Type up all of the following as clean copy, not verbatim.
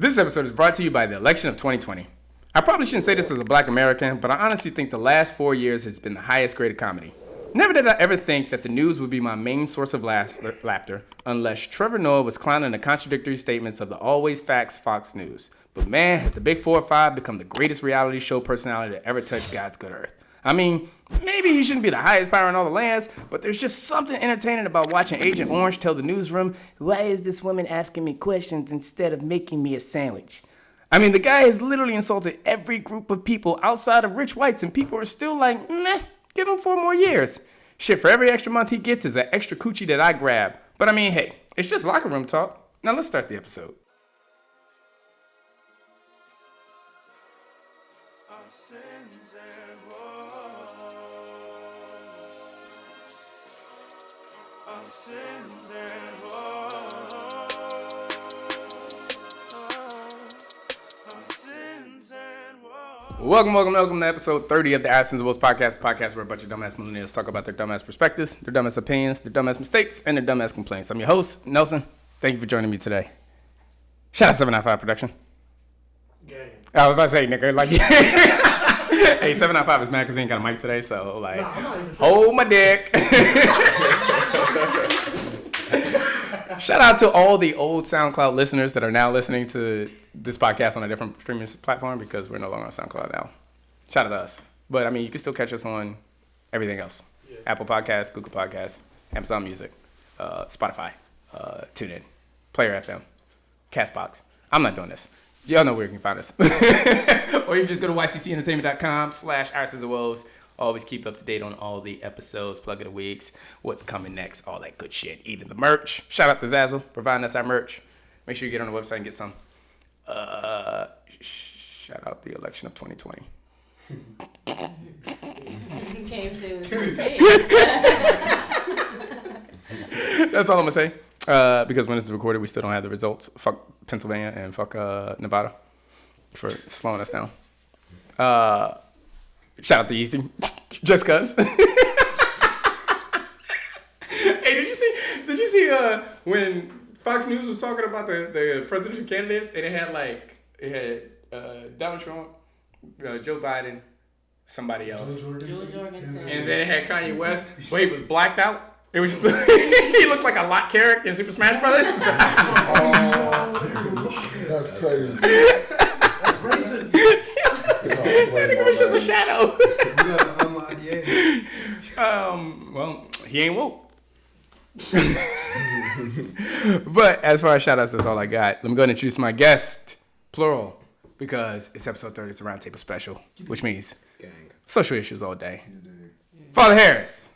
This episode is brought to you by the election of 2020. I probably shouldn't say this as a black American, but I honestly think the last 4 years has been the highest grade of comedy. Never did I ever think that the news would be my main source of laughter, unless Trevor Noah was clowning the contradictory statements of the always facts Fox News. But man, has the Big 4 or 5 become the greatest reality show personality to ever touch God's good earth. I mean, maybe he shouldn't be the highest power in all the lands, but there's just something entertaining about watching Agent Orange tell the newsroom, why is this woman asking me questions instead of making me a sandwich? I mean, the guy has literally insulted every group of people outside of rich whites, and people are still like, meh, give him 4 more years. Shit, for every extra month he gets is an extra coochie that I grab. But I mean, hey, it's just locker room talk. Now let's start the episode. Welcome to episode 30 of the Our Sins and Woes podcast where a bunch of dumbass millennials talk about their dumbass perspectives, their dumbass opinions, their dumbass mistakes, and their dumbass complaints. I'm your host, Nelson. Thank you for joining me today. Shout out 795 Production. Yeah. I was about to say, nigga, like, hey, 795 is mad because he ain't got a mic today, so, like, hold my dick. Shout out to all the old SoundCloud listeners that are now listening to this podcast on a different streaming platform because we're no longer on SoundCloud now. Shout out to us. But, I mean, you can still catch us on everything else. Yeah. Apple Podcasts, Google Podcasts, Amazon Music, Spotify, TuneIn, Player FM, Castbox. I'm not doing this. Y'all know where you can find us. Or you can just go to yccentertainment.com/oursins-and-woes. Always keep up to date on all the episodes, plug of the weeks, what's coming next, all that good shit. Even the merch. Shout out to Zazzle providing us our merch. Make sure you get on the website and get some. Shout out the election of 2020. That's all I'm going to say. Because when this is recorded, we still don't have the results. Fuck Pennsylvania and fuck Nevada for slowing us down. Shout out to Easy. Just cuz. Hey, did you see when Fox News was talking about the presidential candidates and it had Donald Trump, Joe Biden, somebody else. Joe Jorgensen. And then it had Kanye West, but he was blacked out. It was just he looked like a lock character in Super Smash Brothers. That's crazy. That's racist. That nigga was just a shadow. You gotta unlock the edge. Well, he ain't woke. But as far as shout outs, that's all I got. Let me go ahead and introduce my guest, plural, because it's episode 30, it's a roundtable special, which means social issues all day. Father Harris.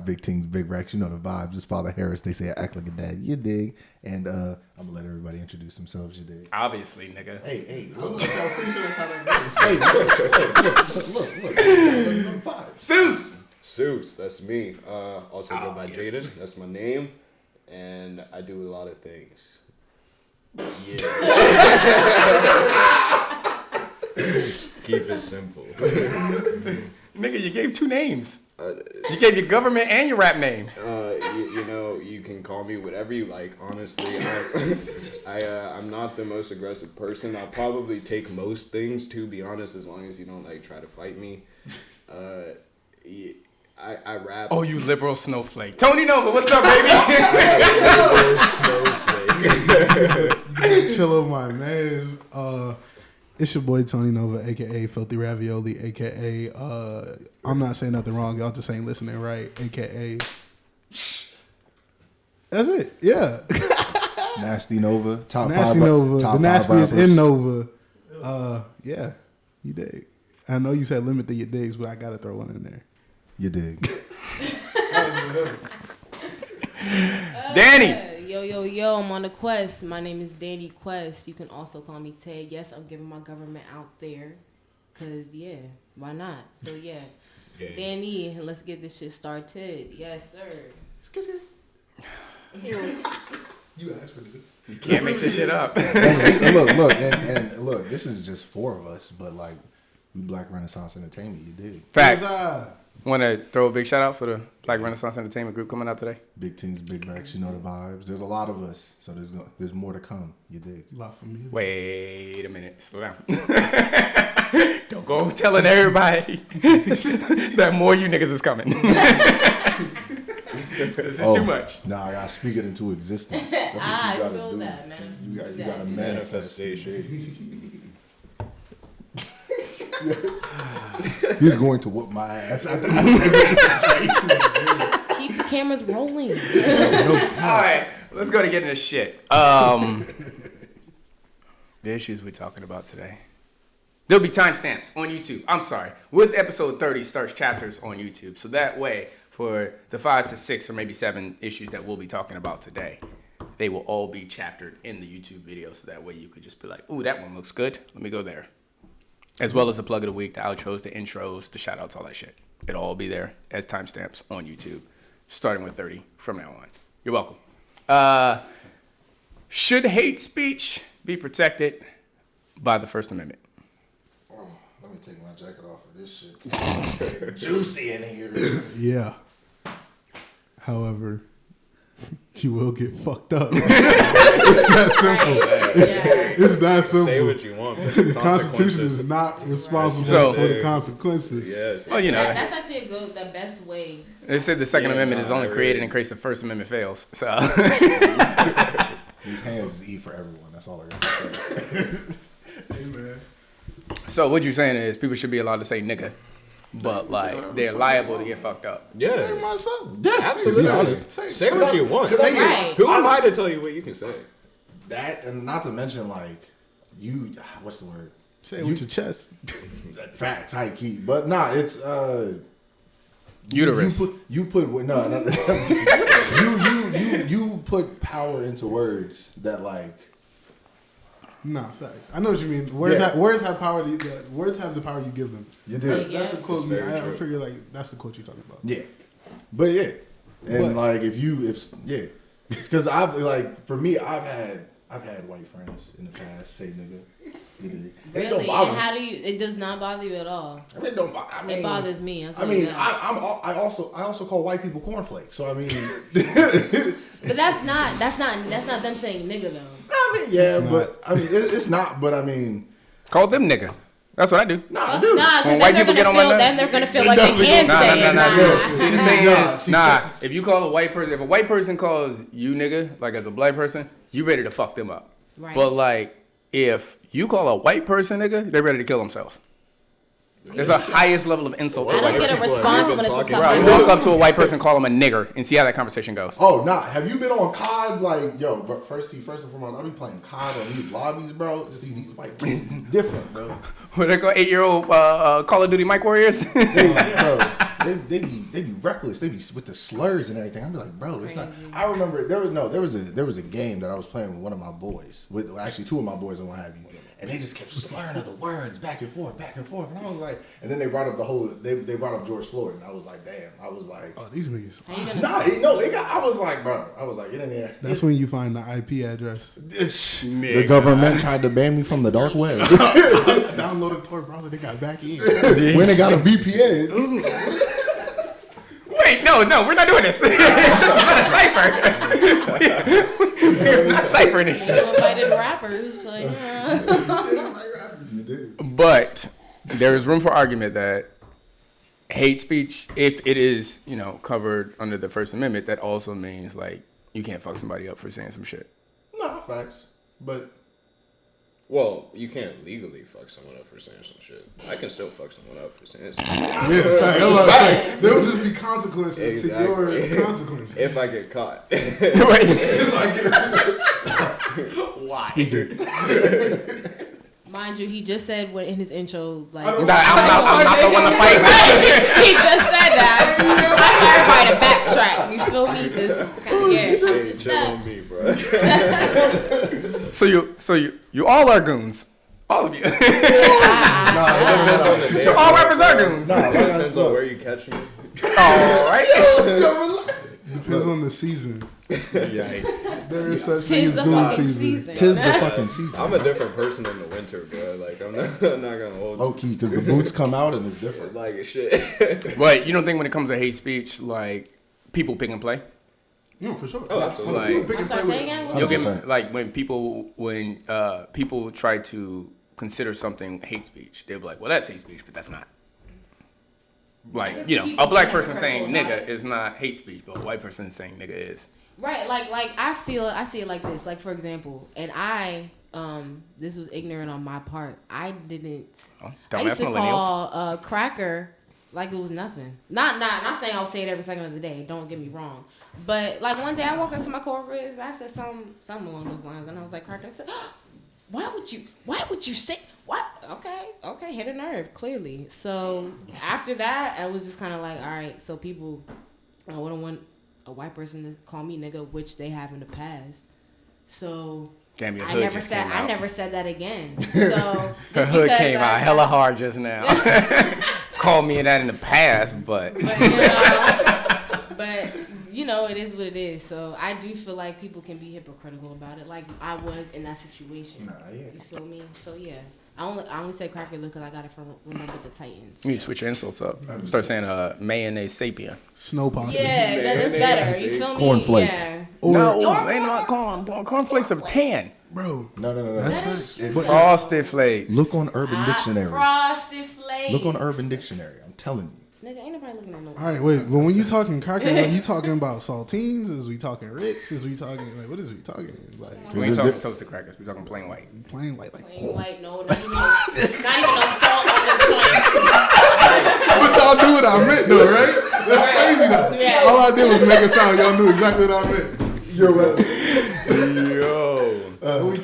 Big things, big racks. You know the vibes. It's Father Harris. They say I act like a dad. You dig? And I'm gonna let everybody introduce themselves. You dig? Obviously, nigga. Hey. I'm pretty sure that's how that goes. Look. Suess, that's me. Also go by Jaden. That's my name, and I do a lot of things. Yeah. Keep it simple. Nigga, you gave 2 names. You gave your government and your rap name. You know, you can call me whatever you like. Honestly, I'm not the most aggressive person. I'll probably take most things, to be honest, as long as you don't like try to fight me. I rap. Oh, you liberal snowflake. Tonee Novaa, what's up, baby? Chill on my mans. It's your boy Tonee Novaa, aka Filthy Ravioli, aka I'm not saying nothing wrong, y'all just ain't listening right, aka that's it, yeah. Nasty Nova, top Nasty 5. Nova, top the 5 nastiest rappers. in Nova. Yeah, you dig. I know you said limit to your digs, but I gotta throw one in there. You dig. Danny. Yo, I'm on a quest. My name is Dani Kwest. You can also call me Tay. Yes, I'm giving my government out there. Because, yeah, why not? So, yeah. Danny, let's get this shit started. Yes, sir. You asked for this. You can't make this shit up. Look, this is just 4 of us, but like, we Black Renaissance Entertainment, you dig. Facts. Want to throw a big shout out for the Black Renaissance Entertainment Group coming out today? Big teams, big racks. You know the vibes. There's a lot of us, so there's more to come. You dig? A lot for me. Wait a minute. Slow down. Don't go telling everybody that more you niggas is coming. This is too much. Nah, I gotta speak it into existence. That's what you gotta feel do. that, man. You gotta manifestation. He's going to whoop my ass. Keep the cameras rolling. All right, let's go to getting this shit. The issues we're talking about today. There'll be timestamps on YouTube. I'm sorry. With episode 30 starts chapters on YouTube. So that way, for the 5 to 6 or maybe 7 issues that we'll be talking about today, they will all be chaptered in the YouTube video. So that way you could just be like, ooh, that one looks good. Let me go there. As well as the plug of the week, the outros, the intros, the shout outs, all that shit. It'll all be there as timestamps on YouTube, starting with 30 from now on. You're welcome. Should hate speech be protected by the First Amendment? Oh, let me take my jacket off of this shit. Juicy in here. Yeah. However, you will get fucked up. It's that simple. It's that simple. Say what you want. But The Constitution is not responsible for the consequences. Yes. Well, you know, That's actually the best way. they said the Second Amendment is only created in case the First Amendment fails. So, These hands is E for everyone. That's all I got to say. Hey, man. so what you're saying is people should be allowed to say nigga, but like they're liable to get fucked up. Yeah. Myself. Yeah, absolutely. Exactly. Say what you want. Right. Who am I to tell you what you can say? That, and not to mention, like, what's the word? Say it with your chest. Facts, high key. But nah, it's, Uterus. You put you put power into words that, like, Nah, facts. I know what you mean. Words have power. Words have the power you give them. you did. That's the quote. That's very I true. figure like that's the quote you're talking about. Yeah. But yeah. And But- like it's because for me I've had white friends in the past say nigga. You dig? And it don't Really? bother And me. how do you? It does not bother you at all. I mean, it don't bother. I mean, It bothers me. I'll I tell you mean, that. I also call white people cornflakes. So I mean, But that's not them saying nigga though. I mean, yeah, It's but I mean, it's not. But I mean, Call them nigga. That's what I do. nah, I Nah, do. because When then white they're people gonna get on my feel. nerves- Then they're gonna feel like they can Nah, say nah, it. nah. Nah. See, the thing Nah, is, see, if you call a white person, if a white person calls you nigga, like as a black person, you ready to fuck them up. Right. But like, if you call a white person nigga, they're ready to kill themselves. There's a highest level of insult to I a white don't get a person. response when it's talking a Bro, tough walk up to a white person, call them a nigger, and see how that conversation goes. Oh, nah. Have you been on COD? Like, yo, bro, first and foremost, I be playing COD on these lobbies, bro. See, these white people different, bro. What they call 8-year-old Call of Duty Mike Warriors? They be reckless. They be with the slurs and everything. I be like, bro, it's not. I remember there was a game that I was playing with one of my boys, with actually two of my boys and what have you, and they just kept slurring other words back and forth, and I was like, and then they brought up they brought up George Floyd, and I was like, damn, I was like, Oh, these niggas. How you gonna I was like, bro, get in there. That's when you find the IP address. The government tried to ban me from the dark web. Download a Tor browser. They got back in. When they got a VPN. Wait, no, we're not doing this. This is not a cipher. We're not ciphering this shit. You invited rappers, like. But there is room for argument that hate speech, if it is, covered under the First Amendment, that also means like you can't fuck somebody up for saying some shit. No, facts. But Well, you can't legally fuck someone up for saying some shit. I can still fuck someone up for saying some shit. There will just be consequences to your Exactly. consequences. If I get caught. Why? Mind you, he just said in his intro, like, I'm not the one to fight. he just said that. I need everybody to backtrack. You feel me? Just kind of Hey, just chill on steps. me, bro. So you all are goons. All of you. It depends on the day. So all rappers are goons. It depends on where you catch me. All right. Depends on the season. Yikes. There is such thing Tis as the goon fucking season. season. Tis the fucking season. I'm a different person in the winter, bro. Like I'm not gonna hold Low key, because the boots come out and it's different. like shit. But you don't think when it comes to hate speech, like people pick and play? No, for sure. Oh, absolutely. People pick and I'm sorry, play say with- again? You'll get 100%. like when people try to consider something hate speech, they'll be like, "Well, that's hate speech, but that's not." Like, you know, a black person saying nigga is not hate speech, but a white person saying nigga is. Right, like I see it like this. Like for example, and this was ignorant on my part. I didn't. Oh, I used dumbass to millennials. call cracker like it was nothing. Not saying I'll say it every second of the day. Don't get me wrong. But like one day I walked into my coworkers, I said something along those lines, and I was like, cracker. I said, why would you say? What? Okay, hit a nerve, clearly. So after that, I was just kind of like, all right, so people, I wouldn't want a white person to call me nigga, which they have in the past. So Damn, your I hood never just said came out. that again. So Her just hood because came out hella hard just now. Called me that in the past, but but you know, it is what it is. So I do feel like people can be hypocritical about it, like I was in that situation. Nah, yeah. You feel me? So yeah. I only say cracker because I got it from Remember the Titans. you need to switch your insults up. Start saying mayonnaise sapien. Snow posse. Yeah, that's better. You feel me? Cornflake. Yeah. No, ain't not corn. Cornflakes are tan. Bro. No. That's It- Frosted flakes. Look on Urban Dictionary. Frosted Flakes. Look on Urban Dictionary. I'm telling you. Nigga, ain't nobody looking at no. All right, wait. But when you talking cracker, are you talking about saltines? Is we talking Ritz? Is we talking like what is we talking? Like We ain't talking toasted crackers. We talking plain white. plain white, like. Plain white, no, not even a salt on the plate. But y'all knew what I meant, though, right? That's crazy, though. Yeah. All I did was make a sound. Y'all knew exactly what I meant. You're welcome. Yo.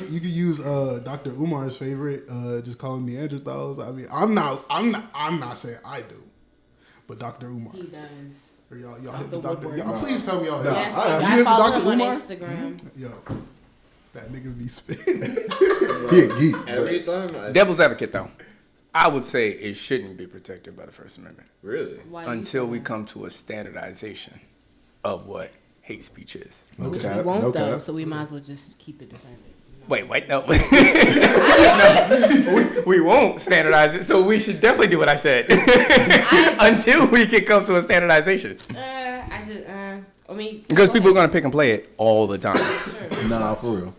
You could use Dr. Umar's favorite, just calling me Neanderthals. I mean, I'm not saying I do, but Dr. Umar. He does. Or y'all hit The the doctor. Woodward. Y'all please tell me y'all hit. Nah, Yes, You I hit the follow Dr. him on Umar? Instagram. Yo, that nigga be spitting. He a geek. Every time Devil's advocate though, I would say it shouldn't be protected by the First Amendment really. Why do you until say we that? come to a standardization of what hate speech is. No Which cap. we won't No though, cap. so we might as well just keep it defended. Wait, no. No, we won't standardize it, so we should definitely do what I said until we can come to a standardization. I mean, Because go people are ahead. going to pick and play it all the time. Sure. Nah, for real.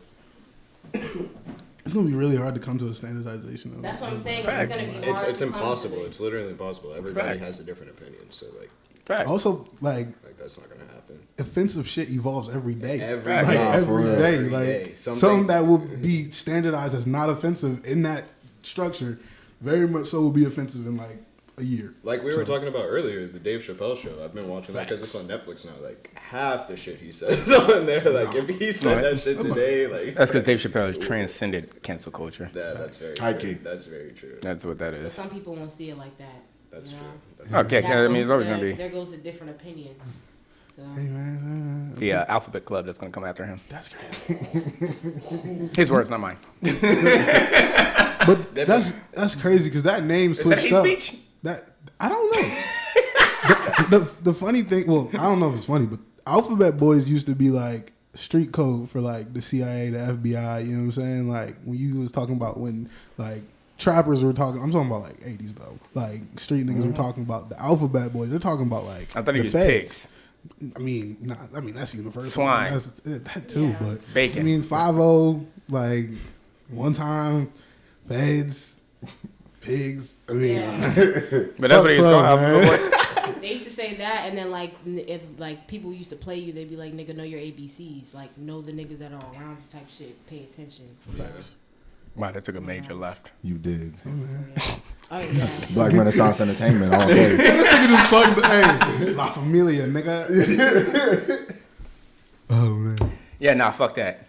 It's gonna be really hard to come to a standardization. Of That's what I'm saying. Facts. It's gonna be hard. It's to come to impossible. it. It's literally impossible. Everybody Facts. has a different opinion, so like Fact. Also, like that's not gonna happen. offensive shit evolves every day. Every Right. Like Nah, every for real. day, Every like day. something that will be standardized as not offensive in that structure, very much so will be offensive in like a year. Like we So- were talking about earlier, the Dave Chappelle show. I've been watching that because it's on Netflix now. Like half the shit he says on there. Like if he said that shit today, like That's because Dave Chappelle has transcended cancel culture. that's very High true. key. That's very true. That's what that But is. some people won't see it like that. That's you true. know? That's Okay, That I mean, it's goes always to- going to be There goes to different opinions. So Hey man, the Alphabet Club that's going to come after him. that's crazy. His words, not mine. But that's crazy because that name Is that switched hate up. speech? That I don't know. the funny thing, well, I don't know if it's funny, but Alphabet Boys used to be like street code for like the CIA, the FBI. You know what I'm saying? Like when you was talking about when like trappers were talking. I'm talking about like 80s though. Like street niggas were talking about the Alphabet Boys. They're talking about like I thought he the was feds. pigs. I mean, that's universal. Swine. That's, that too, Yeah. but Bacon. I mean, 5-0, like one time, feds, pigs. I mean, Yeah. But that's what he was Fuck called. man. Alphabet Boys. they used to say that, and then like if like people used to play you, they'd be like, "Nigga, know your ABCs. Like know the niggas that are around you." Type shit. Pay attention. facts. Wow, that took a major left. You did. Oh yeah. Black Renaissance Entertainment all day. This nigga just plugged the, hey, La Familia, nigga. Oh man. Yeah, nah, fuck that.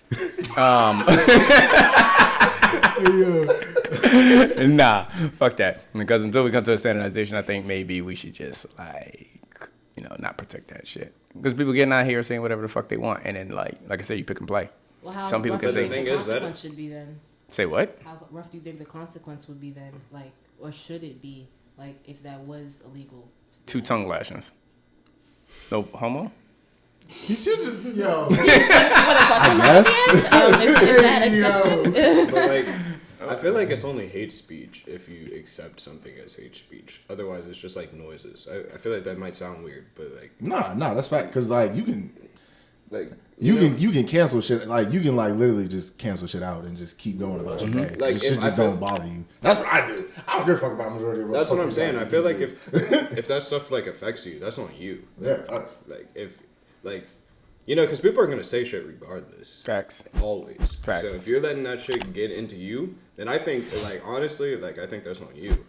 Nah, fuck that. Because until we come to a standardization, I think maybe we should just not protect that shit. Because people getting out here saying whatever the fuck they want, and then like I said, you pick and play. Well, how Some people rough can do say- you think The the thing is that- consequence should be then? Say what? How rough do you think the consequence would be then? Like, or should it be? Like, if that was illegal? 2 tongue lashings. No homo? You should just, yo. What a question mark at the end? Is that accepted? But like, I feel like it's only hate speech if you accept something as hate speech. Otherwise, it's just like noises. I feel like that might sound weird, but like, Nah, that's fact. Cause like you can, like you can cancel shit. Like you can like literally just cancel shit out and just keep going about your day. Like, Like shit if just I feel- don't bother you. That's what I do. I don't give a fuck about majority of that's what I'm saying. I feel like if if that stuff like affects you, that's on you. yeah, facts. Like if like. You know, because people are going to say shit regardless. Facts. Always. Facts. So if you're letting that shit get into you, then I think, like, honestly, like, I think that's on you.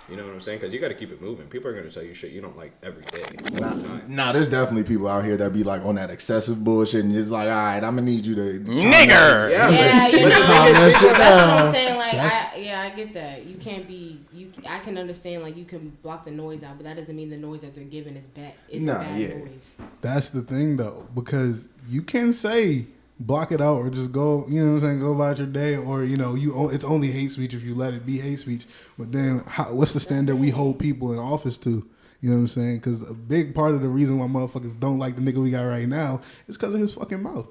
You know what I'm saying? Because you got to keep it moving. People are going to tell you shit you don't like every day. All the time. Nah, there's definitely people out here that be like on that excessive bullshit and just like, all right, I'm gonna need you to Nigger. Yeah, Yeah, but- you know, calm that shit that's what down. I'm saying. Like, I get that. You can't be. I can understand. Like, you can block the noise out, but that doesn't mean the noise that they're giving is bad. It's Nah, bad yeah. noise. That's the thing though, because you can say block it out or just go, you know what I'm saying, go about your day, or you know, it's only hate speech if you let it be hate speech. But then, what's the standard we hold people in office to? You know what I'm saying? Because a big part of the reason why motherfuckers don't like the nigga we got right now is because of his fucking mouth.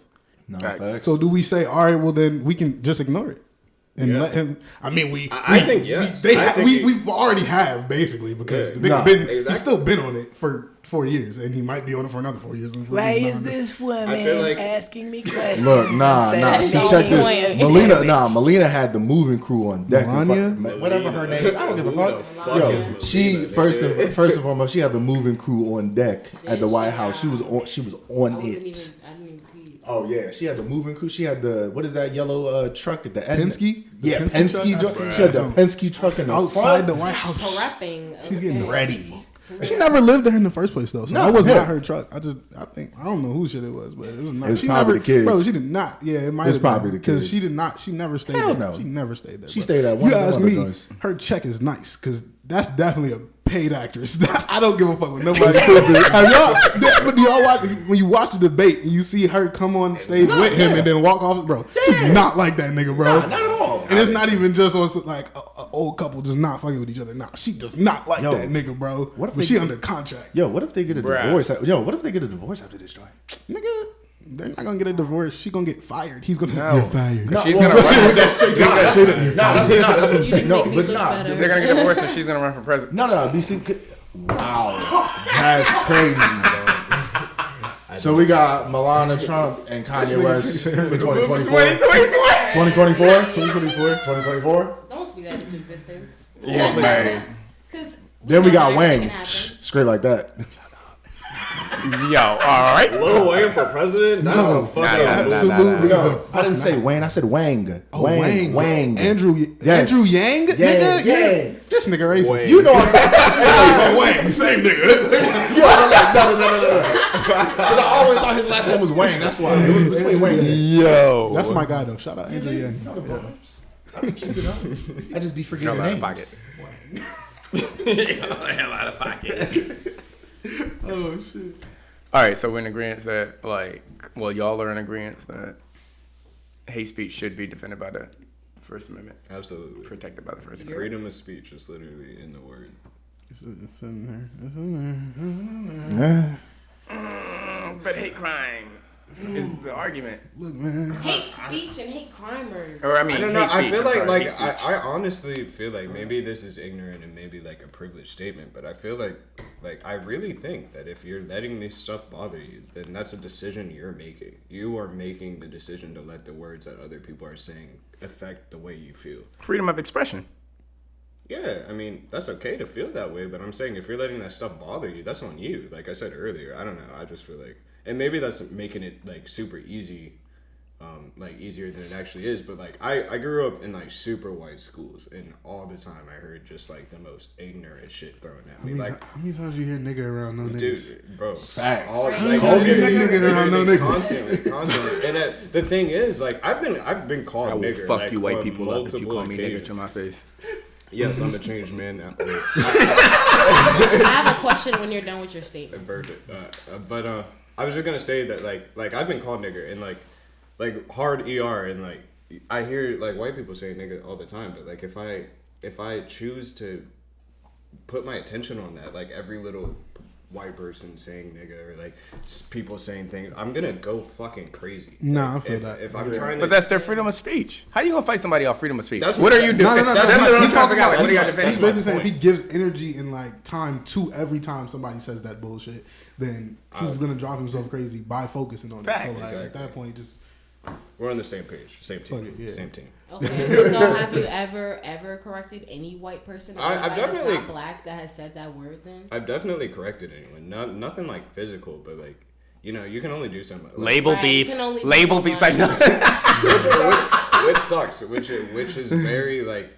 No, Facts. facts. So do we say, all right, well then we can just ignore it and Yeah. let him? I mean, I think yes. I think we've already have basically because Yeah. the nigga Nah, he's exactly. still been on it for 4 years and he might be on it for another 4 years. And 4 Why years is now. this I woman feel like- asking me questions? Look, nah. Instead See, of check being this. sandwich? Melina had the moving crew on deck. and Melania? fuck- whatever her name. I don't give a Who the fuck. fuck Yo, is Melina, she nigga? first and foremost, she had the moving crew on deck at the Did White she? House. She was on I it. didn't even read. Oh yeah, she had the moving crew. She had the what is that yellow truck at the end? Penske? Yeah, The Penske truck? truck. She had the Penske truck in the Outside the front. White House. Prepping. She's getting okay. ready. She never lived there in the first place though, so No, that was yeah. not her truck. I don't know who shit it was, but it was not. It was she probably never, the kids. Bro, she did not. Yeah, it might It was have been, probably the because kids. she did not. She never stayed Hell there. no. She never stayed there. She bro. stayed at one You of them ask other me, joints. her check is nice because that's definitely a paid actress. I don't give a fuck with nobody. Have y'all? But do y'all watch when you watch the debate and you see her come on stage with him and then walk off? Bro, she's not like that nigga, bro. Nah, not at all. And it's not even just on like a old couple just not fucking with each other. Nah, she does not like Yo, that nigga, bro. what if but they she get- under contract? Yo, what if they get a Bruh. divorce? Yo, what if they get a divorce after this joint? Nigga, they're not gonna get a divorce. She gonna get fired. He's gonna say, No. you're fired. No. She's gonna run. That's what I'm You saying. just No, make me but look nah. better. They're gonna get divorced and she's gonna run for president. No. Wow, that's crazy. So we got Melania Trump and Kanye West for 2024. 2024? 2024? Don't speak that into existence. Yeah, Man. Because Then we got Wang. Straight like that. Yo, all right. Lil Wayne for president? That's No, a fucking absolutely. No, I didn't say Wayne. I said Wang. Oh, Wang. Andrew Yes. Yang? Nigga? Yang. This nigga racist. Wang. You know I'm Oh, Wang, same nigga. No. Because I always thought his last name was Wayne. That's why. It was between Wayne and Yo. That's my guy though. Shout out Andrew Yang. I just be forgetting Hell out of names. pocket. Hell out of pocket. Oh shit. All right, so we're in agreement that, y'all are in agreement that hate speech should be defended by the First Amendment, Absolutely. protected by the First Amendment. Freedom of speech is literally in the word. It's in there. It's in there. But hate crime is the argument. Look, man. hate speech and hate crime are. Or I mean, I don't know. hate speech, I feel I'm sorry, like hate speech. I honestly feel like maybe this is ignorant and maybe like a privileged statement, but I feel like I really think that if you're letting this stuff bother you, then that's a decision you're making. You are making the decision to let the words that other people are saying affect the way you feel. Freedom of expression. Yeah, I mean, that's okay to feel that way, but I'm saying if you're letting that stuff bother you, that's on you. Like I said earlier, I don't know. I just feel like, and maybe that's making it like super easy, like easier than it actually is. But like, I grew up in like super white schools, and all the time I heard just like the most ignorant shit thrown at me. Like, How many times you hear nigga around no niggas? dude, bro, Facts. all, How like, many okay, niggas around no niggas? constantly. And the thing is, like, I've been called I will nigger. fuck like, you white on people up if you multiple call me nigga occasions. to my face. Yes, I'm a changed man now. I have a question when you're done with your statement. Perfect. But I was just gonna say that like I've been called nigger and like hard ER and like I hear like white people say nigga all the time, but like if I choose to put my attention on that, like every little white person saying nigga or like people saying things, I'm gonna go fucking crazy. Nah, like, I feel that. If I'm trying to, But that's their freedom of speech. How you gonna fight somebody off freedom of speech? That's What what- are you No, doing? no, no. That's what I'm He's trying to talking figure out. Like, about. what are y'all That's defending? basically saying if he gives energy and like time to every time somebody says that bullshit, then he's gonna drive himself crazy by focusing on Facts. it. So like at Exactly. that point, just we're on the same page, same team, Fuck it, yeah. same team. Okay. So have you ever corrected any white person? Or I've somebody that's definitely- not black that has said that word. Then I've definitely corrected anyone. Nothing like physical, but like you know, you can only do something. Like, Label Right, beef. you can only do Label so beef. much. Like, which sucks. Which is very like,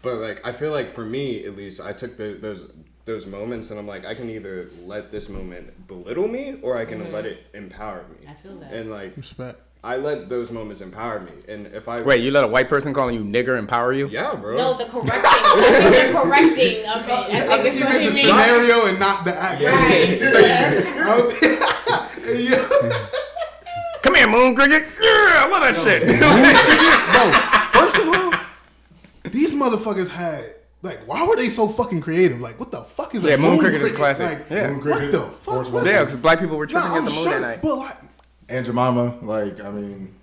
but like I feel like for me at least, I took those moments and I'm like, I can either let this moment belittle me or I can let it empower me. I feel that. And like respect. I let those moments empower me. And if I wait, you let a white person calling you nigger empower you? yeah, bro. no, the correcting, the correcting of it. I think it's what Even he the means. scenario and not the act. Right. Come here, Moon Cricket. Yeah, I love that shit. No, first of all, these motherfuckers had like, why were they so fucking creative? Like, what the fuck is Yeah, a Moon Cricket is classic. Like, Yeah. Moon what Cricket, the fuck? Horse What is Yeah, that? because black people were tripping Nah, at the I'm moon sure, that night. but like, And Jemima, like, I mean,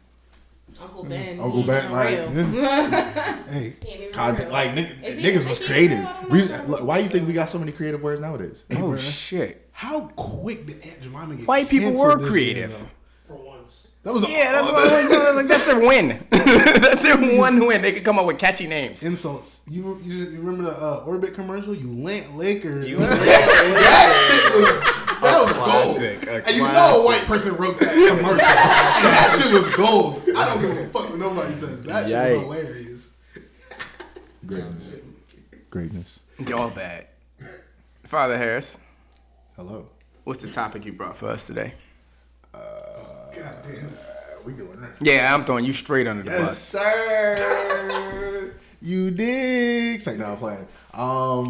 Uncle Ben. Uncle he's Ben, like, real. hey, He ain't even kind real. of, like, Is he- niggas is was he creative. real? I don't know. Why you think we got so many creative words nowadays? Oh shit! how quick did Aunt Jemima get White people canceled were this creative. year, though? For once. That was Yeah, that's what I was like. That's their win. That's their one win. They could come up with catchy names. insults. You remember the Orbit commercial? You Lant Laker. You- That was classic, gold. a And you know a classic. white person wrote that commercial. That shit was gold. I don't give a fuck what nobody says. That shit Yikes. was hilarious. Greatness. Greatness. All bad. Father Harris, Hello. what's the topic you brought for us today? Goddamn. We doing this. Yeah, I'm throwing you straight under the Yes, bus. sir. You dig? Say no, I'm playing.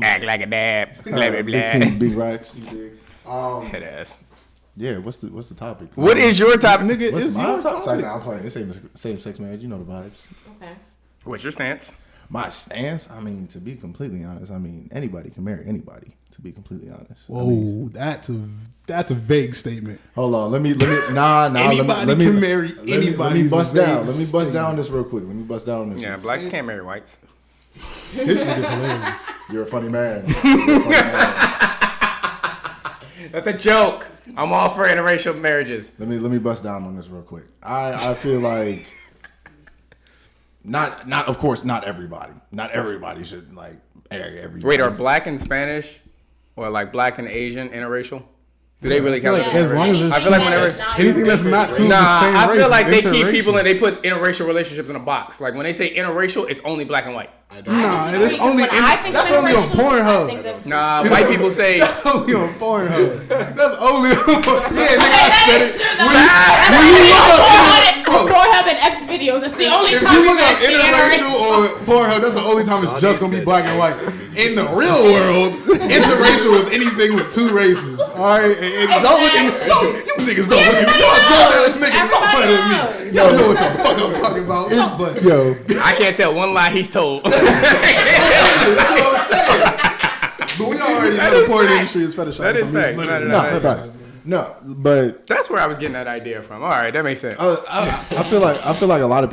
Act like a dab. Blah, blah, Big blah. team, big racks. You dig? Head ass. Yeah. What's the topic? What is your topic? Nigga, What's it's my your topic? Say topic. no, I'm playing. This ain't same sex marriage. You know the vibes. Okay. What's your stance? My stance. I mean, to be completely honest, I mean anybody can marry anybody. To be completely honest. Whoa, that's a vague statement. Hold on, let me nah. Anybody let me, can marry let me anybody. bust is a down. vague Let me bust down statement. this real quick. Let me bust down this. Yeah, blacks can't marry whites. This shit is hilarious. You're a funny man. You're a funny man. That's a joke. I'm all for interracial marriages. Let me bust down on this real quick. I feel like not of course not everybody. Not everybody should like marry everybody. Wait, are black and Spanish or like black and Asian interracial? Do they really count? like as as long as interracial? it's I feel like two- whenever anything that's not two Nah, of the same I feel race, like they it's keep interracial. people and they put interracial relationships in a box. Like when they say interracial, it's only black and white. Nah, disagree, it's only because when I think that's of only on interracial, I think Pornhub. of- Nah, white people say That's only on Pornhub. That's only on Pornhub. Yeah, nigga, I That said is it. true, When though. you look up, Pornhub and X videos. It's the only if time you look you're up gonna see interracial or Pornhub, that's the only time it's just gonna be black and white. In the real world, interracial is anything with two races. All right, and don't look at me. You niggas don't look at me. Y'all grown ass niggas. Stop playing with me. Y'all know what the fuck I'm talking about. But Yo, I can't tell one lie he's told. that's what I'm saying. But we already That know the is porn facts. industry is fetishized. That is facts. Literally. No, no, no, but That's where I was getting that idea from. All right, that makes sense. I feel like a lot of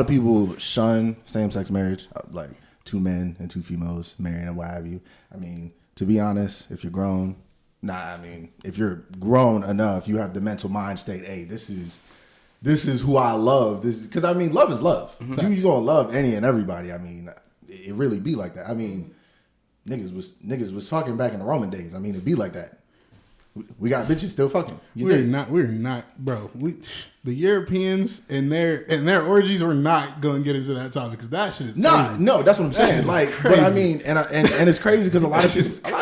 people shun same-sex marriage, like two men and two females marrying and what have you. I mean, to be honest, if you're grown, if you're grown enough, you have the mental mind state. Hey, this is who I love. This because I mean, love is love. You gonna love any and everybody. I mean, it really be like that. I mean, niggas was fucking back in the Roman days. I mean, it be like that. We got bitches still fucking. We're not, bro. The Europeans and their orgies. We're not gonna get into that topic because that shit is crazy. No, that's what I'm saying. shit Like, is but I crazy. mean, and it's crazy because a lot of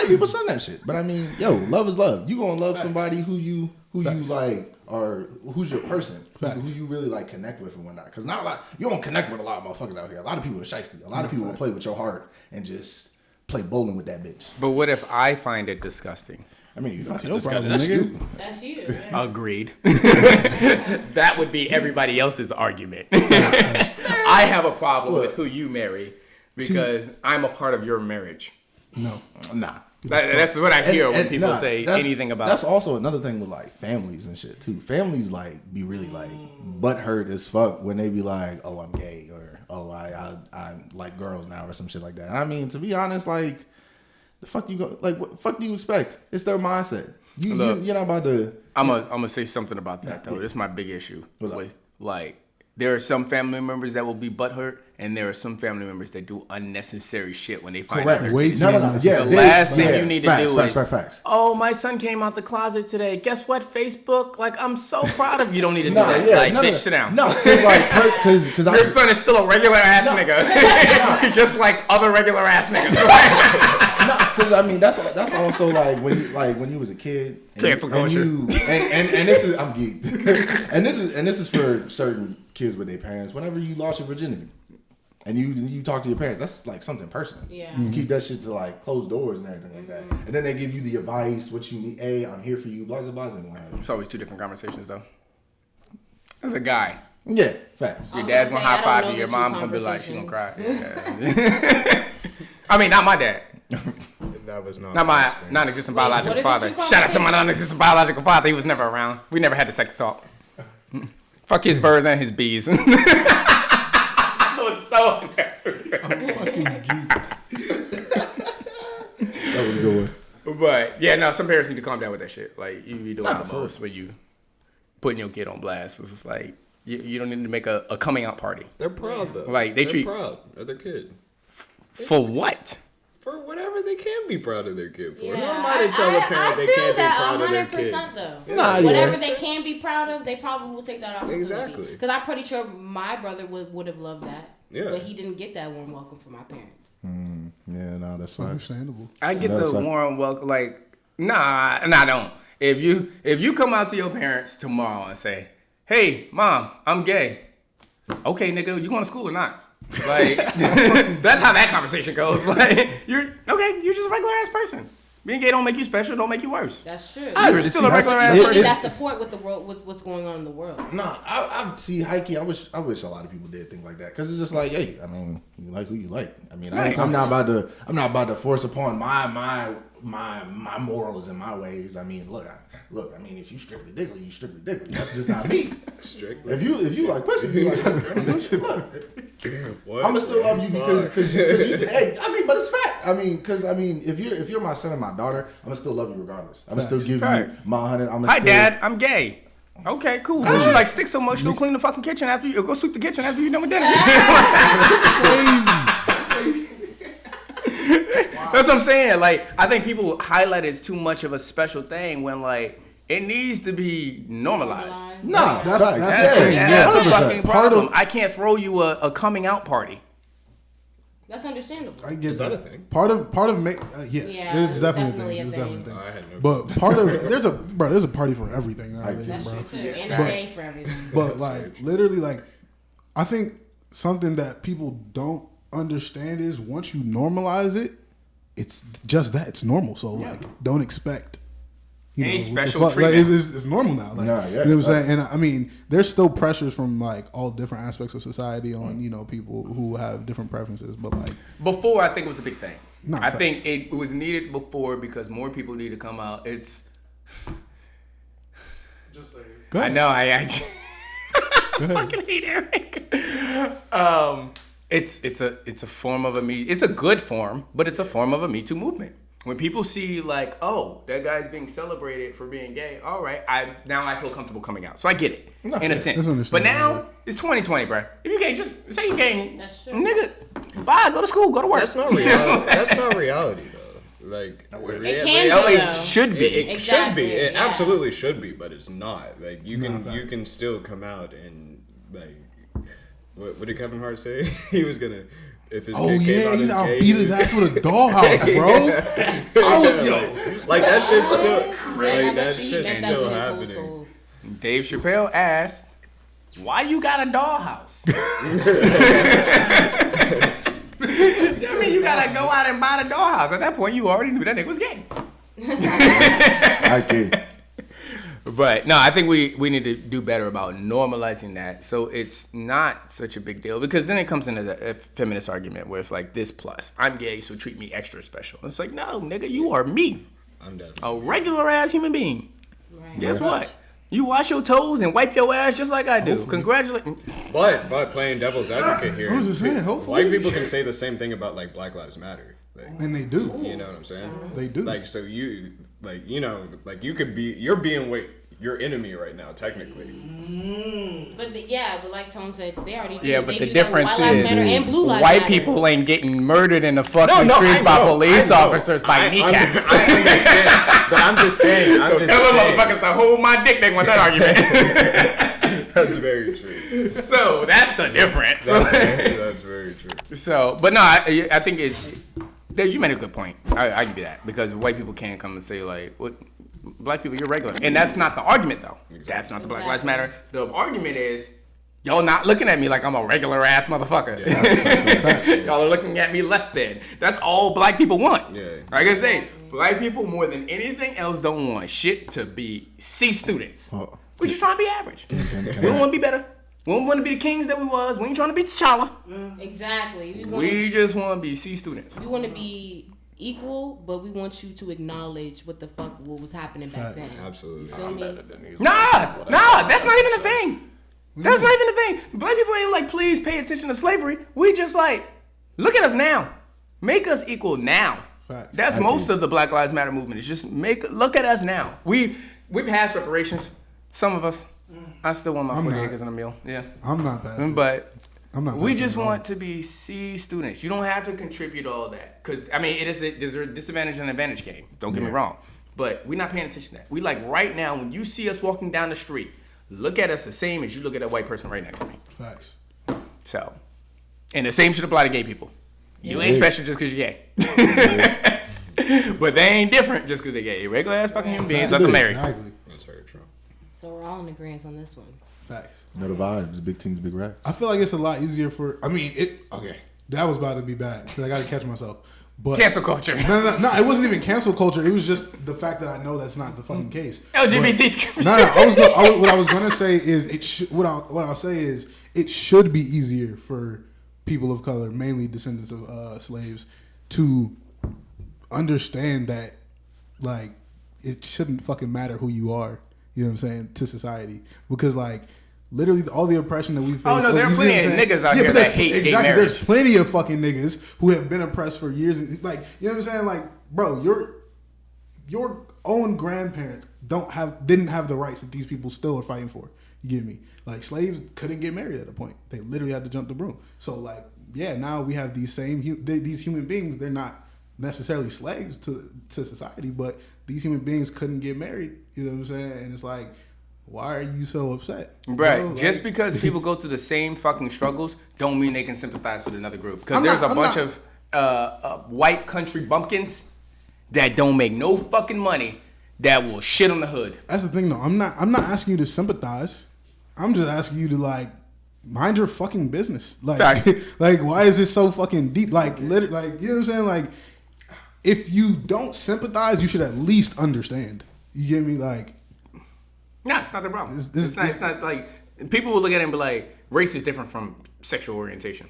people shun that shit. But I mean, yo, love is love. You gonna love somebody who you like, or who's your person, who you really like connect with and whatnot. Because not a lot, you don't connect with a lot of motherfuckers out here. A lot of people are shiesty. A lot of people will play with your heart and just play bowling with that bitch. But what if I find it disgusting? I mean, your that's problem, that's nigga. you. That's you. Right? Agreed. That would be everybody else's argument. I have a problem with who you marry because I'm a part of your marriage. No. Nah. That's what I hear when people say anything about. That's also another thing with like families and shit too. Families like be really like butthurt as fuck when they be like, "Oh, I'm gay," or "Oh, I like girls now," or some shit like that. And I mean, to be honest, like the fuck you go like what the fuck do you expect? It's their mindset. You're not about to. I'm gonna say something about that though. This is my big issue with like. There are some family members that will be butthurt, and there are some family members that do unnecessary shit when they find out. Wait, no. Yeah, the last thing you need to do is, facts. oh, my son came out the closet today. Guess what? Facebook. Like, I'm so proud of you. You don't need to do that. Bitch, sit down. No, because your son is still a regular ass nigga. He just likes other regular ass niggas. Because I mean that's also like when you was a kid. Cancel culture. And this is I'm geeked. and this is for certain kids with their parents. Whenever you lost your virginity, and you talk to your parents, that's like something personal. Yeah. You keep that shit to like closed doors and everything like that. And then they give you the advice, what you need. Hey, I'm here for you. Blah blah blah. It's always two different conversations though. As a guy. Yeah, facts. Your dad's gonna high five you. Your mom gonna be like, she gonna cry. Yeah. I mean, not my dad. That was not my non-existent biological father. Shout out to my non-existent biological father. He was never around. We never had the sex talk. Fuck his birds and his bees. That was so unnecessary. I'm fucking geeked. That was a good one. But yeah, no, some parents need to calm down with that shit. Like you be doing the most when you putting your kid on blast. It's just like you don't need to make a coming out party. They're proud though. Like they're proud of their kid. For what? For whatever they can be proud of their kid for. Yeah, Who am I to tell a parent they can't be proud of their kid? Though. Whatever they can be proud of, they probably will take that opportunity. Exactly. Because I'm pretty sure my brother would have loved that. Yeah. But he didn't get that warm welcome from my parents. Yeah, no, that's fine. Understandable. I get the warm welcome. Like, nah, I don't. If you come out to your parents tomorrow and say, "Hey, mom, I'm gay." Okay, nigga, you going to school or not? Like, that's how that conversation goes. Like, you're just a regular ass person. Being gay don't make you special, don't make you worse. That's true. You're still a regular ass person. That support with the world, with what's going on in the world. No, I see, Heike. I wish a lot of people did things like that because it's just like, hey, I mean, you like who you like. I mean, I'm not about to force upon my morals and my ways. I mean, look. I mean, if you strictly diggly, you strictly diggly. That's just not me. Strictly. If you like pussy, you like pussy. I mean, shit, look. I'm gonna still love you because you. Hey, I mean, but it's fact. I mean, if you're my son and my daughter, I'm gonna still love you regardless. I'm gonna still give you my 100. Hi, Dad. I'm gay. Okay, cool. Since you like sticks so much, go clean the fucking kitchen after you. Go sweep the kitchen after you're done with dinner. That's what I'm saying. Like, I think people highlight it as too much of a special thing when, like, it needs to be normalized. No, that's a fucking problem. I can't throw you a coming out party. That's understandable. I get Is that a thing? Part of yes, Yeah, it's definitely a thing. It's definitely a thing. I had no But part of there's a party for everything nowadays, That's bro. true too. And a day for everything. But like literally, like I think something that people don't understand is once you normalize it, it's just that it's normal. So like, don't expect any special like, treatment. it's normal now. Like, you know what I'm saying? And I mean, there's still pressures from like all different aspects of society on people who have different preferences. But like before, I think it was a big thing. No, I think it was needed before because more people need to come out. It's just say I know I fucking hate Eric. It's a form of it's a good form, but it's a form of a Me Too movement. When people see like, oh, that guy's being celebrated for being gay, all right, I feel comfortable coming out. So I get it in a sense. But now it's 2020, bro. If you gay, just say you gay, nigga. Bye, go to school, go to work. That's not reality. That's not reality though. Like it should be. It should be. It absolutely should be, but it's not. Like you can still come out and like what did Kevin Hart say? He was gonna. If his kid came out he's out gay, beat his ass with a dollhouse, bro. Like that shit's still like that shit's still happening. Dave Chappelle asked, "Why you got a dollhouse?" I mean, you gotta go out and buy the dollhouse. At that point, you already knew that nigga was gay. I get. But no, I think we need to do better about normalizing that, so it's not such a big deal. Because then it comes into the feminist argument where it's like this plus I'm gay, so treat me extra special. It's like, no, nigga, you are me, I'm dead. a regular ass human being. Right. Guess what? You wash your toes and wipe your ass just like I do. Congratulations. But playing devil's advocate here, I was just saying, hopefully. white people can say the same thing about like Black Lives Matter. Like, And they do. you know what I'm saying? They do. Like, so you, like, you know, like you could be, you're being your enemy right now, technically. But but like Tone said, they already do. Yeah, They but the do that with difference White Lives Matter is and Blue Lives white Matter. people ain't getting murdered in the fucking No, streets I by know, police I know. officers by kneecaps. I understand, but I'm just saying. So tell them motherfuckers to hold my dick. They want that argument. That's very true. So that's the difference. That's very true. So, but no, I think you made a good point. I give you that, because white people can't come and say like, "What, black people, you're regular," and that's not the argument though. That's not the Black Lives Matter. The argument is y'all not looking at me like I'm a regular ass motherfucker. Y'all are looking at me less than. That's all black people want. Yeah. Like I say, black people more than anything else don't want shit to be C students. We just trying to be average. We don't want to be better. We don't want to be the kings that we was. We ain't trying to be T'Challa. Exactly. We just want to be C students. We want to be equal, but we want you to acknowledge what was happening back then. Absolutely. You feel me? Nah, that's not even a thing. That's not even a thing. Black people ain't like, please pay attention to slavery. We just like, look at us now. Make us equal now. Facts. That's most of the Black Lives Matter movement. Is just look at us now. We passed reparations. Some of us. I still want my 40 acres and a meal. Yeah. I'm not passing. But I'm not. we passing just at all. want to be C students. You don't have to contribute all that. Because, I mean, there's a disadvantage and advantage game. Don't get me wrong. But we're not paying attention to that. We like right now, when you see us walking down the street, look at us the same as you look at that white person right next to me. Facts. So, and the same should apply to gay people. You ain't special just because you're gay. But they ain't different just because they're gay. Regular ass fucking human beings, like married. Exactly. That's very true. So we're all in agreement on this one. Facts. Know the vibes. Big teams, big rap. I feel like it's a lot easier for. I mean, okay, that was about to be bad because I got to catch myself. But Cancel culture. No, it wasn't even cancel culture. It was just the fact that I know that's not the fucking case. LGBT. No. What I was gonna say is what I'll say is it should be easier for people of color, mainly descendants of slaves, to understand that like it shouldn't fucking matter who you are. You know what I'm saying, to society, because like literally all the oppression that we face. Oh no, there are plenty of niggas out here but that hate gay marriage. There's plenty of fucking niggas who have been oppressed for years. Like, you know what I'm saying? Like, bro, your own grandparents didn't have the rights that these people still are fighting for. You get me? Like, slaves couldn't get married at a point. They literally had to jump the broom. So like, yeah, now we have these these human beings. They're not necessarily slaves to society, but these human beings couldn't get married. You know what I'm saying? And it's like, why are you so upset? Right. Bro, Just like, because people go through the same fucking struggles don't mean they can sympathize with another group. Because there's a bunch of white country bumpkins that don't make no fucking money that will shit on the hood. That's the thing, though. I'm not asking you to sympathize. I'm just asking you to like mind your fucking business. Like, like why is this so fucking deep? Like, you know what I'm saying? Like, if you don't sympathize, you should at least understand. You get me? Like, No, it's not the problem. It's not like people will look at it and be like, race is different from sexual orientation.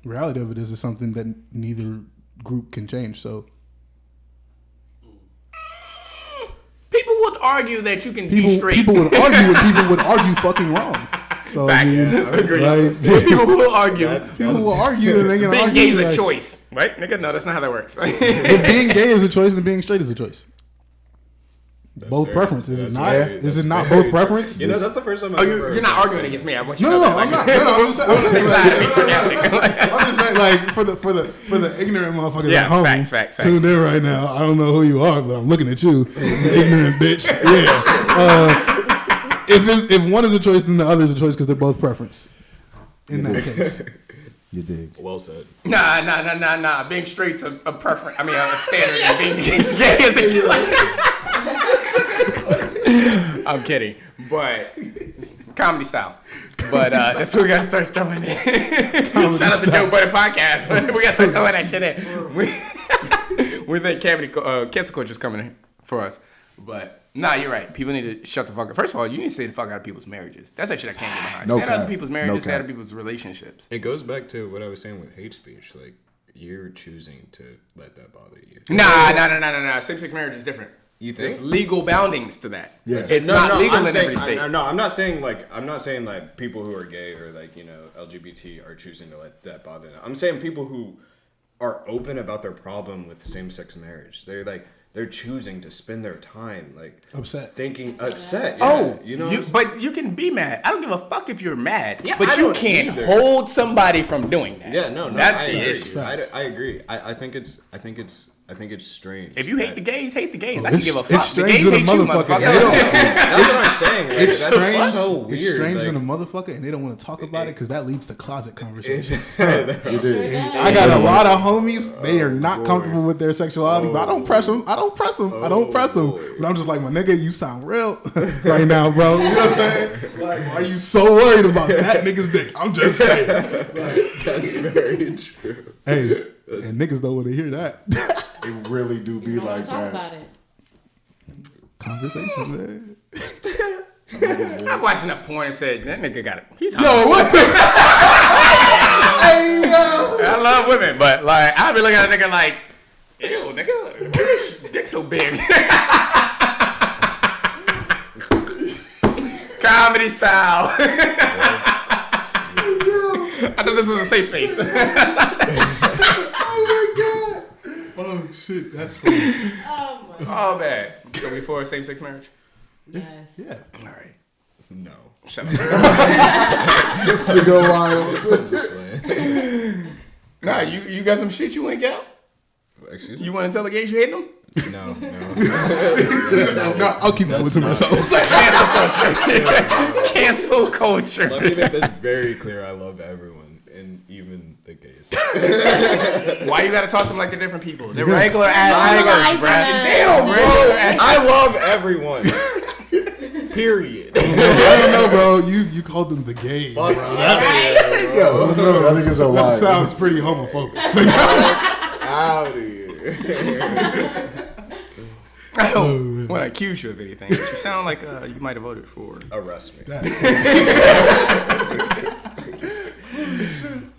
Reality of it is it's something that neither group can change. So people would argue that you can be straight. People would argue and people would argue fucking wrong. So Facts. I mean, Agree. like, People will argue. people will argue and they can Being argue. gay is a like, choice, right? Nigga, no, that's not how that works. If being gay is a choice, then being straight is a choice. Both fair. preference. Is it That's not? very- Is that's it not very both preference? You know, that's the first time Oh, I've you're not arguing against me. I want you to No, know no, that. I'm not. No, I'm just We're on the same saying, side of being sarcastic. I'm just saying, like, for the ignorant motherfuckers Yeah, at home facts. tuned in right now. I don't know who you are, but I'm looking at you, ignorant bitch. Yeah. If one is a choice, then the other is a choice because they're both preference. In that case, You dig? Well said. Nah. Being straight's a preference. I mean, a standard. And being gay is a choice. I'm kidding, but comedy style. But that's what we gotta start throwing in. Shout out to Joe Budden Podcast. We gotta start throwing that shit in. We think cancel culture is coming in for us, but Nah, you're right. People need to shut the fuck up. First of all, you need to stay the fuck out of people's marriages. That's that shit I can't get behind. No Stay out cap. of people's No marriages, stay out cap. of people's relationships. It goes back to what I was saying with hate speech. Like, you're choosing to let that bother you. Nah. Same-sex marriage is different. You There's think? legal boundings to that. Yeah. It's not legal I'm in saying, every state. I'm not saying like people who are gay or like, you know, LGBT are choosing to let that bother them. I'm saying people who are open about their problem with same-sex marriage. They're choosing to spend their time like Upset. thinking upset. Yeah, Oh, you know, but you can be mad. I don't give a fuck if you're mad. Yeah, but I you don't can't either. hold somebody from doing that. yeah, no, that's I the agree. issue. I agree. I think it's strange. If you hate that- the gays, hate the gays. Oh, I can it's- give a it's fuck. The strange gays with a hate you, motherfucker. motherfucker. They don't- That's what I'm saying. Like, It's that's strange. so weird. It's strange like, than a motherfucker, and they don't want to talk about it because that leads to closet conversations. It did. I got a lot of homies. They are not comfortable with their sexuality, but I don't press them. I don't press them. But I'm just like, my nigga, you sound real right now, bro. You know what I'm saying? Like, why are you so worried about that nigga's dick? I'm just saying. Like, That's very true. hey, and niggas don't want to hear that. It really do be You like talk that. about it. Conversation, man. I watched enough porn and said, that nigga got it. He's hot. Yo, what the? Hey, yo. I love women, but like, I be looking at a nigga like, ew, nigga, why your dick so big? Comedy style. I thought this was a safe space. Oh shit, that's funny. Oh my. Oh man. So we for same-sex marriage? Yes. Yeah. All right. No. Shut up. This nigga wild. Just saying. Nah, you got some shit you ain't get out? Excuse me? You want to tell the gays you hate them? No. No, I'll keep that one to myself. Cancel culture. Let me make this very clear. I love everyone, and even the gays. Why you gotta talk to them like they're different people? They're regular ass niggas, Normalize bruh. them. Damn, bro. I love everyone. Period. I don't know, bro. You called them the gays, bro. Yo, that nigga's a That wild. sounds pretty homophobic. Out of here. I don't want to accuse you of anything, but you sound like you might have voted for. Arrest me.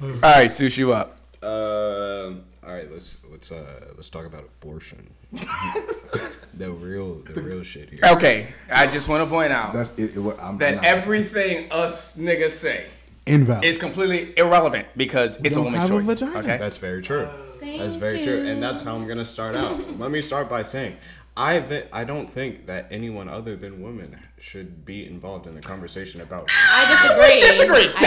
All right, Sush, you up. All right, let's talk about abortion. the real shit here. Okay, I just want to point out That's it. that everything us niggas say Invalid. is completely irrelevant because it's a don't woman's have a choice. vagina. Okay. That's very true. That's Thank very true, you. and that's how I'm gonna start out. Let me start by saying, I don't think that anyone other than women should be involved in the conversation about. I disagree. disagree. I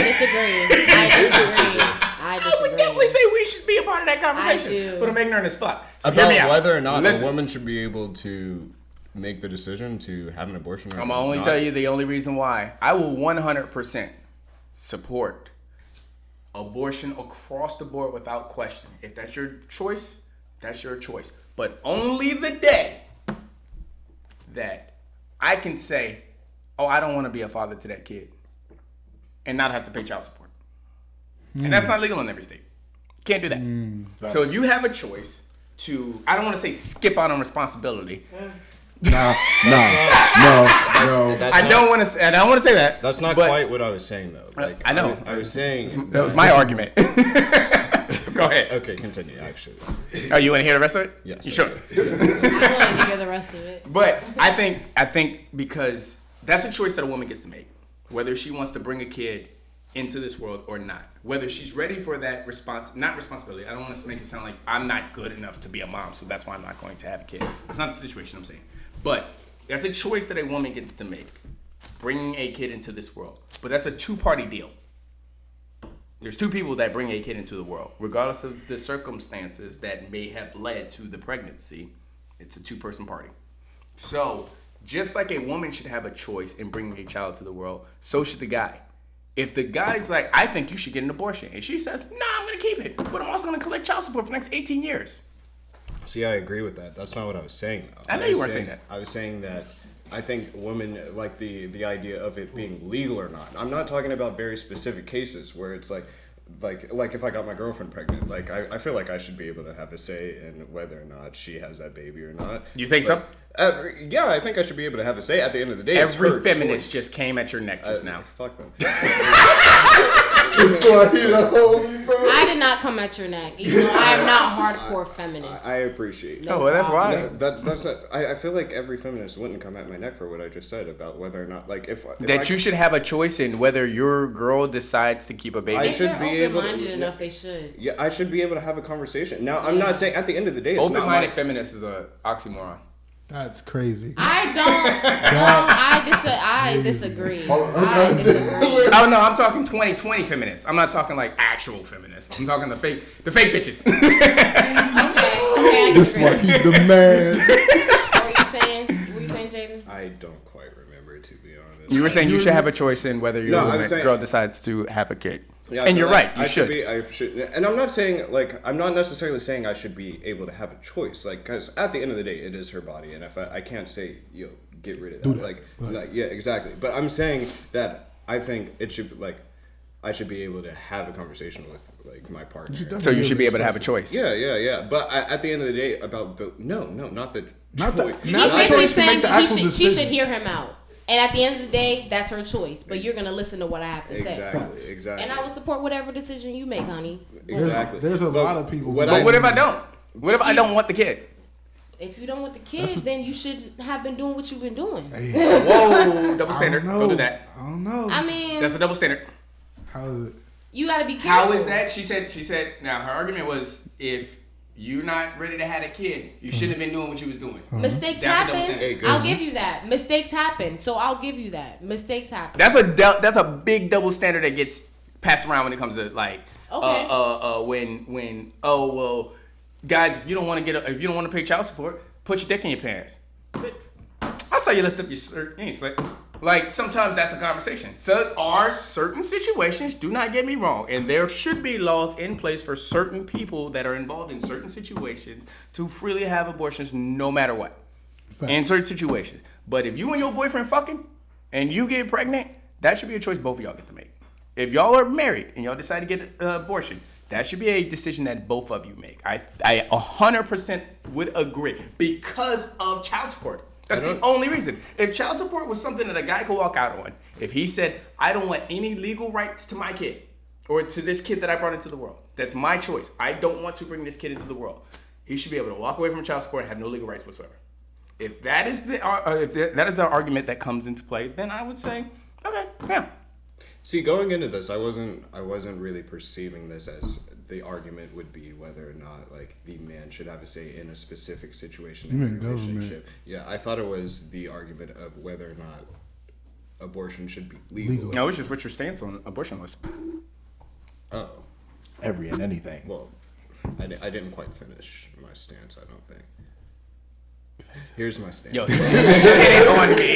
I would definitely say we should be a part of that conversation. I do. But I'm ignorant as fuck. So hear About me out. whether or not Listen. a woman should be able to make the decision to have an abortion. Or I'm gonna only not. tell you the only reason why. I will 100% support abortion across the board without question. If that's your choice, that's your choice. But only the day that I can say, oh, I don't want to be a father to that kid and not have to pay child support. And that's not legal in every state. Can't do that. So if you have a choice to, I don't want to say skip out on responsibility. No. I don't want to say that. That's not but quite what I was saying though. Like I know. I was saying. That was my argument. Go ahead. Okay, continue. Actually, Oh, you want to hear the rest of it? Yes. You sure? I want to hear the rest of it. But I think because that's a choice that a woman gets to make, whether she wants to bring a kid into this world or not, whether she's ready for that responsibility. I don't want to make it sound like I'm not good enough to be a mom, so that's why I'm not going to have a kid. That's not the situation I'm saying. But that's a choice that a woman gets to make, bringing a kid into this world. But that's a two-party deal. There's two people that bring a kid into the world, regardless of the circumstances that may have led to the pregnancy. It's a two-person party. So just like a woman should have a choice in bringing a child to the world, so should the guy. If the guy's like, I think you should get an abortion, and she says, nah, I'm going to keep it, but I'm also going to collect child support for the next 18 years. see, I agree with that. That's not what I was saying though. I know you weren't saying that. I was saying that I think women like the idea of it being legal or not. I'm not talking about very specific cases where it's like like if I got my girlfriend pregnant, like I feel like I should be able to have a say in whether or not she has that baby or not. You think so? Yeah, I think I should be able to have a say. At the end of the day, Every it's her feminist choice. just came at your neck just now. Fuck them. I did not come at your neck. Even though I am not hardcore feminist. I appreciate. No Oh, well, that's problem. why. That's I feel like every feminist wouldn't come at my neck for what I just said about whether or not like if That you should have a choice in whether your girl decides to keep a baby. I If should they're be able to- open-minded enough, they should. Yeah, I should be able to have a conversation. Now, I'm not saying at the end of the day, it's not Open-minded my, feminist is a oxymoron. That's crazy. I disagree. I disagree. Oh no, I'm talking 2020 feminists. I'm not talking like actual feminists. I'm talking the fake bitches. Okay, I This disagree. why he's the man. What were you saying, Jaden? I don't quite remember, to be honest. You were saying you should have a choice in whether your No, I'm saying- girl decides to have a kid. Yeah, And you're right, I you should. I should, and I'm not saying like I'm not necessarily saying I should be able to have a choice, like because at the end of the day, it is her body, and if I can't say get rid of that, like yeah, exactly. But I'm saying that I think it should I should be able to have a conversation with like my partner. So you should be able to have a choice. Yeah. But at the end of the day, about the not the Not the- choice. not He's the basically choice to saying make the he actual she decision. should hear him out. And at the end of the day, that's her choice. But you're going to listen to what I have to say. Exactly. And I will support whatever decision you make, honey. Exactly. There's a But lot of people. what But what if I don't? What if I don't want the kid? If you don't want the kid, then you should have been doing what you've been doing. Whoa, double standard. I don't Don't do know. that. I don't know. I mean, That's a double standard. How is it? you got to be careful. How is that? She said, now her argument was if you're not ready to have a kid, you shouldn't have been doing what you was doing. Mistakes That's a double happen. standard. I'll give you that. Mistakes happen. So I'll give you that. Mistakes happen. That's a big double standard that gets passed around when it comes to like Okay. when guys, if you don't want to pay child support, put your dick in your pants. I saw you lift up your shirt. You ain't slick. Like sometimes that's a conversation. So there are certain situations, do not get me wrong, and there should be laws in place for certain people that are involved in certain situations to freely have abortions no matter what. Fact. In certain situations. But if you and your boyfriend fucking and you get pregnant, that should be a choice both of y'all get to make. If y'all are married and y'all decide to get an abortion, that should be a decision that both of you make. I 100% would agree because of child support. That's the only reason. If child support was something that a guy could walk out on, if he said, I don't want any legal rights to my kid or to this kid that I brought into the world, that's my choice. I don't want to bring this kid into the world. He should be able to walk away from child support and have no legal rights whatsoever. If that is the argument that comes into play, then I would say, okay, yeah. See, going into this, I wasn't really perceiving this as the argument would be whether or not like the man should have a say in a specific situation in a relationship. Yeah, I thought it was the argument of whether or not abortion should be legal. No, it's just what your stance on abortion was. Oh, Every and anything. well, I didn't quite finish my stance. I don't think. Here's my stance. Yo, he shitted on me.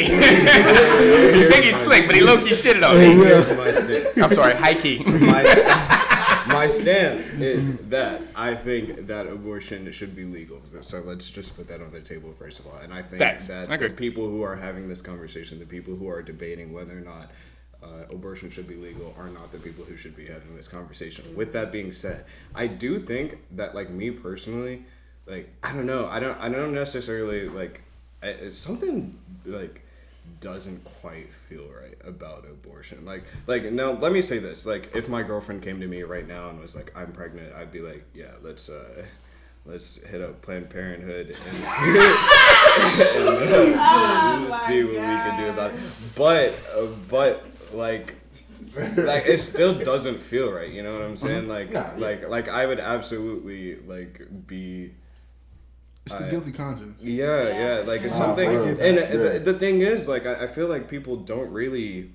You think he's slick, but he low-key shitted on me. Here's my stance. I'm sorry, high-key. My stance is that I think that abortion should be legal. So let's just put that on the table first of all. And I think Facts. that I agree. the people who are having this conversation, the people who are debating whether or not abortion should be legal are not the people who should be having this conversation. With that being said, I do think that like me personally, like I don't know, I don't necessarily like it's something like doesn't quite feel right about abortion. Like no, let me say this. Like if my girlfriend came to me right now and was like, I'm pregnant, I'd be like, yeah, let's hit up Planned Parenthood and see what we can do about it. But like it still doesn't feel right. You know what I'm saying? Like I would absolutely like be. It's the guilty conscience. Yeah, like it's something. The thing is, like, I feel like people don't really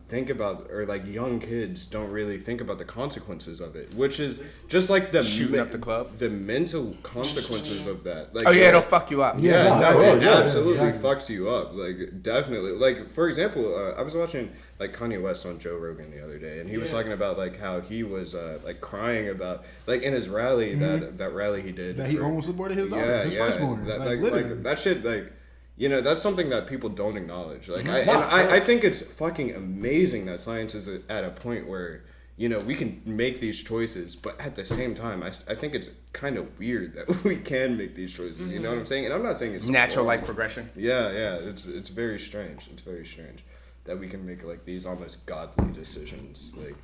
think about, or like young kids don't really think about the consequences of it, which is just like the Shooting up the club. the mental consequences of that. Like, Oh yeah, it'll fuck you up. it absolutely fucks you up. Like, definitely. Like, for example, I was watching like Kanye West on Joe Rogan the other day, and he was talking about like how he was like crying about like in his rally that rally he did That he almost aborted his daughter, his firstborn. Like that shit, like, you know, that's something that people don't acknowledge. Like I think it's fucking amazing that science is at a point where, we can make these choices, but at the same time, I think it's kind of weird that we can make these choices. You know what I'm saying? And I'm not saying it's Natural wrong. like progression. Yeah, it's very strange. It's very strange that we can make like these almost godly decisions, like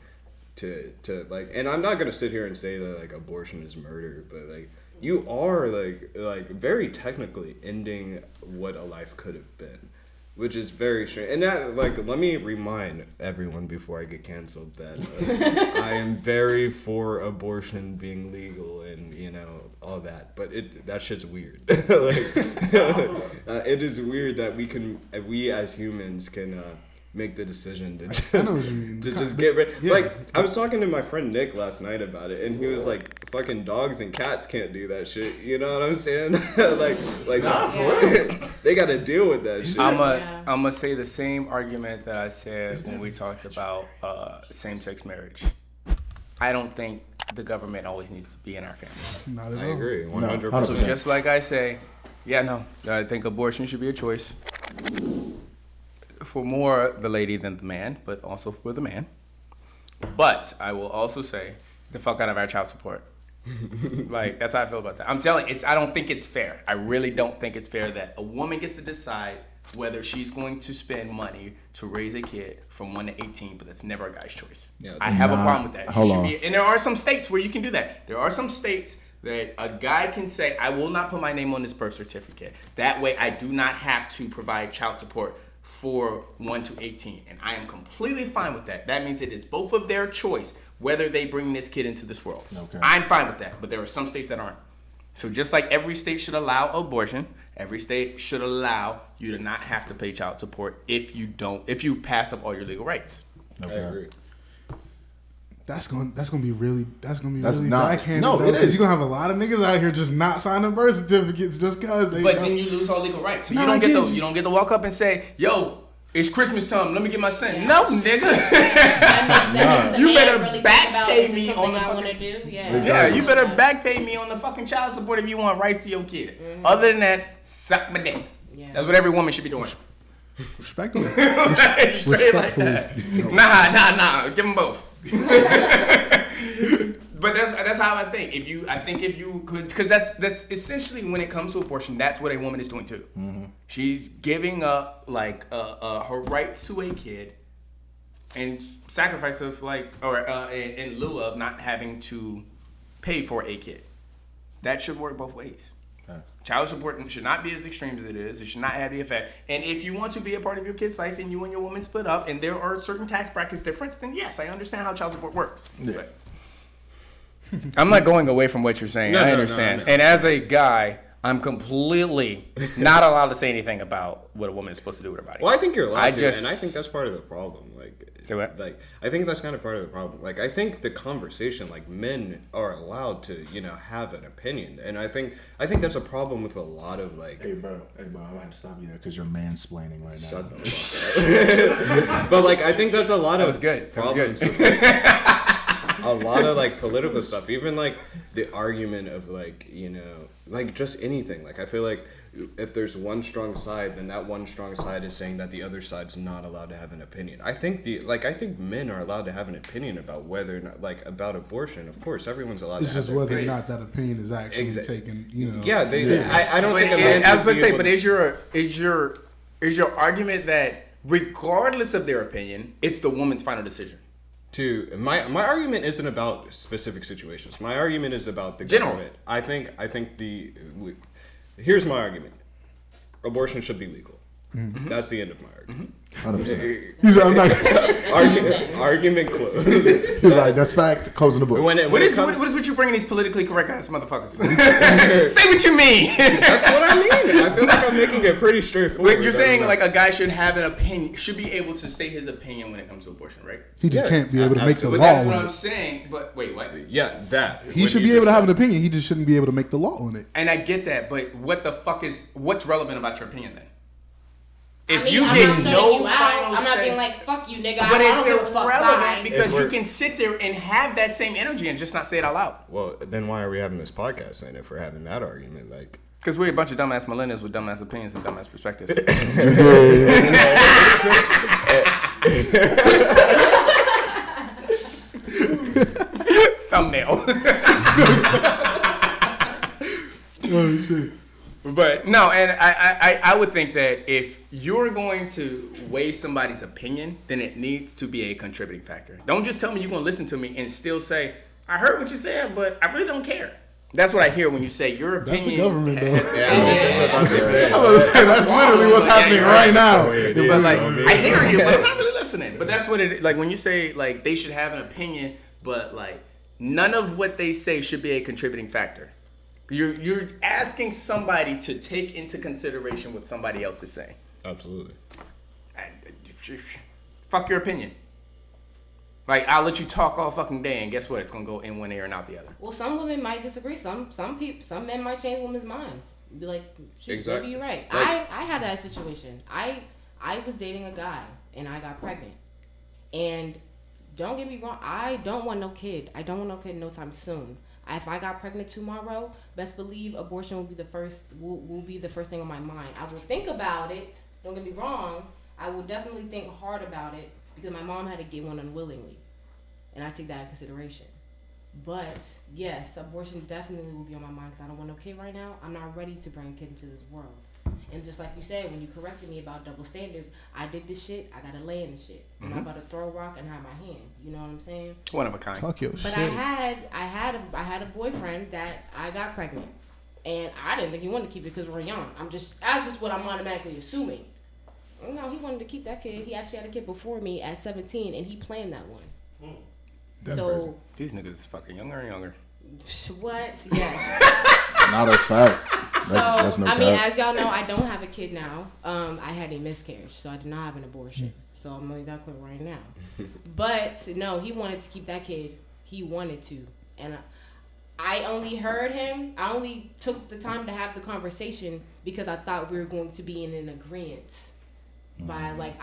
to like. And I'm not gonna sit here and say that like abortion is murder, but like you are like very technically ending what a life could have been. Which is very strange. And that, like, let me remind everyone before I get canceled that I am very for abortion being legal and, all that. But that shit's weird. It is weird that we as humans can make the decision to just get rid. Yeah. Like, I was talking to my friend Nick last night about it, and he was like, "Fucking dogs and cats can't do that shit." You know what I'm saying? like they got to deal with that shit. I'm gonna say the same argument that I said when we talked about same-sex marriage. I don't think the government always needs to be in our families. Not at all. I agree, 100%. No, So just like I say, I think abortion should be a choice. For more the lady than the man, but also for the man. But I will also say, the fuck out of our child support. Like, that's how I feel about that. I'm telling you, I don't think it's fair. I really don't think it's fair that a woman gets to decide whether she's going to spend money to raise a kid from 1 to 18, but that's never a guy's choice. Yeah, I have a problem with that. Hold on. And there are some states where you can do that. There are some states that a guy can say, I will not put my name on this birth certificate. That way I do not have to provide child support for 1 to 18, and I am completely fine with that. That means it is both of their choice whether they bring this kid into this world. Okay. I'm fine with that, but there are some states that aren't. So just like every state should allow abortion, every state should allow you to not have to pay child support if you pass up all your legal rights. I agree. That's gonna be really That's really not- backhanded. no, though, it 'cause is. you're gonna have a lot of niggas out here just not signing birth certificates just cause they. But then you lose all legal rights. So Nah, you don't I get get to you. you don't get to walk up and say, "Yo, it's Christmas time. Let me get my cent." Yeah. No, nigga. That makes the You man better really back think about, pay is this me something on the I want to fucking- do. Yeah. Exactly. Yeah, you better back pay me on the fucking child support if you want rights to your kid. Other than that, suck my dick. Yeah. That's what every woman should be doing. Respectable. Straight like that. Nah. Give them both. But that's how I think. If you could, because that's essentially when it comes to abortion, that's what a woman is doing too. Mm-hmm. She's giving up like her rights to a kid, and sacrifice of in lieu of not having to pay for a kid. That should work both ways. Okay. Child support should not be as extreme as it is. It should not have the effect. And if you want to be a part of your kid's life and you and your woman split up and there are certain tax brackets difference, then yes, I understand how child support works. Yeah. But I'm not going away from what you're saying. I understand. No. And as a guy, I'm completely not allowed to say anything about what a woman is supposed to do with her body. Well, I think you're allowed to, just- and I think that's part of the problem. Say what? Like, I think that's kind of part of the problem. Like, I think the conversation, like, men are allowed to, have an opinion, and I think that's a problem with a lot of like. Hey, bro, I'm gonna have to stop you there because you're mansplaining right now. Shut the fuck up. But like, I think that's a lot of was good. That was problems good. with, like, a lot of like political stuff. Even like the argument of like like just anything. Like, I feel like if there's one strong side, then that one strong side is saying that the other side's not allowed to have an opinion. I think men are allowed to have an opinion about whether or not, like, about abortion. Of course, everyone's allowed It's to have just their whether or opinion. not that opinion is actually taken. Yeah, I don't But think a man I was should about to be say, able but to- is your argument that regardless of their opinion, it's the woman's final decision? My argument isn't about specific situations. My argument is about the General. government. I think here's my argument. Abortion should be legal. Mm-hmm. That's the end of my argument. 100%. He's like, I'm not. Argument closed. He's like, that's fact. Closing the book. What is what you bringing these politically correct ass motherfuckers? Say what you mean. That's what I mean. I feel like I'm making it pretty straightforward. You're saying like a guy should have an opinion, should be able to state his opinion when it comes to abortion, right? He just can't be able to make the But law. that's what on I'm it. saying. But wait, what? Yeah, that. He should be able to have an opinion. He just shouldn't be able to make the law on it. And I get that, but what's relevant about your opinion then? If I mean, you I'm get not shutting no you out. final I'm not say, being like, fuck you, nigga. but I it's don't give a fuck. irrelevant Bye. because you can sit there and have that same energy and just not say it out loud. Well, then why are we having this podcast then if we're having that argument? Like, Because we're a bunch of dumbass millennials with dumbass opinions and dumbass perspectives. thumbnail. Oh shit. But no, and I would think that if you're going to weigh somebody's opinion, then it needs to be a contributing factor. Don't just tell me you're going to listen to me and still say, I heard what you said, but I really don't care. That's what I hear when you say your opinion. That's the government, though. That's literally what's happening right now. But like, I hear you, but I'm not really listening. But that's what it like when you say like they should have an opinion, but like none of what they say should be a contributing factor. You're asking somebody to take into consideration what somebody else is saying. Absolutely. Fuck your opinion. Like, I'll let you talk all fucking day, and guess what? It's gonna go in one ear and out the other. Well, some women might disagree. Some men might change women's minds. Be like, shit, Exactly. maybe you're right. Like, I had that situation. I was dating a guy, and I got pregnant. And don't get me wrong, I don't want no kid. I don't want no kid no time soon. If I got pregnant tomorrow, best believe abortion will be the first thing on my mind. I will think about it. Don't get me wrong. I will definitely think hard about it because my mom had to get one unwillingly, and I take that in consideration. But yes, abortion definitely will be on my mind because I don't want no kid right now. I'm not ready to bring a kid into this world. And just like you said, when you corrected me about double standards, I did this shit. I gotta lay in the shit. I'm not about to throw a rock and hide my hand. You know what I'm saying? One of a kind. Talk your But shit. I had a boyfriend that I got pregnant, and I didn't think he wanted to keep it because we're young. That's just what I'm automatically assuming. No, he wanted to keep that kid. He actually had a kid before me at 17, and he planned that one. That's So These niggas is fucking younger and younger. what? Yes. Now that's fact. That's no I mean, cap. as y'all know, I don't have a kid now. I had a miscarriage, so I did not have an abortion. So I'm only that clear right now. But no, he wanted to keep that kid. He wanted to, and I only heard him. I only took the time to have the conversation because I thought we were going to be in an agreement. By like,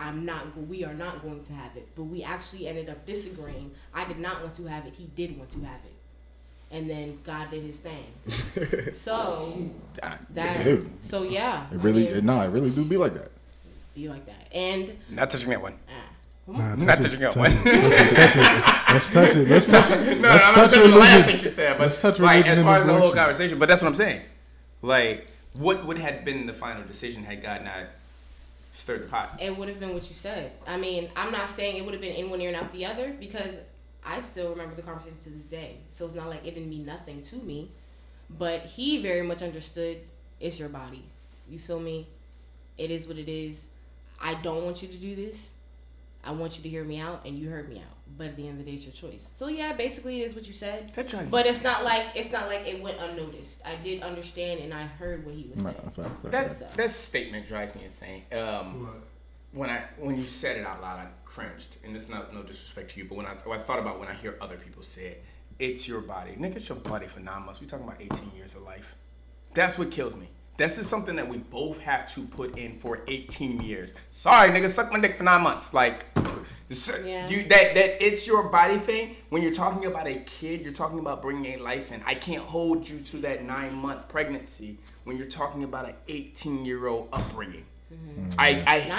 we are not going to have it, but we actually ended up disagreeing. I did not want to have it. He did want to have it. And then God did his thing. So Dude. so yeah. It really do be like that. Be like that. And Not touching that one. Nah, Not touching that one. Let's touch it. Let's touch it. No, Let's I'm not touch touching the last religion. thing she said, but Let's touch like religion as and far as the whole abortion. conversation. But that's what I'm saying. Like, what would have been the final decision had God not stirred the pot? it would have been what you said. I mean, I'm not saying it would have been in one ear and out the other because I still remember the conversation to this day. So it's not like it didn't mean nothing to me. But he very much understood it's your body. You feel me? It is what it is. I don't want you to do this. I want you to hear me out, and you heard me out. But at the end of the day, it's your choice. So yeah, basically, it is what you said. But it's not like it went unnoticed. I did understand, and I heard what he was saying. That statement drives me insane. When you said it out loud, I cringed, and it's no disrespect to you, but when I thought about when I hear other people say it, it's your body, nigga. It's your body for 9 months. We talking about 18 years of life. That's what kills me. This is something that we both have to put in for 18 years. Sorry, nigga, suck my dick for 9 months. Like, that it's your body thing. When you're talking about a kid, you're talking about bringing a life in. I can't hold you to that 9-month pregnancy when you're talking about an 18-year-old upbringing. I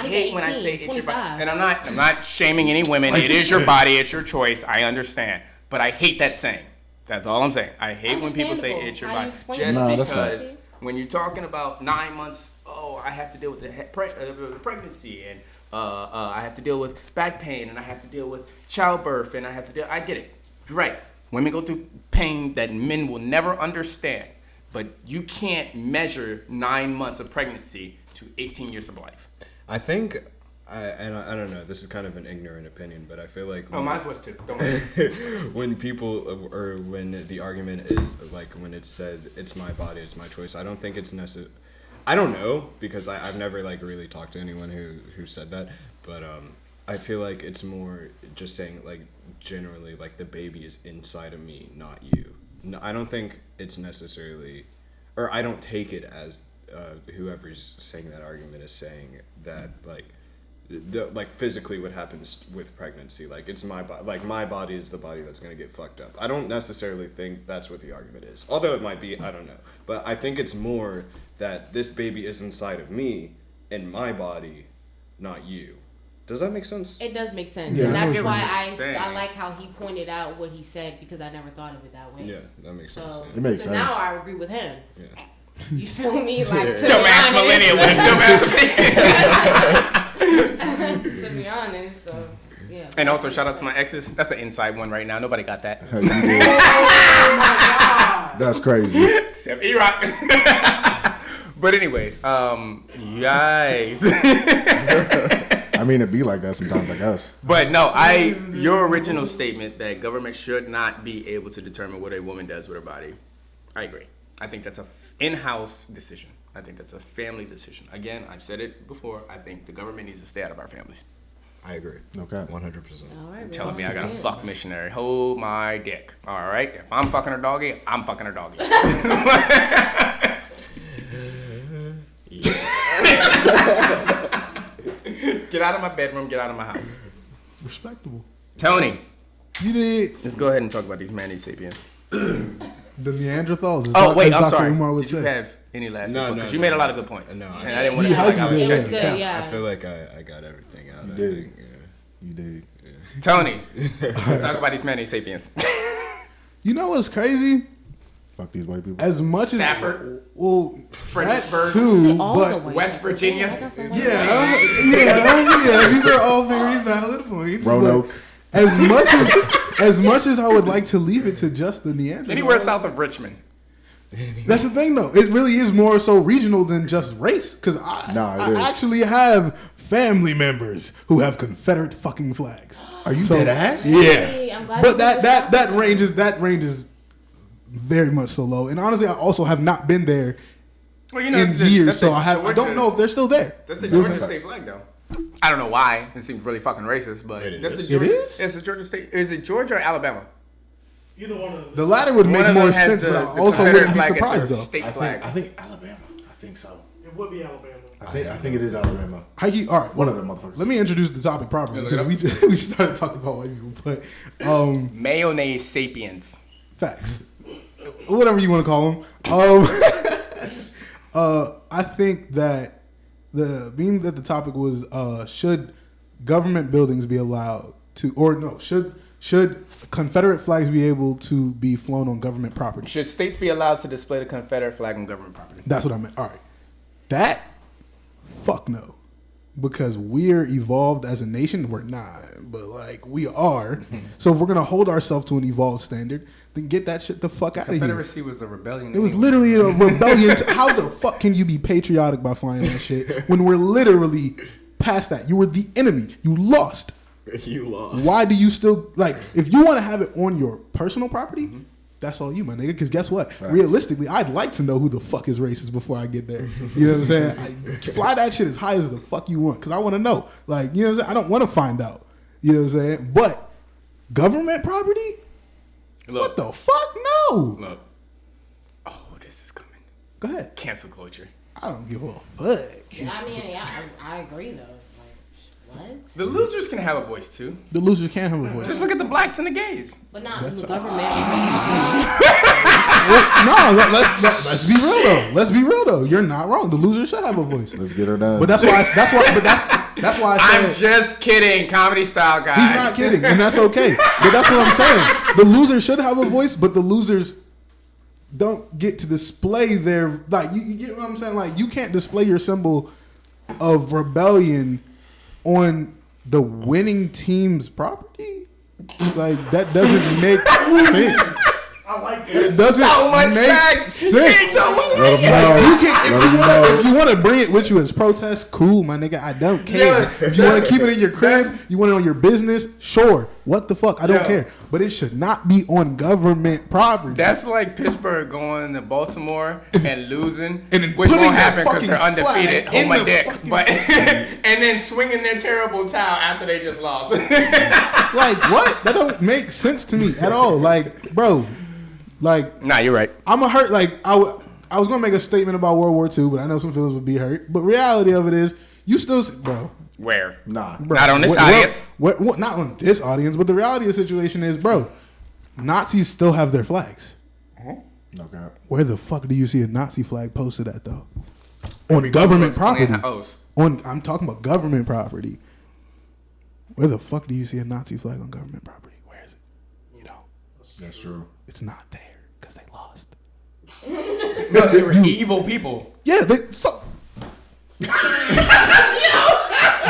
hate when I say it's your body, and I'm not shaming any women. It is your body, it's your choice. I understand, but I hate that saying. That's all I'm saying. I hate when people say it's your body, just because when you're talking about 9 months, I have to deal with the pregnancy, and I have to deal with back pain, and I have to deal with childbirth, and I have to deal. I get it. You're right. Women go through pain that men will never understand, but you can't measure 9 months of pregnancy to 18 years of life. I think, I don't know, this is kind of an ignorant opinion, but I feel like... Mine's was too. Don't worry. When people, or when the argument is, like, when it's said, it's my body, it's my choice, I don't think it's necessary. I don't know, because I've never, like, really talked to anyone who said that, but I feel like it's more just saying, like, generally, like, the baby is inside of me, not you. No, I don't think it's necessarily, or I don't take it as whoever's saying that argument is saying that, like, like physically what happens with pregnancy, like it's my body, like my body is the body that's going to get fucked up. I don't necessarily think that's what the argument is, although it might be, I don't know, but I think it's more that this baby is inside of me and my body, not you. Does that make sense? It does make sense, Yeah, and I that's know why what I like how he pointed out what he said because I never thought of it that way. Yeah, that makes sense. So It makes 'cause sense. now I agree with him. Yeah. You feel me? Like to be Dumbass honest, millennial with a dumbass opinion. to be honest, so yeah. And also, shout out to my exes. That's an inside one right now. Nobody got that. You did. Oh my god. That's crazy. Except E-Rock. But anyways, guys. I mean, it be like that sometimes, I guess. But no, your original statement that government should not be able to determine what a woman does with her body, I agree. I think that's a in-house decision. I think that's a family decision. Again, I've said it before. I think the government needs to stay out of our families. I agree. Okay. 100%. All right, Telling me well, I gotta yeah. fuck missionary. Hold my dick. All right. If I'm fucking her doggy, I'm fucking her doggy. Get out of my bedroom. Get out of my house. Respectable. Tony, You did let's go ahead and talk about these Manny sapiens. the Neanderthals. As Oh wait, as I'm Dr. sorry. Umar would Did you say. have any last No, input? no, Because you no, made a lot no. of good points. No, And I didn't want You to feel like I hyped was it, shutting you Good, down. yeah. I feel like I got everything out. You I did. think, yeah. You did. Tony, let's talk about these Manny sapiens. You know what's crazy? Fuck these white people. As much Stafford. as well, Fredericksburg. that too, All but the way. West Virginia. I got some white yeah. These are all very valid points. Roanoke. but as much as I would like to leave it to just the Neanderthals, Anywhere south of Richmond. that's the thing though. It really is more so regional than just race. Because I is. actually have family members who have Confederate fucking flags. Are you dead ass? Yeah, Hey, I'm glad but you that brought this up. that range is very much so low. And honestly, I also have not been there Well, you know, in it's the- years, that's so the I don't Georgia- know if they're still there. That's the Georgia state flag, though. I don't know why. It seems really fucking racist, but It that's is. the It Georgia. is? It's the Georgia state. Is it Georgia or Alabama? Either one of them. The latter would One make of more them has sense, the but I also Confederate wouldn't be flag as surprised their though. state I flag. think Alabama. I think so. It would be Alabama. I think it is Alabama. All right, One of them motherfuckers. let me introduce the topic properly Yeah, because look we started talking about white people, but Mayonnaise sapiens. facts, whatever you want to call them. I think that being that the topic was should government buildings be allowed to, or no, should Confederate flags be able to be flown on government property? Should states be allowed to display the Confederate flag on government property? That's what I meant. All right, that fuck no. Because we're evolved as a nation, we're not, but like we are. So if we're gonna hold ourselves to an evolved standard, then get that shit the fuck out of here. Confederacy was a rebellion. It was anyway. literally a rebellion. How the fuck can you be patriotic by flying that shit when we're literally past that? You were the enemy. You lost. You lost. Why do you still like? If you want to have it on your personal property, that's all you, my nigga. Because guess what? Realistically, I'd like to know who the fuck is racist before I get there. You know what I'm saying? Fly that shit as high as the fuck you want, because I want to know. Like, you know what I'm saying? I don't want to find out. You know what I'm saying? But government property? Look, What the fuck? No. Look. Oh, this is coming. Go ahead. Cancel culture. I don't give a fuck. I mean, yeah, I agree though. Like, what? The losers can have a voice too. The losers can't have a voice. Just look at the blacks and the gays. But not That's the right. government. No, let's be real though. Let's be real though. You're not wrong. The loser should have a voice. Let's get her done. But that's why I I'm said just kidding. Comedy style, guys. he's not kidding, and that's okay. But that's what I'm saying. The losers should have a voice, but the losers don't get to display their you get what I'm saying? Like, you can't display your symbol of rebellion on the winning team's property. Like, that doesn't make sense. I like It that. doesn't So much make facts. sense. So much Let 'em Like, know. you can, Let 'em know. if you want to bring it with you as protest, cool, my nigga. I don't care. Yeah. If you want to keep it in your crib, you want it on your business, sure. What the fuck? I don't Yeah. care. But it should not be on government property. That's like Pittsburgh going to Baltimore and losing, And then which putting won't that happen because they're fucking flag undefeated. in Hold my the dick. fucking- But and then swinging their terrible towel after they just lost. Like, what? That don't make sense to me at all. Like, bro, like, Nah, you're right. I'm a hurt. Like, I was gonna make a statement about World War II, but I know some feelings would be hurt. But reality of it is, you still, bro. Where? Nah. Bro, Not on this audience. Not on this audience, but the reality of the situation is, bro, Nazis still have their flags. No cap. Where the fuck do you see a Nazi flag posted at though? On government property. Oh, I'm talking about government property. Where the fuck do you see a Nazi flag on government property? Where is it? You know, That's true. it's not there because they lost. No, they were evil people. Yeah, they so.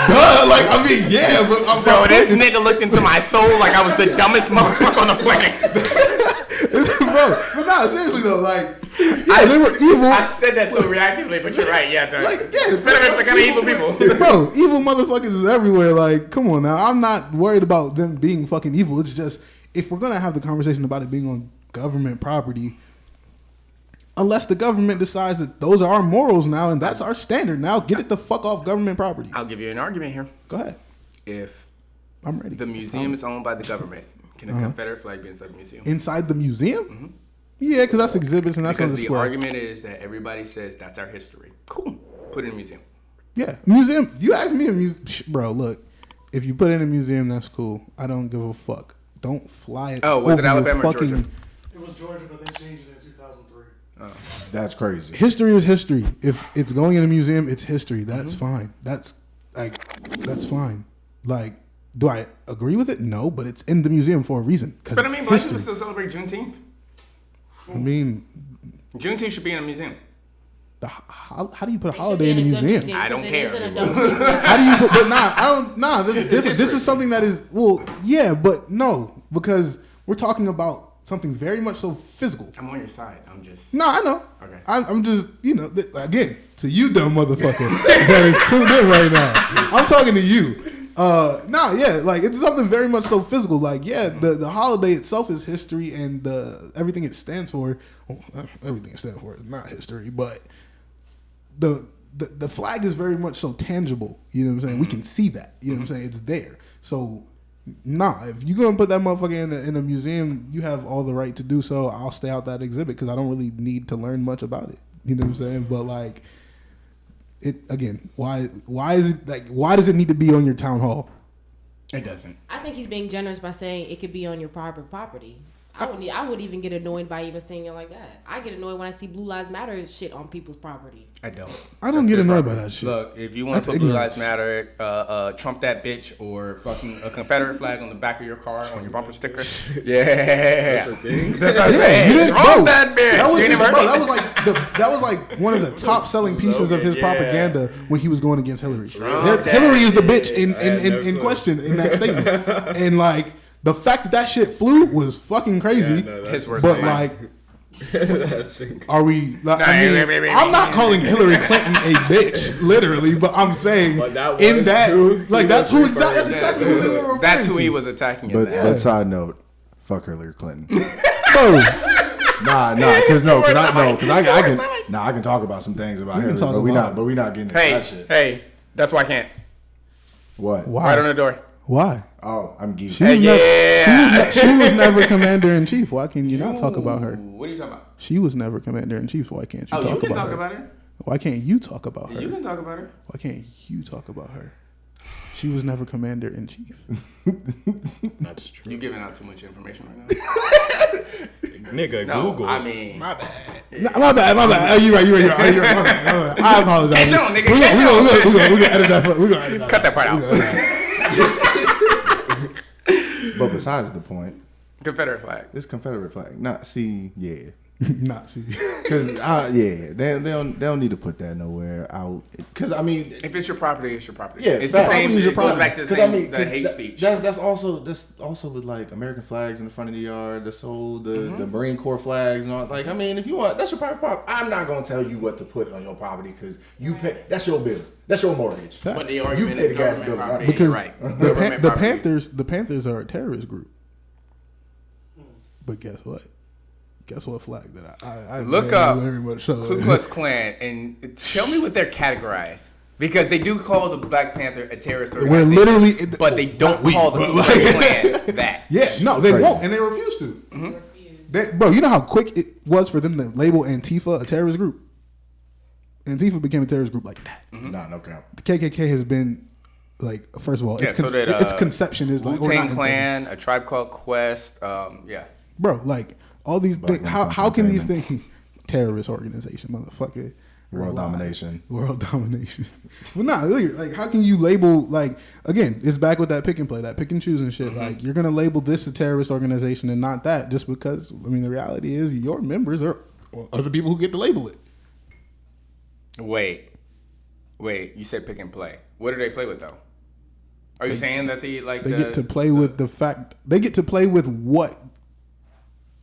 Duh, like I mean, yeah, but I'm Bro, this nigga looked into my soul like I was the dumbest motherfucker on the planet. bro. But nah, seriously though, like, yeah, they were evil. I said that so reactively, but you're right. Yeah, Like, yeah, Confederates are kind of evil people. Bro, evil motherfuckers is everywhere. Like, come on now. I'm not worried about them being fucking evil. It's just if we're gonna have the conversation about it being on government property, unless the government decides that those are our morals now and that's our standard now, get it the fuck off government property. I'll give you an argument here. Go ahead. If I'm ready. the museum is owned by the government, can a Confederate flag be inside the museum? Inside the museum? Yeah, because that's exhibits and that's on Because the the square. argument is that everybody says that's our history. Cool. Put it in a museum. Yeah, museum. You ask me a museum, bro. Look, if you put it in a museum, that's cool. I don't give a fuck. Don't fly it. Oh, was it over your Alabama or Georgia? It was Georgia, but they changed it in 2003. That's crazy. History is history. If it's going in a museum, it's history. That's fine. That's fine. Like, do I agree with it? No, but it's in the museum for a reason. But I it's mean, black history. people still celebrate Juneteenth. I mean, Juneteenth should be in a museum. how do you put a It should holiday be in a good museum? I don't because it is care. an adult museum. How do you put? But nah, I don't. Nah, this is different. This history. is something that is yeah, but no, because we're talking about something very much so physical. I'm on your side. I'm just. No, I know. Okay. I'm just, again, to you dumb motherfucker that is tuned in right now. I'm talking to you. Like it's something very much so physical. Like, yeah, the holiday itself is history and everything it stands for. Well, everything it stands for is not history, but the flag is very much so tangible. You know what I'm saying? We can see that. You know what I'm saying? It's there. So. Nah, if you're gonna put that motherfucker in a museum, you have all the right to do so. I'll stay out that exhibit because I don't really need to learn much about it. You know what I'm saying? But like, it again, why is it like why does it need to be on your town hall? It doesn't. I think he's being generous by saying it could be on your private property. I would even get annoyed by even saying it like that. I get annoyed when I see Blue Lives Matter shit on people's property. I don't. I don't get annoyed by that shit. Look, if you want to That's put Blue Lives ignorance. Matter, Trump that bitch, or fucking a Confederate flag on the back of your car on your bumper sticker, yeah, That's the thing. that's our Yeah, thing. you didn't- Trump bro, that bitch. That was, You ain't never heard bro, that? that was like one of the top selling pieces of his slogan, yeah. propaganda when he was going against Hillary. Trump Hillary is the bitch I had no in clue. question in that statement, and like the fact that shit flew was fucking crazy. Yeah, no, that's- His words. But are like, That's inc- are we? Like, I'm not calling Hillary Clinton a bitch, literally, but I'm saying But that in was that, who he like that's was who exactly. That's referring exactly to. who they were referring that's who to. he was attacking. In But that. but side note, fuck Hillary Clinton. Bro, Nah, because I can talk about some things about We can Hillary, talk but we about not getting into that shit. Hey, that's why I can't. What? why? Right on the door. Why? Oh, I'm geeked. She was, Yeah. she was never commander in chief. Why can you not talk about her? What are you talking about? She was never commander in chief. Why can't you Oh, talk you can about talk her? about her. Why can't you talk about her? You can talk about her. Why can't you talk about her? She was never commander in chief. That's true. You're giving out too much information right now. Nigga, No, Google. I mean, My bad. Oh, you're right. My bad. I apologize. Catch on, nigga, We're catch on. gonna edit that. We're gonna edit that. cut that part out. But besides the point, Confederate flag. this Confederate flag. Nazi. Because they don't need to put that nowhere out. Because I mean, If it's your property, it's your property. yeah, It's the fact, same. property is your It goes property. back to the 'Cause same. the 'cause hate that- speech. That's also with like American flags in the front of the yard. The Marine Corps flags and all. Like, I mean, if you want, that's your private property. I'm not gonna tell you what to put on your property because you pay. That's your bill. That's your mortgage. But the You argument pay is the gas government bill, property. Because You're right. the Government property. the Panthers are a terrorist group. But guess what? Guess what flag that I Look very, up very much so. Ku Klux Klan and tell me what they're categorized. Because they do call the Black Panther a terrorist We're organization. literally, but they don't not we, call the but Ku Klux Klan that. Yeah, no, they Crazy. won't, and they refuse to. Bro, you know how quick it was for them to label Antifa a terrorist group? Antifa became a terrorist group like that. Nah, no count. The KKK has been, like, first of all, Yeah, so did, its conception is like, Wu-Tang Clan, A Tribe Called Quest, yeah. bro, like all these Black things. men How sound can these entertainment. things? Terrorist organization, motherfucker. World domination. World domination. Well, nah, like, how can you label, like, again, it's back with that pick and play, that pick and choose and shit. Like, you're going to label this a terrorist organization and not that just because, I mean, the reality is your members are the people who get to label it. Wait, you said pick and play. What do they play with, though? Are you saying that they get to play with the fact, they get to play with what?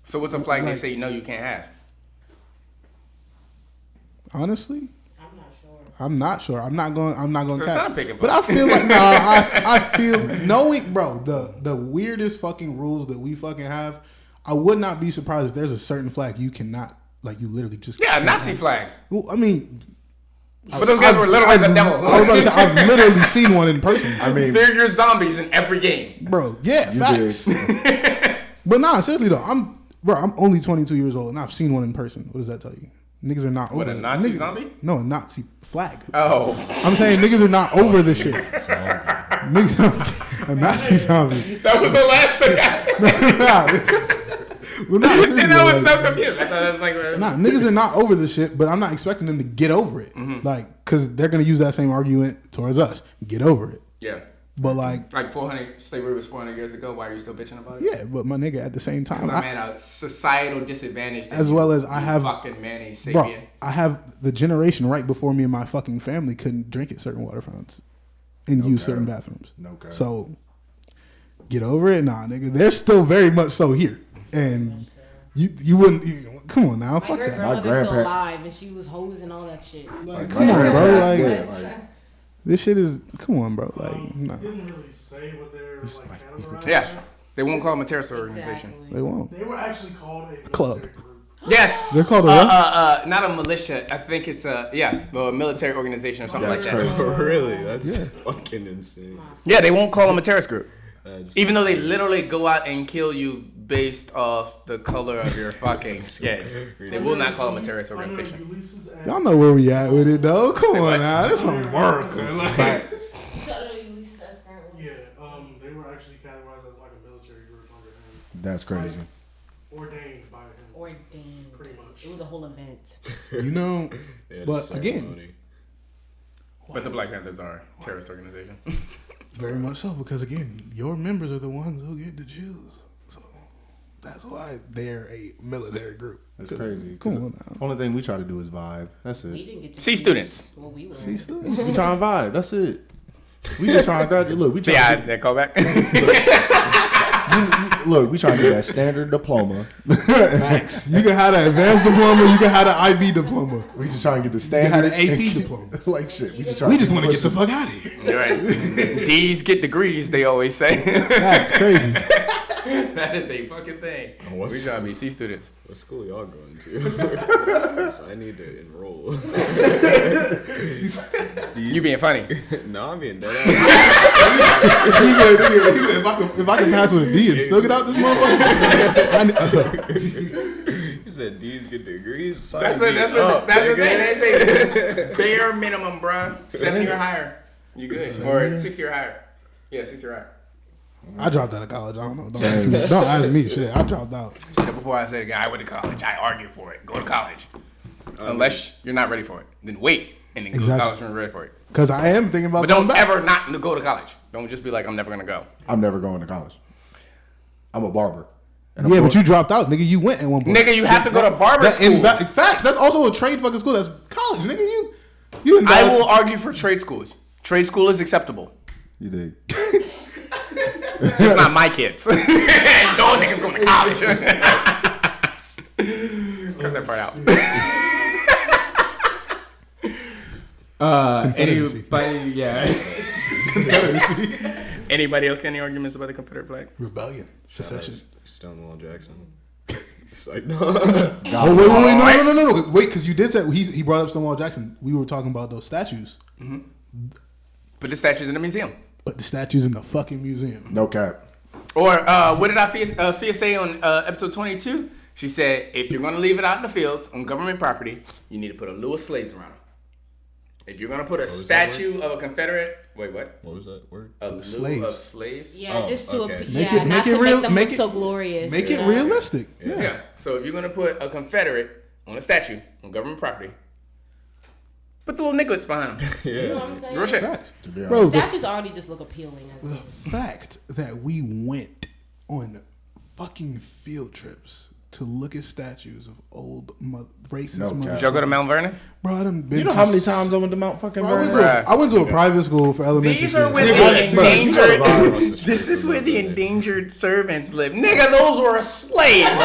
So what's a flag they say, no, you can't have? Honestly, I'm not sure. I'm not going. So it's not a pick and play. But I feel like I feel knowing, bro, the weirdest fucking rules that we fucking have. I would not be surprised if there's a certain flag you cannot, like, you literally just a Nazi flag. Well, I mean, But those guys were literally the devil. I was about to say, I've literally seen one in person. I mean, they're your zombies in every game, bro. Yeah, facts. But nah, seriously though, I'm only 22 years old and I've seen one in person. What does that tell you? Niggas are not over What, a it. Nazi zombie? No, a Nazi flag. Oh. I'm saying niggas are not over this shit. Niggas, a Nazi zombie. That was the last thing I said. Well, nah, And I was so confused. I thought that was like... Nah, niggas are not over this shit, but I'm not expecting them to get over it. Like, because they're going to use that same argument towards us. Get over it. Yeah. But like 400, slavery was 400 years ago. Why are you still bitching about it? yeah, but my nigga, at the same time, Because I'm at a societal disadvantage. as well as I have fucking mayonnaise sapien. bro, I have the generation right before me and my fucking family couldn't drink at certain water fountains and use certain bathrooms. No cap. So get over it, nah, nigga. They're still very much so here, and you wouldn't. Come on now, My fuck great that. grandmother's still grandparent- alive, and she was hosing all that shit. Like, come on, bro. Yeah, Like this shit is. Come on, bro. Like, nah, Didn't really say what they're like categorized Yeah. as. They won't call them a terrorist organization. Exactly. they won't. They were actually called a club. military group. Yes. They're called a what? not a militia. I think it's a military organization or something That's like that. crazy. Really? That's fucking insane. Yeah, they won't call them a terrorist group. That's- Even though they literally go out and kill you based off the color of your fucking skin. They will not call them a terrorist organization. Ulysses S. Y'all know where we at with it, though. Come Say on what? now, this America. Like, Yeah, they were actually categorized as like a military group under him, That's crazy. ordained by him. Ordained. Pretty much. It was a whole event. you know, They had a but again, ceremony. But the Black Panthers are a terrorist organization. very much so, because again, your members are the ones who get to choose. So that's why they're a military group. That's crazy. Come 'Cause on now. the only thing we try to do is vibe. That's We it. didn't get to C choose students. what we were. See, still? We trying to vibe. That's it. We just trying to graduate. Look, we So trying. yeah, that callback. Look, we trying to get that standard diploma. Facts. You can have an advanced diploma. You can have an IB diploma. We just trying to get the You can have standard an AP diploma. like shit. We just We just want to get the fuck out of here. You're right. D's get degrees, they always say. That's crazy. That is a fucking thing. what's- We trying to be C students. What school y'all going to? So I need to enroll. You being funny. No, I'm being dead He said, if I can pass with a D and still get out this motherfucker. You said D's get degrees. So That's I the need that's the nigga. thing. They say bare minimum, bruh. 70 or higher. You good. Or 60 or higher. Yeah, 60 or higher. I dropped out of college. I don't know. Don't ask me shit. I dropped out. Said it before I said it. I went to college. I argue for it. Go to college. Unless you're not ready for it. Then wait. And then go to Exactly. college when you're ready for it. Because I am thinking about But going don't back. ever not go to college. Don't just be like, I'm never going to go. I'm never going to college. I'm a barber. And Yeah, but you dropped out, nigga. You went at one point. Nigga, you have to go to barber school. Facts. That's also a trade fucking school. That's college, nigga. You in I will argue for trade schools. Trade school is acceptable. You dig? Just not my kids. Your niggas going to college. Cut that part out. Confederacy. Anybody else got any arguments about the Confederate flag? Rebellion. Secession. Stonewall Jackson. It's like, no. Oh, wait, no. Wait, because you did say, he brought up Stonewall Jackson. We were talking about those statues. Put the statues in the museum. But the statues in the fucking museum. No cap. Or what did Fia say on episode 22? She said, if you're going to leave it out in the fields on government property, you need to put a lieu of slaves around them. If you're going to put a statue of a Confederate... Wait, what? What was that word? A lieu Slaves. of slaves? Yeah, Oh, just to okay. Make yeah, it- not make to it real- make them make look it- so glorious. Make you it know? realistic. Yeah. So if you're going to put a Confederate on a statue on government property, Put the little nigglets behind them. You know what I'm saying? Real shit. Facts. To be honest. Bro, Statues already just look appealing. the fact that we went on fucking field trips to look at statues of old racist No mothers. Did y'all go to Mount Vernon? Bro, I done been You know to how many times I went to Mount fucking Bro, Vernon? I went to a private school for elementary These are kids. where Nigga, the bro, endangered. you know This is where the endangered servants live. Nigga, those were slaves.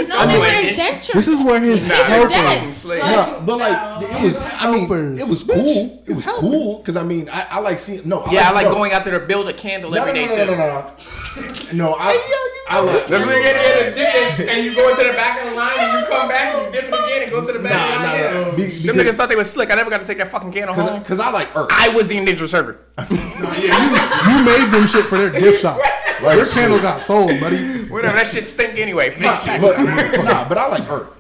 No, they were indentured. This is where his They were helpers. dead. Slaves. No, but like it was. I mean, helpers. it was cool. It was cool because I mean, I like seeing. No, Yeah, I like no. going out there to build a candle No, every no, day no, too. no. I like. That's when you get in dip it, and you go into the back of the line, and you come back and you dip it again and go to the back of the line. Nah. Them niggas thought they was slick. I never got to take that fucking candle home. Because I like Earth. I was the indentured servant. You made them shit for their gift shop. Like Your shit. candle got sold, buddy. Whatever, that shit stink anyway. Fuck you. But I like Earth.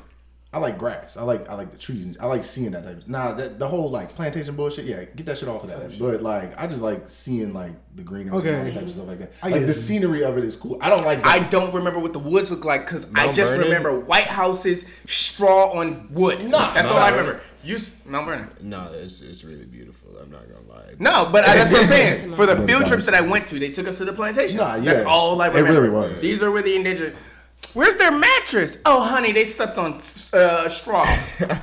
I like grass. I like the trees. And I like seeing that type. The whole like plantation bullshit. Yeah, get that shit off of that. But like, I just like seeing like the greenery and all that type of stuff like that. I Like get the you. scenery of it is cool. I don't like. I That. don't remember what the woods look like because I Mount just Vernon? remember white houses, straw on wood. That's all I remember. Mount Vernon. No, it's really beautiful. I'm not gonna lie. No, but that's what I'm saying. For the field trips that I went to, they took us to the plantation. Nah, yeah. That's all I It remember. really was. These are where the indentured. Where's their mattress? Oh, honey, they slept on straw. I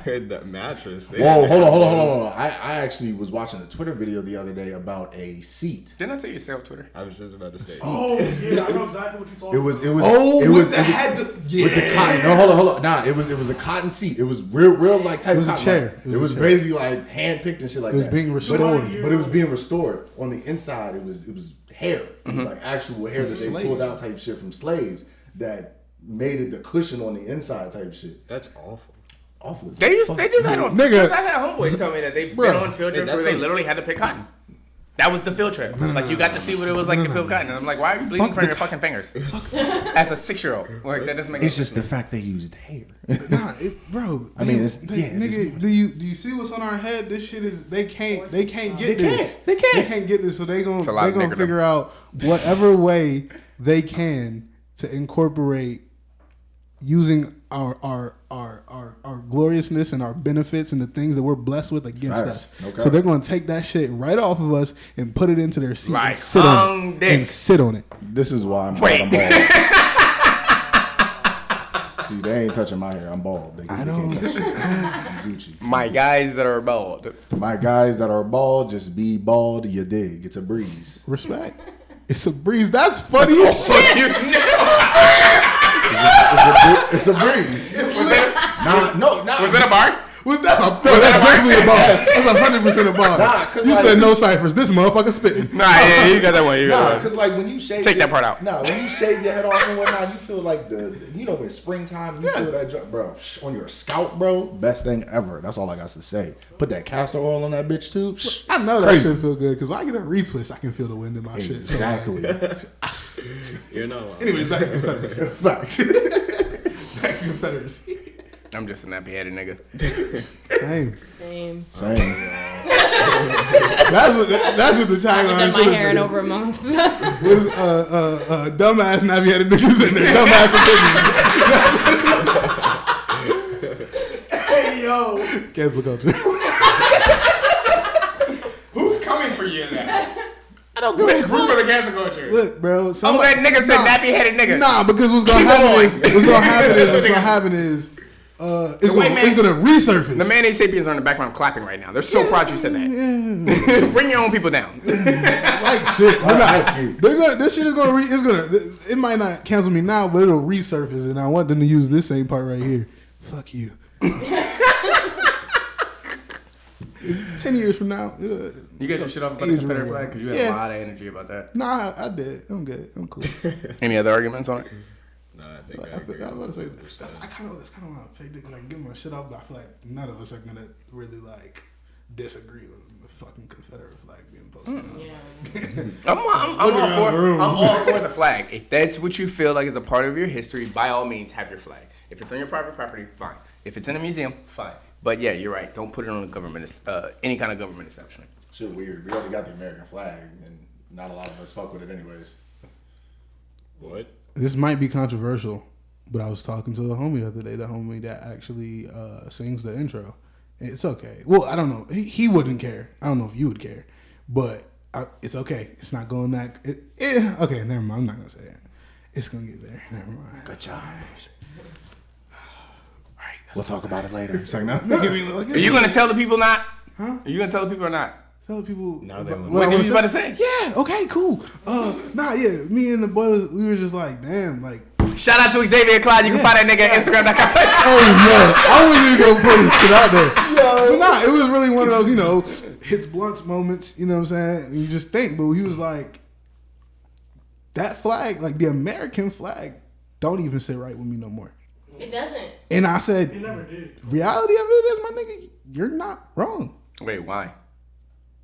heard that mattress. Whoa, hold on. I actually was watching a Twitter video the other day about a seat. Didn't I tell you to say on Twitter? I was just about to say. Oh, yeah, I know exactly what you're talking It was. had the with the cotton. No, hold on. Nah, it was a cotton seat. It was real like type. It was a cotton. chair. Like, it was basically like hand picked and shit like that. It was being restored. but it was being restored. On the inside, it was hair. It was like actual hair that they slaves. pulled out type shit from slaves that made it the cushion on the inside type shit. That's awful. Awful. as They do fuck. that on field Nigga. trips. I had homeboys tell me that they've been on field trips that's where they a- literally had to pick cotton. That was the field trip. Like you got to see what it was like to peel cotton. And I'm like, why are you bleeding from your fucking fingers? As a 6-year-old, like that doesn't make It's any just the sense. fact they used hair. Nah, bro. I mean, it's- yeah, nigga. Do you see what's on our head? This shit is they can't get this. They can't. They can't get this. So they It's a lot gonna of niggerdom. figure out whatever way they can to incorporate using our gloriousness and our benefits and the things that we're blessed with against Facts. us. Okay. So they're gonna take that shit right off of us and put it into their seat Like and sit on hung it. dick. And sit on it. This is why I'm Wait. bald. See, they ain't touching my hair. I'm bald. They can't touch it. I'm Gucci. My guys that are bald. My guys that are bald, just be bald. You dig? It's a breeze. Respect. It's a breeze. That's funny as shit. It's a breeze. Was it a bar? That's definitely a bar. That's 100% a bar. Nah, 'cause you like- said no ciphers. This motherfucker spitting. Nah, yeah, you got that one. You got Nah, that one. because like when you shave, Take that part out. Nah, when you shave your head off and whatnot, you feel like when it's springtime, you feel that, bro, on your scalp, bro. Best thing ever. That's all I got to say. Put that castor oil on that bitch too. I know that Crazy. shit feel good because when I get a retwist, I can feel the wind in my shit. So, Exactly. You're not lying. anyways, back to Confederacy. Facts. Back to Confederacy. I'm just a nappy-headed nigga. Same. Same. Same. That's what the tagline I've done my should hair in have over a month. been. Dumbass nappy headed niggas in there. Dumbass opinions. Hey, yo. Cancel culture. Who's coming for you now? I don't give Which a group of fuck. the cancel culture? Look, bro. Oh, that nigga said nappy-headed nigga. Nah, because what's gonna Keep happen going. is it's white gonna resurface. The mayonnaise sapiens are in the background clapping right now. They're so proud you said that. Bring your own people down. Like shit. They're gonna. This shit is gonna. It might not cancel me now, but it'll resurface, and I want them to use this same part right here. Fuck you. 10 years from now. You get your shit off about the Confederate flag because you had a lot of energy about that. Nah, I did. I'm good. I'm cool. Any other arguments on it? No, I think I I agree. was about to say that's kind of why I'm fake dick, like give my shit off, but I feel like none of us are gonna really like disagree with the fucking Confederate flag being posted. Yeah. I'm all for the flag. If that's what you feel like is a part of your history, by all means, have your flag. If it's on your private property, fine. If it's in a museum, fine. But yeah, you're right. Don't put it on a government, any kind of government establishment. Shit weird. We already got the American flag, and not a lot of us fuck with it anyways. What? This might be controversial, but I was talking to a homie the other day, the homie that actually sings the intro. It's okay. Well, I don't know. He wouldn't care. I don't know if you would care, but it's okay. It's not going that. Okay, never mind. I'm not gonna say that. It's gonna get there. Never mind. Good job. Right. We'll talk about it later. It's like, no. Are you gonna tell the people not? Huh? Are you gonna tell the people or not? Tell the people. No, they won't. What were you about to say? Yeah. Okay. Cool. Me and the boys, we were just like, damn, like. Shout out to Xavier Clyde. You can find that nigga at Instagram.com. Oh yeah, I wasn't even gonna put this shit out there. But nah, it was really one of those, hits blunts moments. You know what I'm saying? And you just think, but he was like, that flag, like the American flag, don't even sit right with me no more. It doesn't. And I said, He never did. reality of it is, my nigga, you're not wrong Wait, why?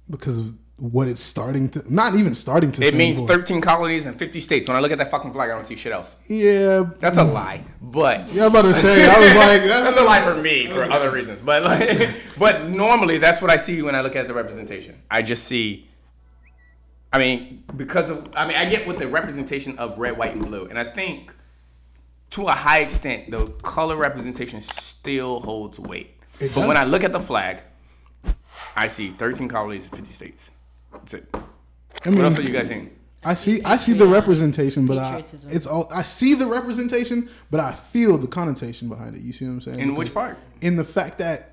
because of what it's starting to, not even starting to. It stand means for. 13 colonies and 50 states. When I look at that fucking flag, I don't see shit else. Yeah, That's a lie. But yeah. I'm about to say, I was like, that's a lie for me for other reasons. But but normally that's what I see when I look at the representation. I just see. I get with the representation of red, white, and blue, and I think to a high extent the color representation still holds weight. But when I look at the flag, I see 13 colonies and 50 states. That's it. What else are you guys seeing? I see the representation, but Patriotism. I see the representation, but I feel the connotation behind it. You see what I'm saying? In which part? In the fact that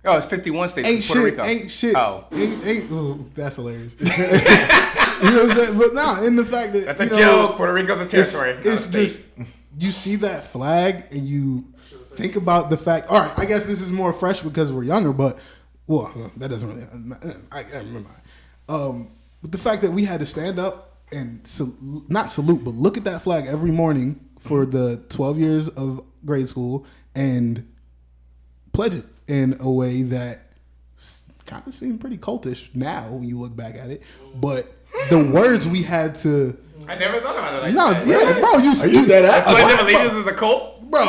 Oh, it's 51 states. ain't It's Puerto shit, Rico. ain't shit, Oh. ain't. Ooh, that's hilarious. You know what I'm saying? But no, in the fact that That's a joke. Puerto Rico's a territory. not a It's state. just you see that flag and you think about the fact. All right, I guess this is more fresh because we're younger, but that doesn't really. I remember. But the fact that we had to stand up and not salute, but look at that flag every morning for the 12 years of grade school and pledge it in a way that kind of seemed pretty cultish now when you look back at it. But the words we had to. I never thought about it like No, that. yeah, bro, you see that The Pledge of Allegiance is a cult? Bro,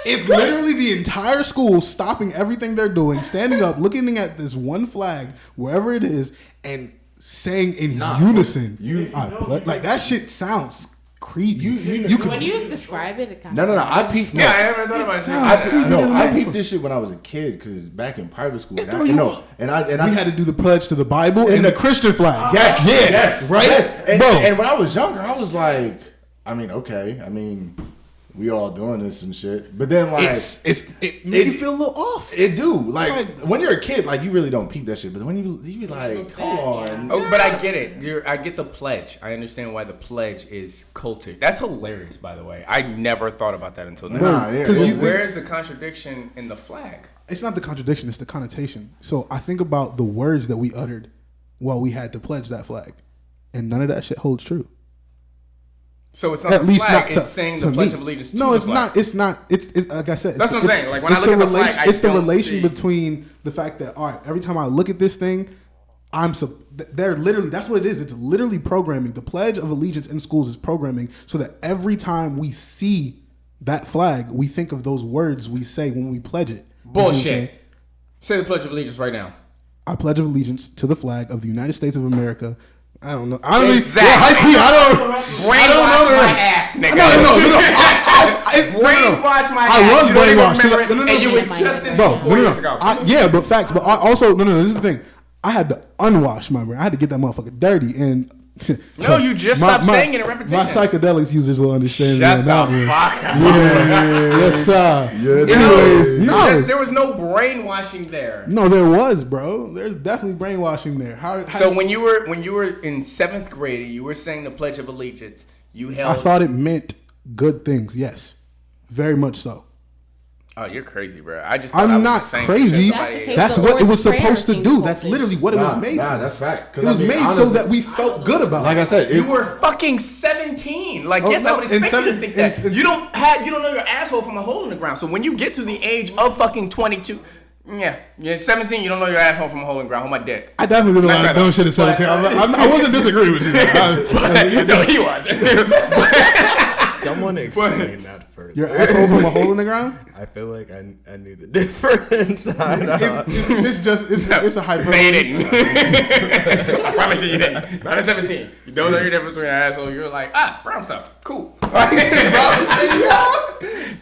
it's literally the entire school stopping everything they're doing, standing up, looking at this one flag, wherever it is, and saying in unison, like that shit sounds creepy. You When you describe it, it kind No. I peeped. Yeah, I never thought about it. sounds creepy. I peeped this shit when I was a kid because back in private school, we had to do the pledge to the Bible and And the the- Christian flag. Yes, right, yes. And, bro. and when I was younger, I was like, we all doing this and shit. But then like It made you feel a little off. It do. Like Like- when you're a kid, like you really don't peep that shit. But when you be like, Look come back, on. Oh, but I get it. I get the pledge. I understand why the pledge is cultic. That's hilarious, by the way. I never thought about that until now. Nah, yeah. Because Well, where's the contradiction in the flag? it's not the contradiction, it's the connotation. So I think about the words that we uttered while we had to pledge that flag, and none of that shit holds true. So it's not At the least flag. not to It's saying to the Pledge me. of Allegiance to No, the it's flag. not. It's not. It's like I said. That's what I'm saying. Like, when I it's look the at the flag, relation- I it's the don't relation see- between the fact that all right, every time I look at this thing, they're literally, that's what it is. It's literally programming. The Pledge of Allegiance in schools is programming so that every time we see that flag, we think of those words we say when we pledge it. You see what I'm saying? Bullshit. Say the Pledge of Allegiance right now. I pledge allegiance to the flag of the United States of America. I don't know. I don't Exactly. I don't. Brainwash my ass, nigga. Brainwash my I ass. was You don't even brainwashed. remember it, No, and you were no. just in Bro, school 4 years ago. Yeah, but facts. But I also, no. This is the thing. I had to unwash my brain. I had to get that motherfucker dirty. And No, you just stopped saying it in repetition. My psychedelics users will understand. Shut me the on that fuck up. one. Yeah, yes, sir. Yeah, Anyways, There was no brainwashing there. no, there was, bro. There's definitely brainwashing there. So when you were in 7th grade, and you were saying the Pledge of Allegiance. You I held. thought it meant good things. Yes, very much so. Oh, you're crazy, bro. I just. Thought I I'm was not just saying crazy. some shit That's the case. That's the what it Lord's was supposed to Prayer do. seems That's cultish. literally what it was made for. That's fact. It was made so that we felt good about like it. I said, You were fucking 17. Like, Oh, yes, I no, would in expect you to seven- think that. in- You don't know your asshole from a hole in the ground. So when you get to the age of fucking 22, yeah, you're 17. You don't know your asshole from a hole in the ground. Hold my dick. I definitely did a Not lot of trying to- dumb shit at 17. I wasn't disagreeing with you. No, he was. Someone explain that further. Your asshole from a hole in the ground? I feel like I knew the difference. It's a hyperbole. No, you didn't. I promise you didn't. Not at 17. You don't know your difference between an asshole. You're like, brown stuff. Cool.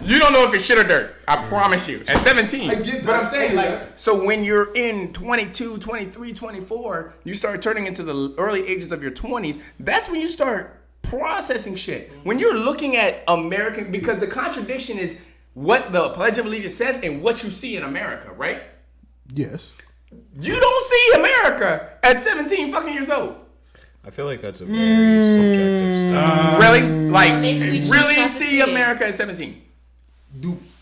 You don't know if it's shit or dirt. I promise you. At 17. I get But I'm that. saying, like, so when you're in 22, 23, 24, you start turning into the early ages of your 20s, that's when you start processing shit. When you're looking at American, because the contradiction is what the Pledge of Allegiance says and what you see in America, right? Yes. You don't see America at 17 fucking years old. I feel like that's a very subjective stuff. Really? Like, Maybe we just really have to see see it. America at 17?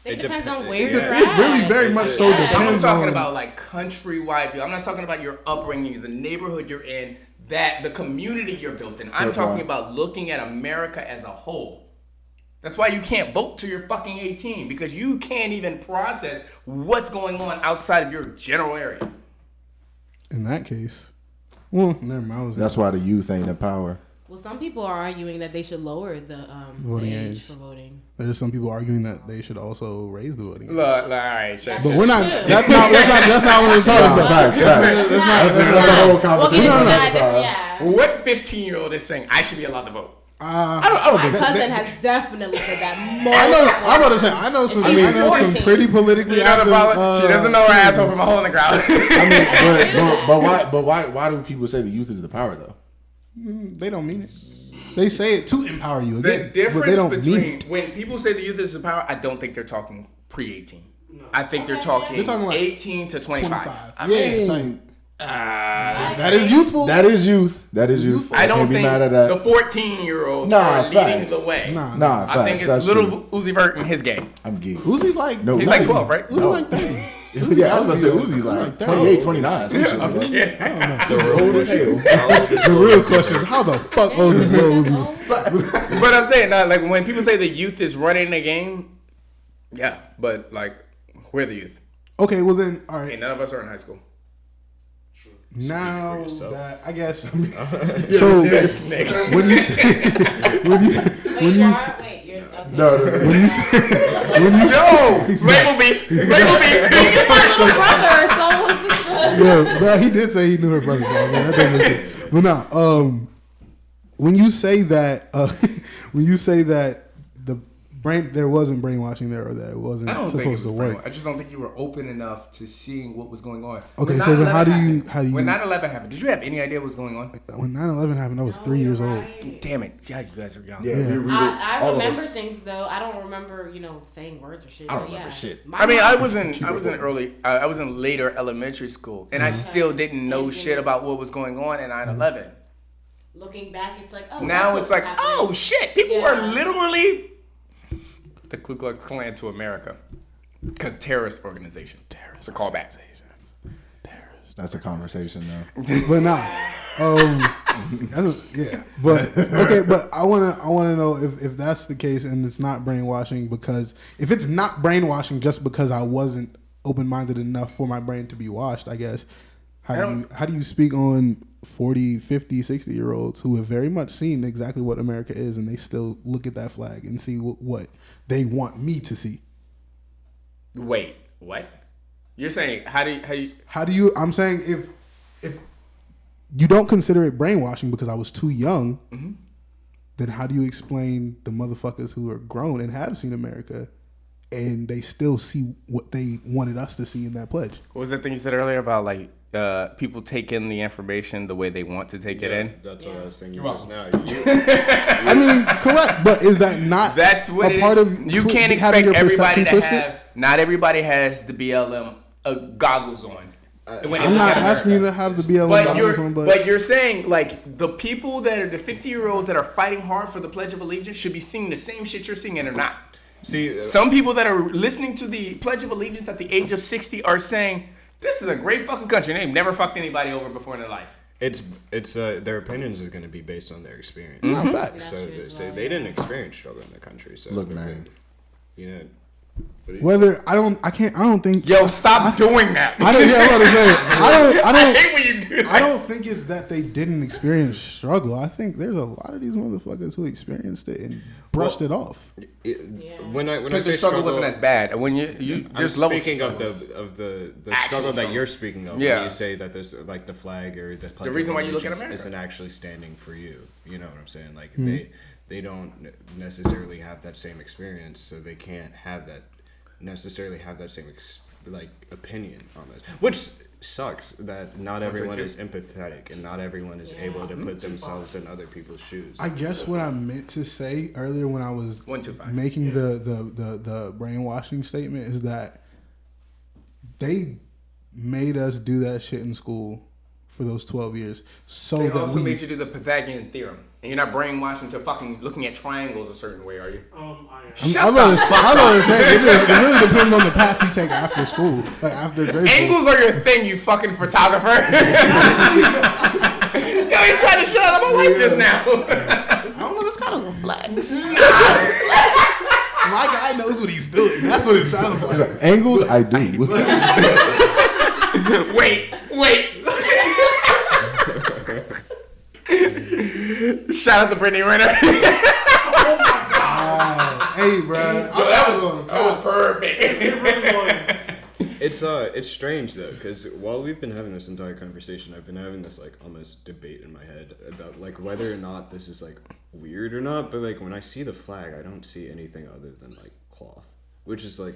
It depends on where It you're really at. very much so Yeah. I'm depends talking on. about like countrywide view. I'm not talking about your upbringing, the neighborhood you're in, that the community you're built in. I'm Fair talking point. about looking at America as a whole. That's why you can't vote till you're fucking 18, because you can't even process what's going on outside of your general area. In that case, well, never mind. That's why the youth ain't in power. Well, some people are arguing that they should lower the Voting age age. for voting. There's some people arguing that they should also raise the voting age. Look, all right, shut But up. we're not. True. That's not what we're talking about. Facts. That's a whole We'll get conversation. into No, no, that. no. Yeah. What 15-year-old is saying I should be allowed to vote? I My don't think cousin has definitely said that more. I know. I'm about to say. I know some. And she's I know some 14. pretty politically You know the active. problem? She doesn't know her asshole from a hole in the ground. But why do people say the youth is the power though? They don't mean it. They say it to empower you. The Again, but difference they don't mean between it. when people say the youth is the power, I don't think they're talking pre-18. I think they're talking, They're talking like 18 to 25. Yeah, it's like, that is youthful. That is youth. That is youth. I don't Can't be think mad at that. the 14-year-olds Nah, are leading facts. the way. Nah. I think it's that's little true. Uzi Vert in his game. I'm geek. Uzi's like No, He's like 30. 12, right? Uzi's like 30. Yeah, I was gonna say Uzi's like 28, 29. Some shit like that. Yeah. They're old as hell. The real question is how the fuck old is Lil Uzi? But I'm saying, like, when people say the youth is running the game, yeah, but, like, we're the youth. Okay, well then, all Hey, right. none of us are in high school. Now yourself. that I guess. So This nigga. when you Wait, you are? Wait, you're okay. No. Yo, label beef. Label beef. My little brother, so what's this? yeah, bro, he did say he knew her brother. So, I mean, that doesn't make sense. But no, when you say that, the brain there wasn't brainwashing there, or that it wasn't I don't think it supposed was to work. brainwashed. I just don't think you were open enough to seeing what was going on. Okay, When so then 9/11 how do happened- you- When 9/11 happened, did you have any idea what was going on? When 9/11 happened, I was 3 years old. Damn it. Yeah, you guys are young. Yeah, we read it. I All of remember us. things though. I don't remember, saying words or shit. I don't but remember yeah. shit. My I mean, mom- I was in later elementary school, and I still didn't know shit about what was going on in 9/11. Looking back, it's like, oh. Now that's it's what like, was happening. oh shit, people Yeah. are literally the Ku Klux Klan to America, because terrorist organization. It's a callback. That's a conversation though. But nah, yeah. But okay, but I wanna know if that's the case and it's not brainwashing, because if it's not brainwashing just because I wasn't open minded enough for my brain to be washed, I guess. How do you speak on 40, 50, 60-year-olds who have very much seen exactly what America is, and they still look at that flag and see what they want me to see? Wait, what? You're saying how do you? I'm saying if you don't consider it brainwashing because I was too young, then how do you explain the motherfuckers who are grown and have seen America and they still see what they wanted us to see in that pledge? What was that thing you said earlier about like people take in the information the way they want to take it in? That's what I was thinking You're just now. I mean, correct, but is that not That's what a it part is. of You can't having expect your everybody perception to twisted? have. Not everybody has the BLM goggles on. when they I'm look not at asking you America. to have the BLM But goggles on, but you're saying like the people that are the 50-year-olds that are fighting hard for the Pledge of Allegiance should be seeing the same shit you're seeing, and they're not. See, Some people that are listening to the Pledge of Allegiance at the age of 60 are saying, "This is a great fucking country. They've never fucked anybody over before in their life." it's their opinions is going to be based on their experience. no facts. So they didn't experience struggle in the country. So Look, man. you know, Whether I don't think. Yo, stop doing that. I don't. Yeah, I'm about to say. I hate when you do that. I don't think it's that they didn't experience struggle. I think there's a lot of these motherfuckers who experienced it and brushed it off. When I Because say the struggle wasn't as bad. When you there's I'm levels speaking of the Actual struggle that struggle. you're speaking of. Yeah. When you say that there's like the flag or the reason why you look at America. isn't actually standing for you. You know what I'm saying? Like Mm-hmm. they don't necessarily have that same experience, so they can't have that necessarily have that same opinion on this, which sucks that not everyone is empathetic and not everyone is able to put themselves in other people's shoes. I guess what I meant to say earlier when I was 125. making the brainwashing statement is that they made us do that shit in school for those 12 years. So They that also made you do the Pythagorean theorem. And you're not brainwashed into fucking looking at triangles a certain way, are you? I am. I'm about to say, it really depends on the path you take after school. Like after grade school. Angles are your thing, you fucking photographer. Yo, you tried to shut out my life just now. I don't know, that's kind of a flex. My guy knows what he's doing. That's what it sounds like. Angles, I do. Wait. Shout out to Brittany Renner. Hey, bro. That was perfect. It really was. It's strange though, because while we've been having this entire conversation, I've been having this like almost debate in my head about like whether or not this is like weird or not. But like when I see the flag, I don't see anything other than like cloth, which is like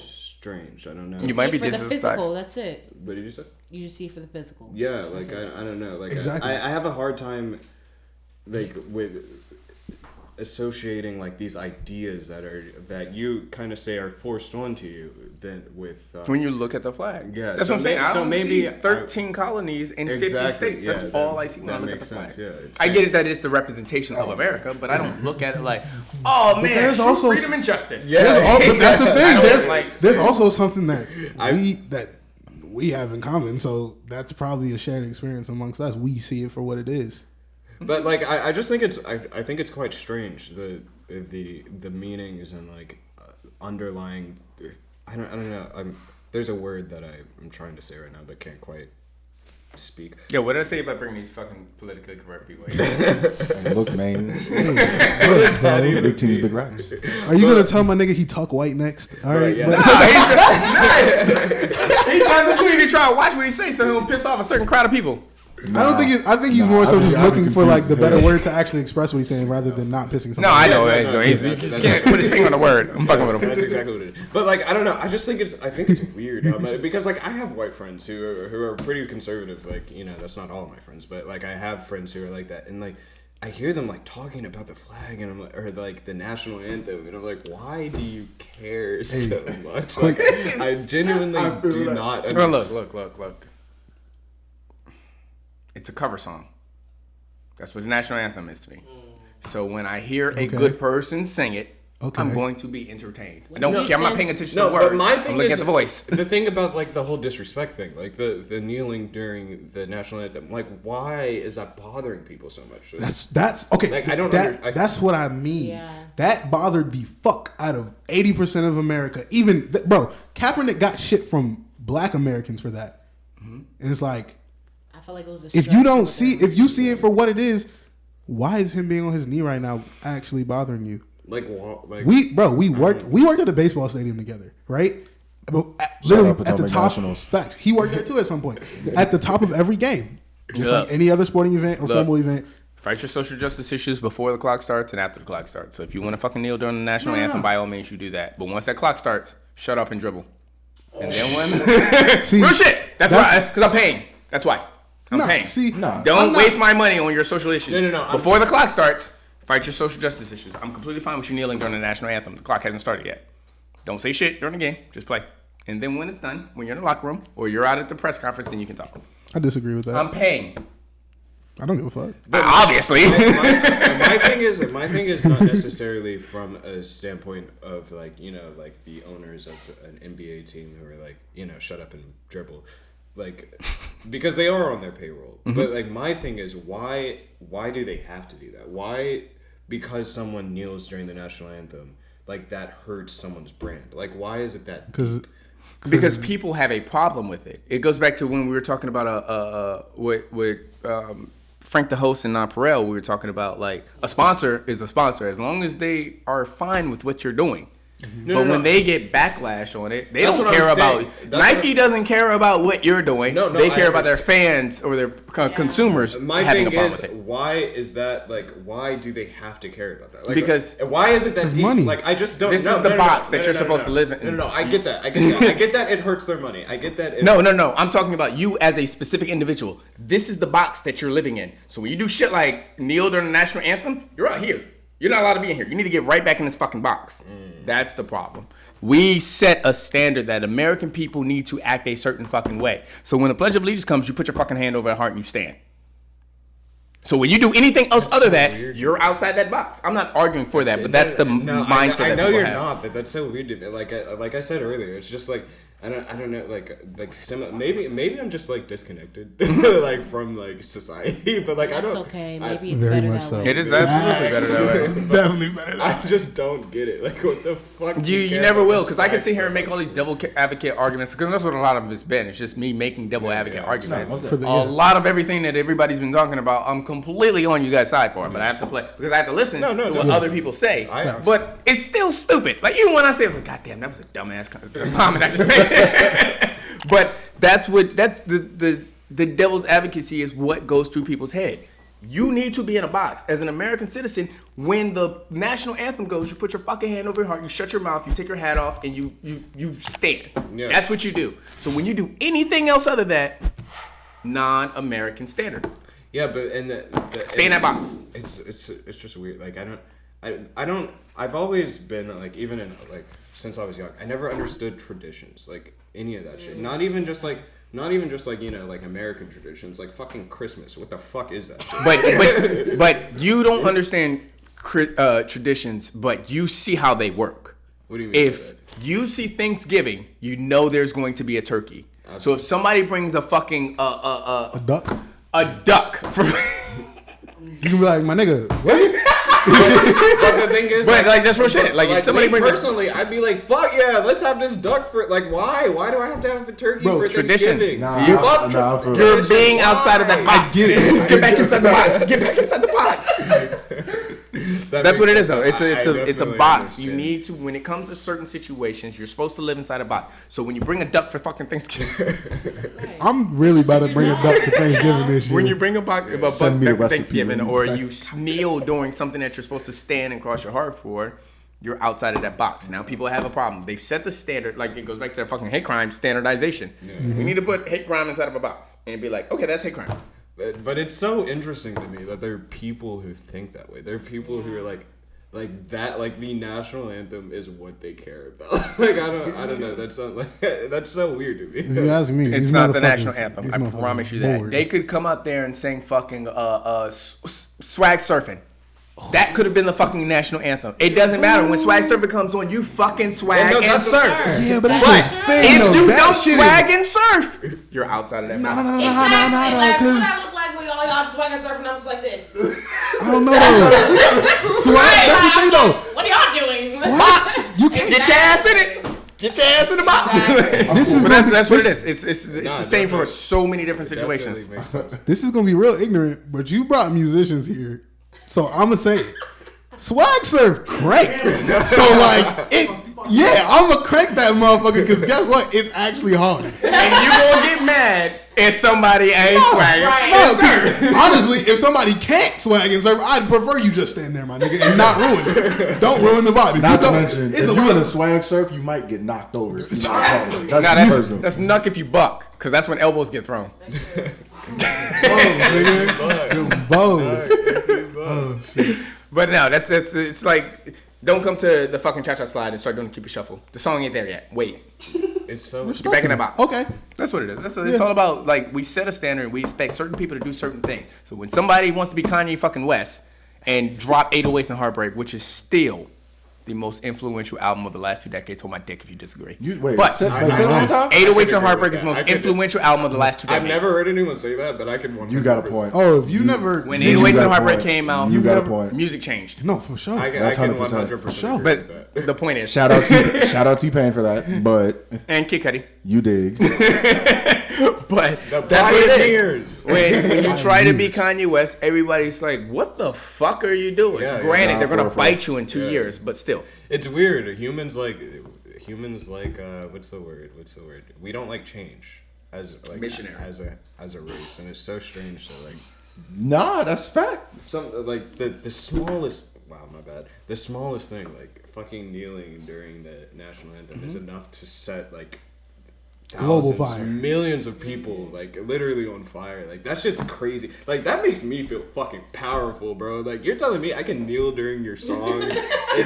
strange. I don't know. You might be for the disrespectful. physical. That's it. What did you say? You just see it for the physical. Yeah, like I don't know. Like Exactly. I have a hard time like with associating like these ideas that you kind of say are forced onto you than with When you look at the flag. Yeah, That's so what I'm saying. may- I so don't maybe see 13 colonies in 50 Exactly, states. That's yeah, all that- I see when I that look at the makes flag. sense, yeah, it's- I get it that it's the representation of America, but I don't look at it like, oh man, there's true also- freedom and justice. Yeah. There's also, that's the I thing. don't There's also something that I- we have in common. So that's probably a shared experience amongst us. We see it for what it is. But like I just think I think it's quite strange the meanings and like underlying I don't know there's a word that I'm trying to say right now but can't quite speak. Yeah, what did I say about bringing these fucking politically correct people in? Look, man. Big teams, big rocks. Are you gonna tell my nigga he talk white next? All right. yeah. But- He does it too. He be trying to watch what he say so he don't piss off a certain crowd of people. I think he's more so I'd be- just I'd be looking for like the confused. better word to actually express what he's saying rather than not pissing No, someone I off. know. no, He that's- just that's- can't put his finger on the word. I'm fucking with him. That's exactly what it is. But like I don't know. I think it's weird because like I have white friends who are pretty conservative. Like that's not all of my friends, but like I have friends who are like that, and like I hear them like talking about the flag and I'm like, or like the national anthem, and I'm like, why do you care so much? Like I genuinely do not. Oh, look. It's a cover song. That's what the national anthem is to me. So when I hear a good person sing it, I'm going to be entertained. I don't care. I'm not paying attention to the words. But my thing I'm looking is, at the voice. The thing about like the whole disrespect thing, like the kneeling during the national anthem, like why is that bothering people so much? That's okay. Like, I don't that's what I mean. Yeah. That bothered the fuck out of 80% of America. Even bro, Kaepernick got shit from black Americans for that. And it's like, I feel like it was. if you see it for what it is, why is him being on his knee right now actually bothering you? Like what? Like We worked at a baseball stadium together, right? But literally out at the Potomac top. Nationals. Facts. He worked there too at some point. At the top of every game, just like any other sporting event or formal event. Fight your social justice issues before the clock starts and after the clock starts. So if you want to fucking kneel during the national anthem, by all means, you do that. But once that clock starts, shut up and dribble. And then when See, real shit. That's why, because I'm paying. That's why. I'm paying. I'm Don't not- waste my money on your social issues. No. Before the clock starts, fight your social justice issues. I'm completely fine with you kneeling during the national anthem. The clock hasn't started yet. Don't say shit during the game. Just play. And then when it's done, when you're in the locker room or you're out at the press conference, then you can talk. I disagree with that. I'm paying. I don't give a fuck. Obviously. my thing is not necessarily from a standpoint of like like the owners of an NBA team who are like shut up and dribble, like because they are on their payroll. But like my thing is why do they have to do that? Why because someone kneels during the national anthem like that hurts someone's brand? Like, why is it that? Because people have a problem with it. It goes back to when we were talking about with Frank the host and Nonpareil. We were talking about like a sponsor is a sponsor as long as they are fine with what you're doing. But when they get backlash on it, they don't care about Nike doesn't care about what you're doing. They care about their fans or their consumers. My having thing a problem is, with it. why is that? Like, why do they have to care about that? Like, Because why is it that deep? money. Like, I just don't. This is the box that you're supposed to live in. No, I get that. I get that. It hurts their money. I get that. No. I'm talking about you as a specific individual. This is the box that you're living in. So when you do shit like kneel during the national anthem, you're out here. You're not allowed to be in here. You need to get right back in this fucking box. That's the problem. We set a standard that American people need to act a certain fucking way. So when the Pledge of Allegiance comes, you put your fucking hand over the heart and you stand. So when you do anything else other than that, you're outside that box. I'm not arguing for that, but that's the mindset I know that people you're have. not, but that's so weird to me. Like I said earlier, it's just like I don't know, maybe I'm just like disconnected like from like society, but like That's I don't. okay. Maybe it's Very better much that so. way. It is absolutely better that way. Definitely better. I just don't get it. Like, what the fuck? You never will, because I can sit here and make all these devil advocate arguments, because that's what a lot of it's been. It's just me making devil advocate arguments. okay. A lot of everything that everybody's been talking about, I'm completely on you guys' side for it, but I have to play, because I have to listen to what other people say. But it's still stupid. Like, even when I say it, I was like, God damn, that was a dumbass comment I just made. But that's the devil's advocacy is what goes through people's head. You need to be in a box. As an American citizen, when the national anthem goes, you put your fucking hand over your heart, you shut your mouth, you take your hat off, and you stand. Yeah. That's what you do. So when you do anything else other than that, non-American standard. Yeah, but stay in that box. It's just weird. Like I don't. I've always been like, even in like since I was young, I never understood traditions, like any of that shit. Not even just like you know, like American traditions, like fucking Christmas. What the fuck is that shit? But you don't understand traditions, but you see how they work. What do you mean? If you see Thanksgiving, you know there's going to be a turkey. Absolutely. So if somebody brings a fucking a duck from you can be like, my nigga, what? But the thing is, but like that's real shit. Like if somebody brings personally, I'd be like, fuck yeah, let's have this duck for like why? Why do I have to have a turkey for tradition. Thanksgiving? You're being outside of that box. I get it. Get back inside the box. Get back inside the box. That's what it is, though. It's a box. You need to, when it comes to certain situations, you're supposed to live inside a box. So when you bring a duck for fucking Thanksgiving, I'm really about to bring a duck to Thanksgiving this year. when you bring a buck for Thanksgiving, or you kneel during something that you're supposed to stand and cross your heart for, you're outside of that box. Now people have a problem. They've set the standard, like it goes back to that fucking hate crime standardization. Yeah. We need to put hate crime inside of a box and be like, okay, that's hate crime. But it's so interesting to me that there are people who think that way. There are people who are like that, like the national anthem is what they care about. Like I don't know. That's so weird to me. If you ask me, it's not the national anthem. I promise you that. They could come out there and sing fucking swag surfing. That could have been the fucking national anthem. It doesn't matter. When swag surfing comes on, you fucking swag and surf. Yeah, but that's the thing, if you don't swag and surf, you're outside of that. No. Exactly. What I look like when y'all swag and surf and I'm just like this. I don't know though. Swag. That's the thing though. What are y'all doing? Box. You can't get your ass in it. Get your ass in the box. That's what it is. It's the same for so many different situations. This is gonna be real ignorant, but you brought musicians here. So I'm gonna say it. Swag surf crank. So like I'm gonna crank that motherfucker because guess what? It's actually hard. And you gonna get mad if somebody ain't swagging. Right. Honestly, if somebody can't swag and surf, I'd prefer you just stand there, my nigga, and not ruin it. Don't ruin the vibe. Not to mention, if you in a swag surf, you might get knocked over. That's nuck if you buck, because that's when elbows get thrown. Oh, shit. But no, that's it's like, don't come to the fucking cha-cha slide and start doing the Cupid shuffle. The song ain't there yet. Wait. It's so get back in that box. Okay. That's what it is. It's all about, like, we set a standard and we expect certain people to do certain things. So when somebody wants to be Kanye fucking West and drop 808s and Heartbreak, which is still the most influential album of the last 2 decades. Hold my dick if you disagree. But say it one time. 808s and Heartbreak is the most influential album of the last 2 decades. I've never heard anyone say that, but I can. You got a point. Oh, if you never When 808s and Heartbreak came out, you got a point. music changed. no, for sure. I can That's 100% 100%. agree But with that. the point is, Shout out T-Pain for that, but and Kid Cudi. you dig. But The that's what it pioneers. is. When you try to be Kanye West, everybody's like, "What the fuck are you doing?" Yeah, Granted, yeah. they're gonna For- bite you in 2 yeah. years, but still. It's weird. Humans like what's the word? We don't like change as like Missionary. as a race, and it's so strange that like Nah, that's fact. some like the smallest. Wow, my bad. The smallest thing, like fucking kneeling during the national anthem, is enough to set like Global thousands, fire. millions of people like literally on fire. Like that shit's crazy. Like that makes me feel fucking powerful, bro. Like you're telling me I can kneel during your song, and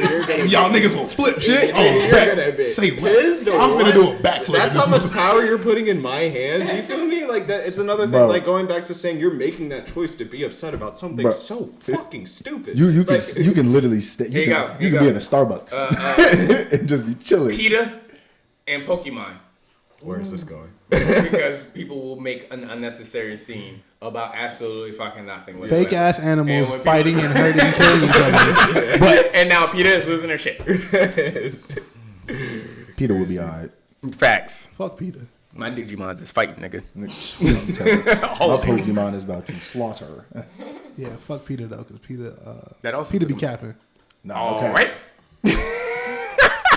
you're gonna Y'all niggas will flip shit. and you're gonna be say pissed. less. or I'm what? finna do a backflip. That's this how much month. power you're putting in my hands. You feel me? Like that. It's another thing. Bro. Like going back to saying you're making that choice to be upset about something Bro. so fucking stupid. You Like, can literally stay. Here you go, here You you can go. be in a Starbucks and just be chilling. PETA and Pokemon. Where is this going? Because people will make an unnecessary scene about absolutely fucking nothing. Fake whatsoever. ass And animals when fighting people- and hurting and killing each other. But and now PETA is losing their shit. Peter will be alright. Facts. Fuck Peter. My Digimons is fighting, nigga. My Pokemon is about to slaughter. Yeah, fuck Peter though, because Peter, That also Peter be took him- capping. Nah, All okay. right.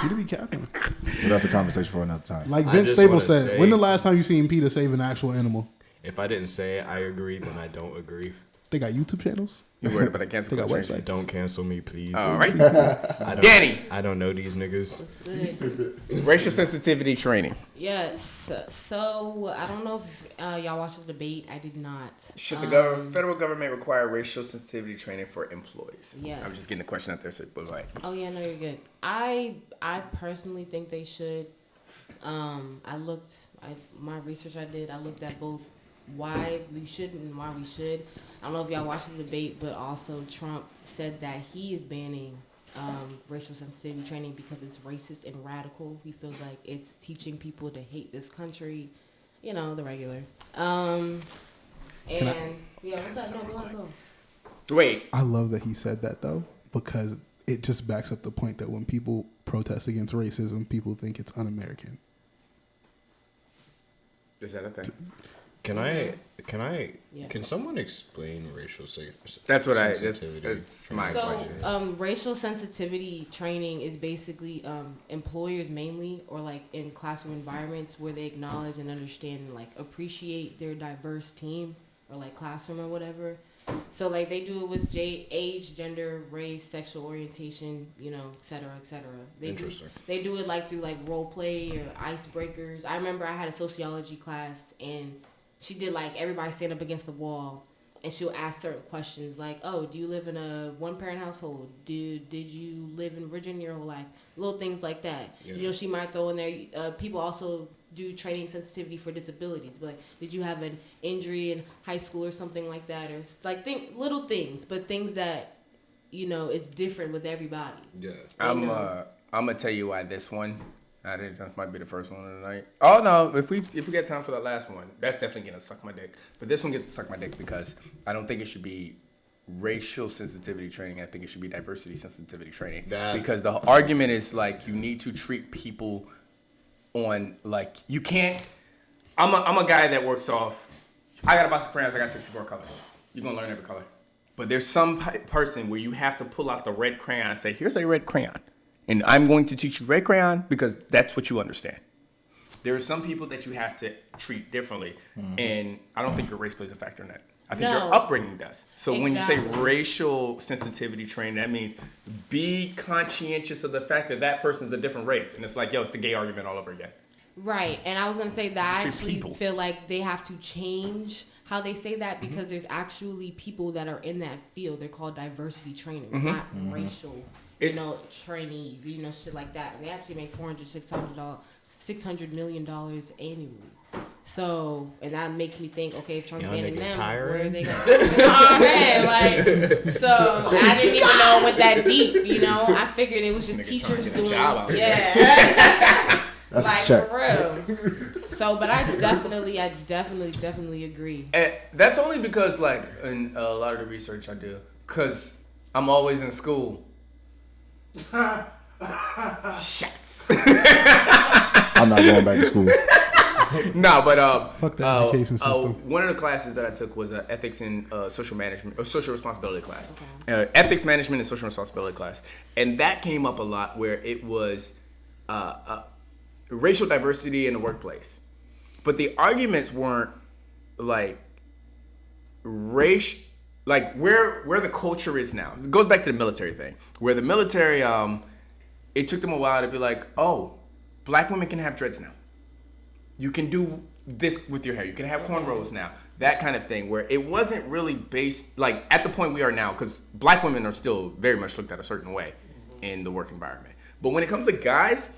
Peter be capping. But that's a conversation for another time. Like I Vince just Staples wanna said, say- when the last time you seen Peter save an actual animal? If I didn't say I agree, then I don't agree. They got YouTube channels. You worried about a cancel They got culture? websites. Don't cancel me, please. All right. I don't, Danny. I don't know these niggas. It's good. Racial sensitivity training. Yes. So I don't know if y'all watched the debate. I did not. Should the federal government require racial sensitivity training for employees? Yes. I'm just getting the question out there, so but like, Oh yeah, no, you're good. I personally think they should. My research I did. I looked at both why we shouldn't and why we should. I don't know if y'all watched the debate, but also Trump said that he is banning racial sensitivity training because it's racist and radical. He feels like it's teaching people to hate this country. You know, the regular. Yeah, what's up? No, go. wait. I love that he said that though, because it just backs up the point that when people protest against racism, people think it's un-American. Is that a thing? Yeah. Can someone explain racial sensitivity? That's what that's my So, question. racial sensitivity training is basically employers mainly, or like in classroom environments where they acknowledge and understand and like appreciate their diverse team or like classroom or whatever. So like they do it with age, gender, race, sexual orientation, you know, et cetera, et cetera. Interesting. They do it like through like role play or icebreakers. I remember I had a sociology class and she did like everybody stand up against the wall and she'll ask certain questions like, oh, do you live in a one-parent household? Did you live in Virginia your whole life? Little things like that. Yeah. You know, she might throw in there. People also do training sensitivity for disabilities. But like, did you have an injury in high school or something like that? Or like little things, but things that, you know, it's different with everybody. Yeah. I'm gonna tell you why this one. I think that might be the first one of the night. Oh no, if we get time for the last one, that's definitely gonna suck my dick. But this one gets to suck my dick because I don't think it should be racial sensitivity training. I think it should be diversity sensitivity training. Because the argument is like you need to treat people on like you can't. I'm a guy that works off. I got a box of crayons. I got 64 colors. You're gonna learn every color. But there's some person where you have to pull out the red crayon and say, "Here's a red crayon." And I'm going to teach you red crayon because that's what you understand. There are some people that you have to treat differently. And I don't think your race plays a factor in that. I think your upbringing does. So when you say racial sensitivity training, that means be conscientious of the fact that that person's a different race. And it's like, yo, it's the gay argument all over again. Right. And I was going to say that I Treat actually people. feel like they have to change how they say that because there's actually people that are in that field. They're called diversity trainers, not racial. You know, trainees, you know, shit like that. And they actually make $600 million annually. So, and that makes me think, okay, if Trump's Y'all banning niggas them, hiring? where are they going? Oh man, like, so I didn't even know it went that deep. You know, I figured it was just Nigga trying teachers to get a doing, job out here. yeah. That's like a check. for real. So, but I definitely agree. And that's only because, like, in a lot of the research I do, because I'm always in school. Shots. I'm not going back to school. No, but Fuck the education system. one of the classes that I took was ethics and social management, or social responsibility class. Ethics management and social responsibility class, and that came up a lot where it was racial diversity in the workplace, but the arguments weren't like race, like where the culture is now. It goes back to the military thing, where the military, it took them a while to be like, oh, black women can have dreads now. You can do this with your hair. You can have cornrows now. That kind of thing, where it wasn't really based, like, at the point we are now, because black women are still very much looked at a certain way in the work environment. But when it comes to guys,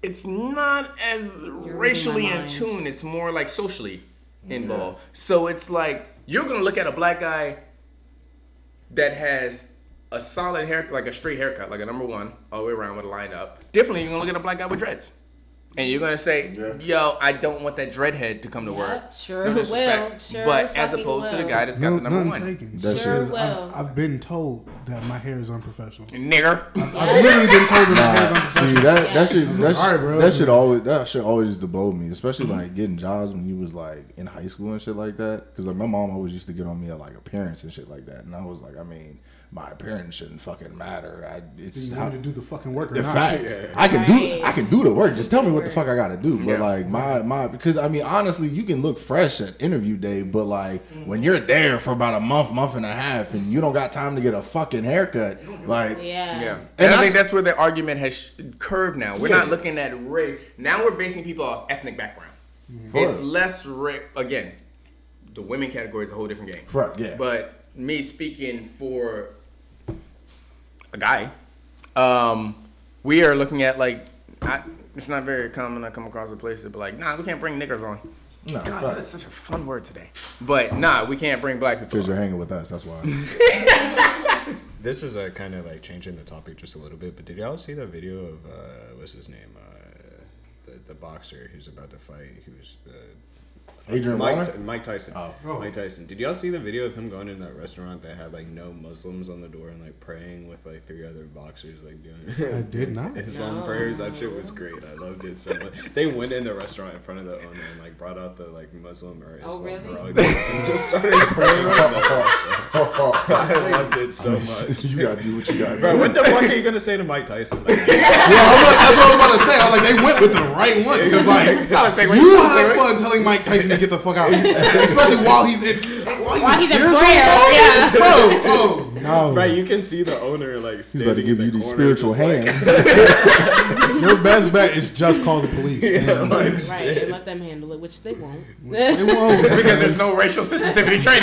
it's not as racially in tune. It's more like socially involved. So it's like, you're going to look at a black guy that has a solid hair, like a straight haircut, like a number one, all the way around with a line up. Differently, you're going to look at a black guy with dreads. And you're gonna say, yo, I don't want that dreadhead to come to work. Sure No will. disrespect. Sure But as opposed to the guy that's got the number none one. taken. That Sure shit- will. I've been told that my hair is unprofessional. Nigger. I've literally been told that my hair is unprofessional. See Alright, bro. that shit always used to blow me, especially like getting jobs when you was like in high school and shit like that. Because like my mom always used to get on me at like appearance and shit like that, and I was like, I mean, my appearance shouldn't fucking matter. Do you want me to do the fucking work or the not? facts. Yeah. I can do the work. Just tell me what the fuck I gotta do. But like my because I mean honestly, you can look fresh at interview day, but like when you're there for about a month and a half, and you don't got time to get a fucking haircut, like Yeah. And And I I- think that's where the argument has curved now. We're not looking at race. Now we're basing people off ethnic background. It's less again, the women category is a whole different game. Right, yeah. But me speaking for a guy, we are looking at like, it's not very common to come across a place that be like, nah, we can't bring niggers on. no, God, fuck. that's such a fun word today. But nah, we can't bring black people Because on. you're hanging with us, that's why. This is kind of like changing the topic just a little bit, but did y'all see the video of what's his name, the boxer who's about to fight, who's Adrian Warner? Mike Tyson. Oh. Mike Tyson. Did y'all see the video of him going in that restaurant that had like no Muslims on the door and like praying with like 3 other boxers like doing I did not. Islam prayers? That shit was great. I loved it so much. They went in the restaurant in front of the owner and like brought out the like Muslim or Islam really? rug and just started praying. I loved it so much. You gotta do what you gotta Bro, do. what the fuck are you gonna say to Mike Tyson? Like, Yeah, that's what I was about to say. I was like, they went with the right one because like you have fun telling Mike Tyson to get the fuck out, especially while he's in spiritual prayer, mode. yeah. Bro, oh no, right, you can see the owner like He's about to give you these spiritual hands. your best bet is just call the police. Man. Right, and let them handle it, which they won't. They won't. Because there's no racial sensitivity training.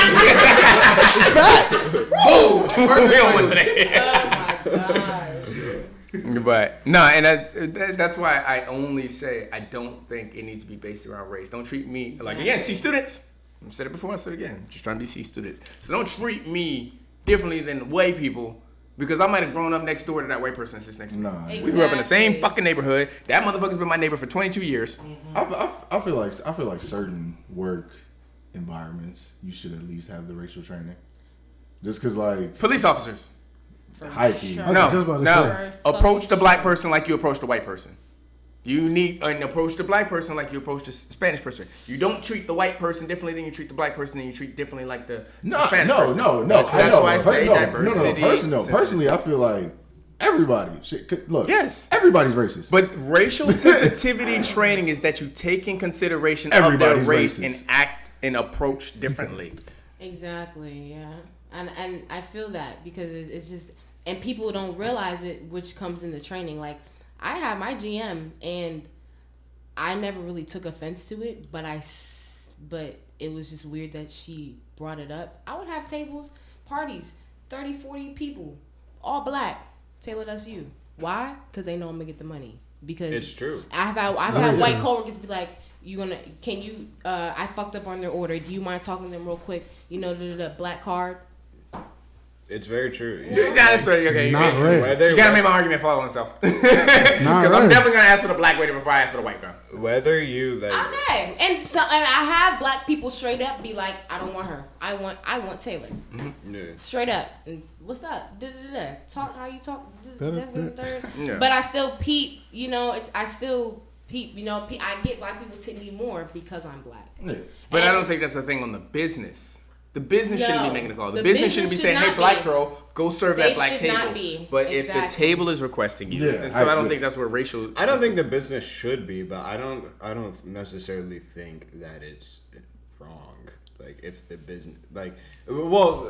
Facts. Boom. We don't want today. Oh my gosh. But no, and that's why I only say I don't think it needs to be based around race. Don't treat me like, again, C students. I've said it before, I said it again. Just trying to be C students. So don't treat me differently than white people because I might have grown up next door to that white person that sits next to me. Nah. We grew up in the same Exactly. fucking neighborhood. That motherfucker's been my neighbor for 22 years. I feel like certain work environments you should at least have the racial training. Just cause like Police officers. hiking. I was No, just about to no. say. Approach the black person like you approach the white person. You need an approach the black person like you approach the Spanish person. You don't treat the white person differently than you treat the black person, and you treat differently like the Spanish person. No. That's why I say no, diversity. Personally, I feel like everybody look. Yes. everybody's racist. But racial sensitivity training is that you take in consideration of their Everybody's race racist. and act and approach differently. Exactly, yeah. And I feel that because it's just, and people don't realize it, which comes in the training. Like, I have my GM, and I never really took offense to it, but it was just weird that she brought it up. I would have tables, parties, 30, 40 people, all black. Taylor, that's you. Why? Because they know I'm going to get the money. Because It's true. I've very had white true. coworkers be like, Can you? I fucked up on their order. Do you mind talking to them real quick? You know the black card. It's very true. That's right. Okay, Not right. You gotta make my argument follow itself. Because Not I'm right. definitely gonna ask for the black waiter before I ask for the white girl. Whether you like, Okay, and I have black people straight up be like, I don't want her. I want Taylor. yeah. Straight up. And what's up? Da-da-da. Talk how you talk. That's the third. Yeah. But I still peep. You know, I still peep. You know, I get black people to me more because I'm black. Yeah. But And- I don't think that's the thing on the business. The business shouldn't be No, making the call. The the business shouldn't be business saying, should "Hey, not black be. girl, go serve They that black should table." not be. But if the Exactly. table is requesting you, Yeah, and so I don't yeah. think that's where racial. I don't think the business should be, but I don't necessarily think that it's wrong. Like if the business, like, well,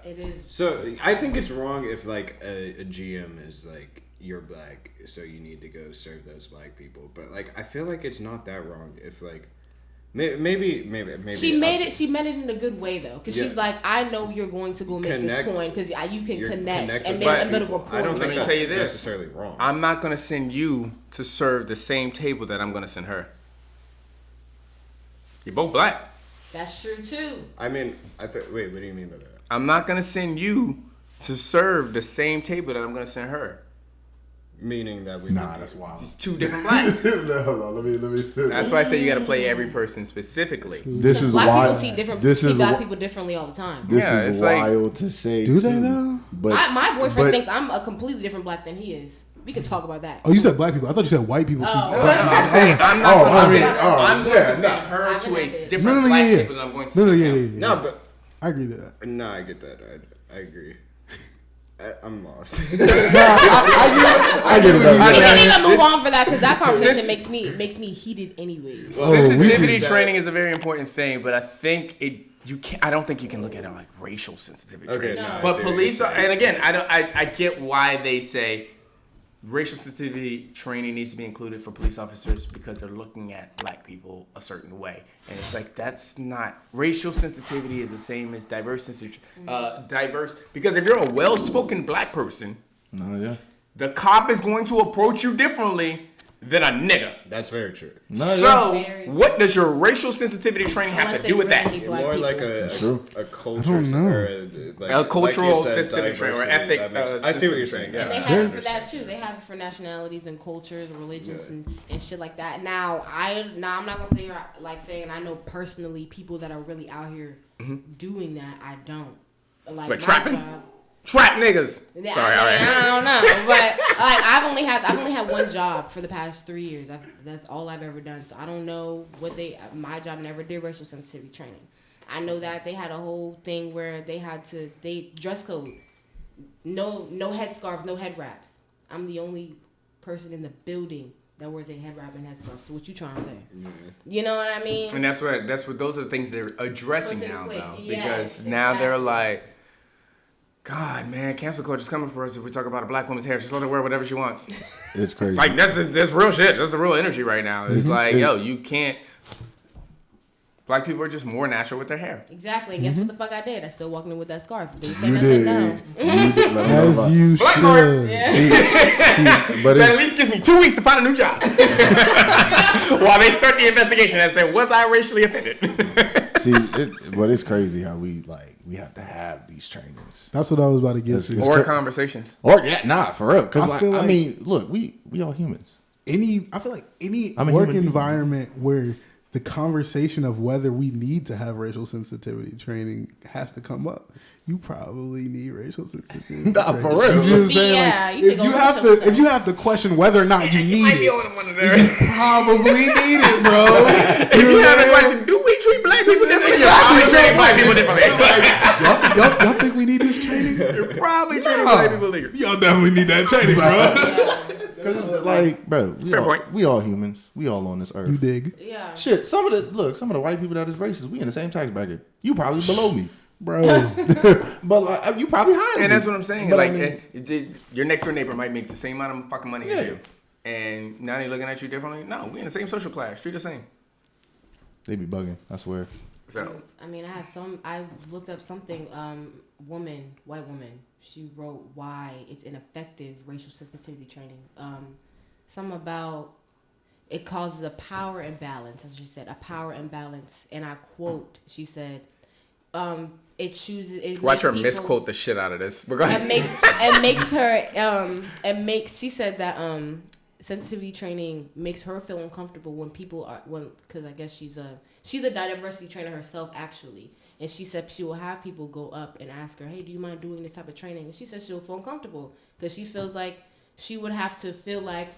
It is. so I think it's wrong if like a GM is like, you're black, so you need to go serve those black people. But like, I feel like it's not that wrong if like. Maybe. She made it. She meant it in a good way though, because Yeah. she's like, I know you're going to go make Connect- this coin because you can You're connect and with make black a middle people. rapport. I don't Let think me that's tell you this. necessarily wrong. I'm not gonna send you to serve the same table that I'm gonna send her. You're both black. That's true too. I mean, wait, what do you mean by that? I'm not gonna send you to serve the same table that I'm gonna send her. Meaning that we Nah, that's wild. It's two different blacks. no, let me. That's why I say you gotta play every person specifically. This is Black wild. people This see is black wi- people differently all the time. This Yeah, is it's like- wild to say. Do they too. though? But My boyfriend but- thinks I'm a completely different black than he is. We could talk about that. Oh, you said black people. I thought you said white people. See, I'm saying I'm not Oh, gonna I send, mean, I'm going yeah, to send no. her I to mean, a I did. different black table than I'm going to No, send yeah, him. yeah. No, but I agree to that. no, I get that. I agree. I'm lost. I get it. We can even move on for that because that conversation makes me heated anyways. Sensitivity training is a very important thing, but I think I don't think you can look at it like racial sensitivity Okay, training. no, I But see what police you're are, saying. and again, I get why they say racial sensitivity training needs to be included for police officers because they're looking at black people a certain way, and it's like that's not racial sensitivity is the same as diverse diverse because if you're a well-spoken black person, No, yeah. the cop is going to approach you differently than a nigga. That's very true. No, So, Very- what does your racial sensitivity training have Unless to they do with really that? hate You're black more people. like a True. culture don't know. or A cultural like you said, sensitivity training or diversity. ethic. That makes- I see what you're sensitivity saying. training, And they yeah. have it for that too. They have it for nationalities and cultures and religions and shit like that. Now I'm not gonna say saying I know personally people that are really out here doing that. I don't. Like But my trapping? job- Trap niggas. Yeah, Sorry, I all right. don't know, but like I've only had one job for the past 3 years. That's all I've ever done. So I don't know what my job never did racial sensitivity training. I know that they had a whole thing where they dress code, no headscarf, no head wraps. I'm the only person in the building that wears a head wrap and headscarf. So what you trying to say? You know what I mean? And that's what those are the things they're addressing What's in now, place? though, Yes, because now they're exactly. like, God, man, cancel culture's coming for us if we talk about a black woman's hair. Just let her wear whatever she wants. It's crazy. Like that's real shit. That's the real energy right now. It's like, yo, you can't. Black people are just more natural with their hair. Exactly. And guess what the fuck I did? I still walking in with that scarf. Didn't say you nothing. did. No. You did. Let me know about- As you Black card. should. But That at it's, least gives me 2 weeks to find a new job. While they start the investigation as to was I racially offended. but it's crazy how we have to have these trainings. That's what I was about to get It's- to. it's Or cra- conversations. Or yeah, nah, for real. Because I feel I like- mean, look, we all humans. I feel like any I'm a work human being. environment where the conversation of whether we need to have racial sensitivity training has to come up. You probably need racial sensitivity. Nah, training. for real. You see what I'm saying? Yeah, Like, you if can you go have hurt to, yourself. if you have to question whether or not you need might be it, on one of there. you probably need it, bro. If you have a question, do we treat black people differently? You're probably treating black people differently. y'all think we need this training? You're probably treating black people differently. Y'all definitely need that training, bro. Like, bro, Fair point. we all humans. We all on this earth. You dig, Yeah. Shit, some of the white people that is racist, we in the same tax bracket. You probably below me, bro? but like, you probably higher. than And that's me. what I'm saying. But Like, I mean, your next door neighbor might make the same amount of fucking money as Yeah. you. And now they're looking at you differently. No, we in the same social class. Treat the same. they be bugging. I swear. So, I mean, I looked up something, white woman. She wrote why it's ineffective racial sensitivity training. Some about, it causes a power imbalance, as she said, a power imbalance. And I quote, she said, it chooses. It Watch her people, misquote the shit out of this. We're going. She said that sensitivity training makes her feel uncomfortable when people are because I guess she's a diversity trainer herself actually, and she said she will have people go up and ask her, hey, do you mind doing this type of training? And she said she'll feel uncomfortable because she feels like she would have to feel like,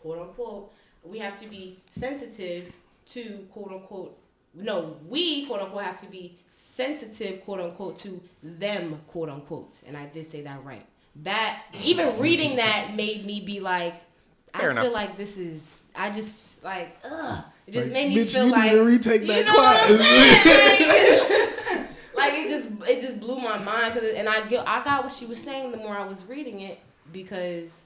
quote unquote, we have to be sensitive to quote unquote. No, we quote unquote have to be sensitive quote unquote to them quote unquote, and I did say that right. That even reading that made me be like, Fair enough. feel like this is. I just like ugh. It just Like, made me bitch, feel you like need to retake that class. like it just blew my mind and I got what she was saying the more I was reading it because.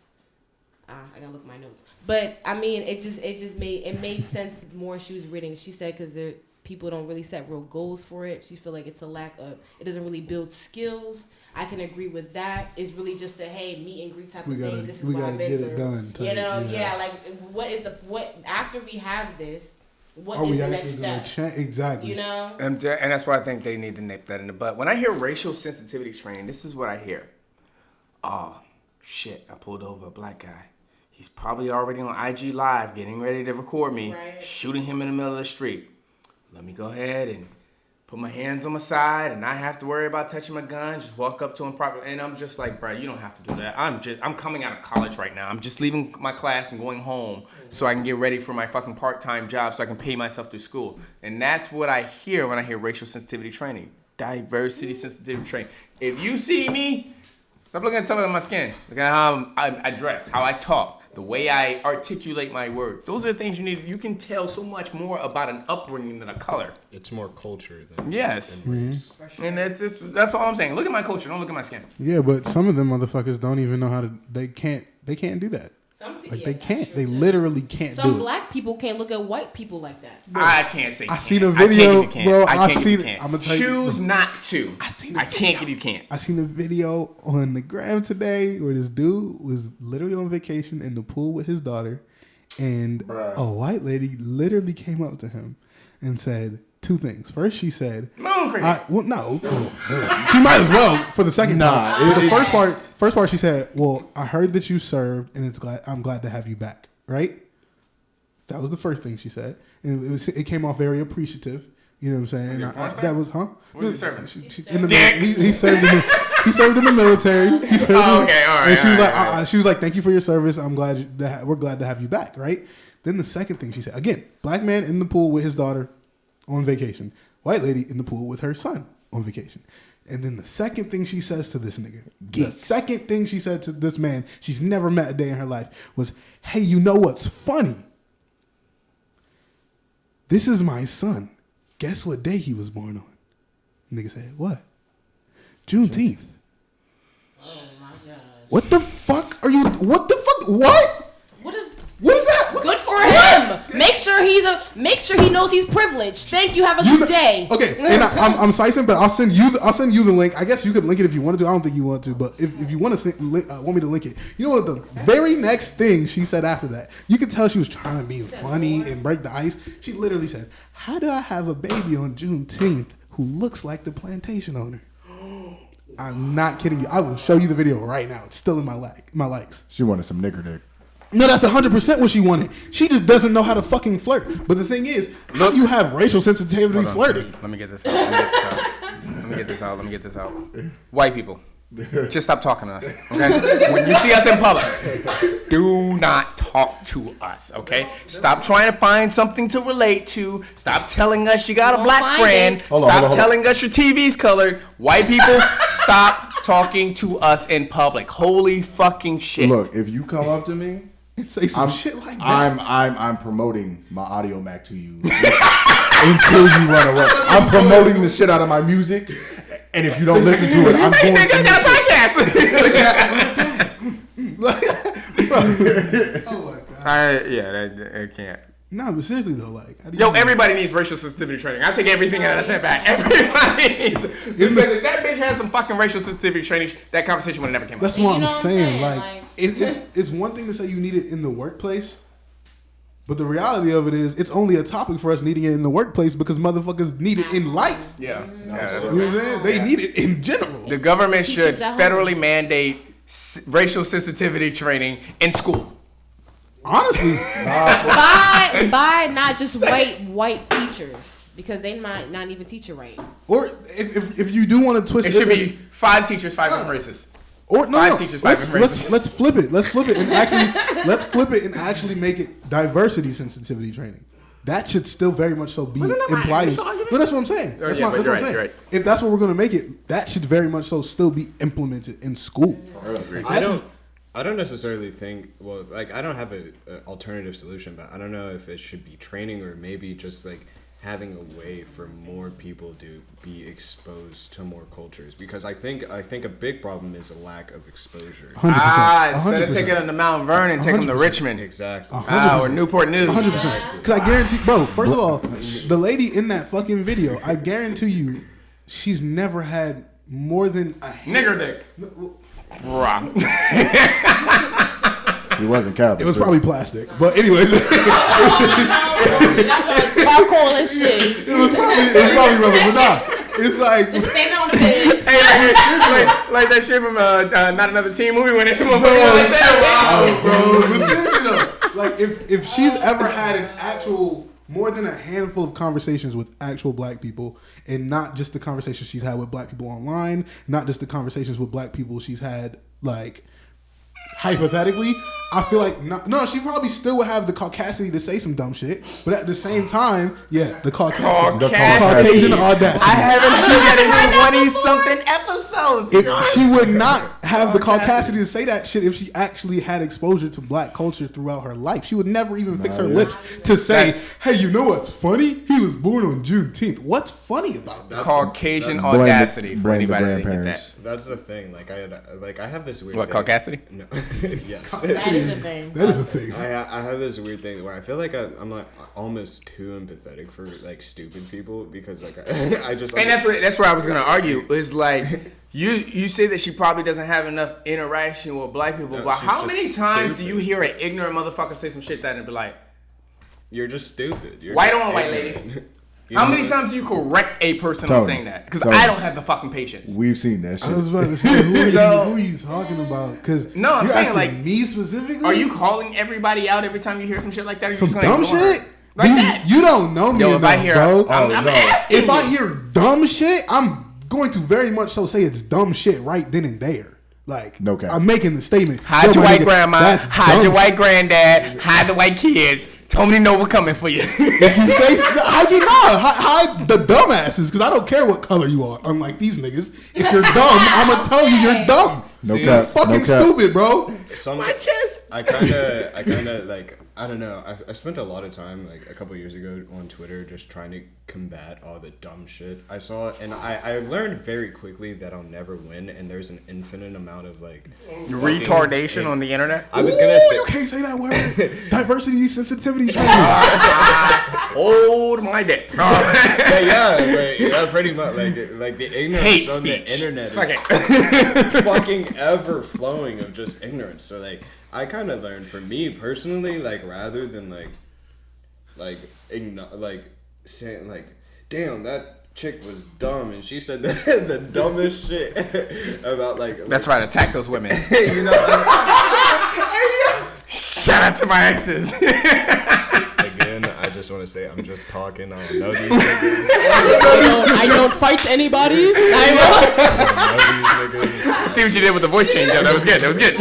I gotta look at my notes, but I mean, it made sense more as she was reading. She said because people don't really set real goals for it. She feel like it's a lack of. It doesn't really build skills. I can agree with that. It's really just a hey meet and greet type of thing. This is what I've been through. Done, type, yeah. Like what after we have this. What is the next step? Exactly. You know, And that's why I think they need to nip that in the butt. When I hear racial sensitivity training, this is what I hear. Oh shit! I pulled over a black guy. He's probably already on IG Live getting ready to record me, shooting him in the middle of the street. Let me go ahead and put my hands on my side and not have to worry about touching my gun. Just walk up to him properly. And I'm just like, bro, you don't have to do that. I'm coming out of college right now. I'm just leaving my class and going home so I can get ready for my fucking part-time job so I can pay myself through school. And that's what I hear when I hear racial sensitivity training. Diversity sensitivity training. If you see me, stop looking at something on my skin. Look at how I dress, how I talk. The way I articulate my words. Those are the things you need. You can tell so much more about an upbringing than a color. It's more culture than yes. Than race. And that's all I'm saying. Look at my culture. Don't look at my skin. Yeah, but some of them motherfuckers don't even know how to. They can't do that. They can't. They literally can't do it. Some black people can't look at white people like that. Bro, I can't say. I seen a video, bro. I can't. I'm gonna tell you. Choose not to. I can't give you can't. I seen a video on the gram today where this dude was literally on vacation in the pool with his daughter, and a white lady literally came up to him and said two things. First, she said, "No, no." She might as well for the second time. The first part, she said, "Well, I heard that you served, and I'm glad to have you back." Right? That was the first thing she said, and it came off very appreciative. You know what I'm saying? That was What was he serving? He served in the military. He served all right. And she was like, "Thank you for your service. I'm glad we're glad to have you back." Right? Then the second thing she said, again, black man in the pool with his daughter on vacation, white lady in the pool with her son on vacation. And then the second thing she says to this nigga, the second thing she said to this man she's never met a day in her life was, "Hey, you know what's funny? This is my son. Guess what day he was born on?" Nigga said, "What? Juneteenth." Oh my gosh. What the fuck are you? What the fuck? What? What is that? What good for him. Make sure he knows he's privileged. Thank you. Have a good day. Okay, and I'm Sison, but I'll send you the link. I guess you could link it if you wanted to. I don't think you want to, but if you want to want me to link it, you know what? The very next thing she said after that, you could tell she was trying to be funny and break the ice. She literally said, "How do I have a baby on Juneteenth who looks like the plantation owner?" I'm not kidding you. I will show you the video right now. It's still in my likes. She wanted some nigger dick. No, that's 100% what she wanted. She just doesn't know how to fucking flirt. But the thing is, how do you have racial sensitivity flirting? Let me get this out. White people, just stop talking to us, okay? When you see us in public, do not talk to us, okay? Stop trying to find something to relate to. Stop telling us you got a black friend. Stop telling us your TV's colored. White people, stop talking to us in public. Holy fucking shit. Look, if you come up to me, say some shit like that. I'm promoting my audio Mac to you until you run away. I'm promoting the shit out of my music, and if you don't listen to it, I'm going to. I got a podcast. Oh my god. I can't. No, but seriously though, like, everybody needs racial sensitivity training. I take everything that I said back. Everybody needs. Because if that bitch has some fucking racial sensitivity training, that conversation would have never came up. That's what I'm saying. Like, it's one thing to say you need it in the workplace, But the reality of it is, it's only a topic for us needing it in the workplace because motherfuckers need it in life. Yeah. You know what I'm saying? They need it in general. The government should Teachers at federally mandate racial sensitivity training in school. Honestly, by not just white teachers because they might not even teach it right. or if you do want to twist It should be 5 teachers, 5 different races. Or no, 5 no. teachers, 5 different races. Let's flip it. Let's flip it and actually make it diversity sensitivity training. That should still very much so be Wasn't that my implied. initial argument? No, that's what I'm saying. That's yeah, what but you're I'm right, saying. you're right. If that's what we're going to make it, that should very much so still be implemented in school. I don't necessarily think. Well, like I don't have a alternative solution, but I don't know if it should be training or maybe just like having a way for more people to be exposed to more cultures, because I think a big problem is a lack of exposure. 100%. Instead of taking them to Mount Vernon, take them to 100%. Richmond. Exactly. Or Newport News. 100%. Because I guarantee, bro. First of all, the lady in that fucking video, I guarantee you, she's never had more than a Nigger dick. Bruh. He wasn't capping. It was probably plastic, but anyways, Charcoal and shit. it was probably rubber, but nah, it's like. Just stand on the bed. Hey, like that shit from Not Another Teen movie when that shit went like that. Bro, but seriously though, like if she's ever had an actual more than a handful of conversations with actual black people, and not just the conversations she's had with black people online, not just the conversations with black people she's had like hypothetically, I feel like no, she probably still would have the caucasity to say some dumb shit, but at the same time, the Caucasian audacity. I haven't heard that in 20-something episodes. She would not have the caucasity to say that shit if she actually had exposure to black culture throughout her life. She would never even fix her lips to say, hey, you know what's funny? He was born on Juneteenth. What's funny about that? Caucasian audacity for blame the anybody to get grandparents. that. That's the thing. Like I have this weird. What, thing. caucasity? No. Yes. That is a thing. That is a thing. I have this weird thing where I feel like I'm like almost too empathetic for like stupid people, because like I just And that's where I was gonna argue is like you say that she probably doesn't have enough interaction with black people, No, but she's how just many times stupid. do you hear an ignorant motherfucker say some shit that and be like, you're just stupid. You're white just on white ignorant. lady? You How know, many like- times do you correct a person on Tony, saying that? Because Tony. I don't have the fucking patience. We've seen that I was shit. about to say, who So- are you talking about? Because No, I'm you're saying, asking like, me specifically. Are you calling everybody out every time you hear some shit like that? Or you some just gonna dumb ignore her? shit? Like that. You don't know me Yo, if enough, I hear, bro. I'm no. asking If I you. hear dumb shit, I'm going to very much so say it's dumb shit right then and there. Like, No cap. I'm making the statement. Hide Yo, your my white nigga, grandma, that's hide dumb your white granddad, hide the white kids. Tonee Novaa coming for you. If you say hide the dumbasses, because I don't care what color you are. Unlike these niggas, if you're dumb, I'm gonna tell you you're dumb. No See, You're cap. fucking no cap. stupid, bro. My chest. I kind of like, I don't know. I spent a lot of time like a couple years ago on Twitter just trying to combat all the dumb shit I saw, and I learned very quickly that I'll never win, and there's an infinite amount of like Retardation on the internet. I was gonna Ooh, say you can't say that word. Diversity, sensitivity training. Hold my dick. yeah, pretty much like the ignorance Hate on speech. the internet Suck is it. fucking ever flowing of just ignorance. So like I kind of learned, for me personally, like rather than like saying like, damn, that chick was dumb and she said the dumbest shit about like That's right. Attack those women. you know Shout out to my exes. again, I just want to say I'm just talking. I don't know these niggas. I don't fight anybody. I don't know these niggas. See what you did with the voice change. That was good. That was good.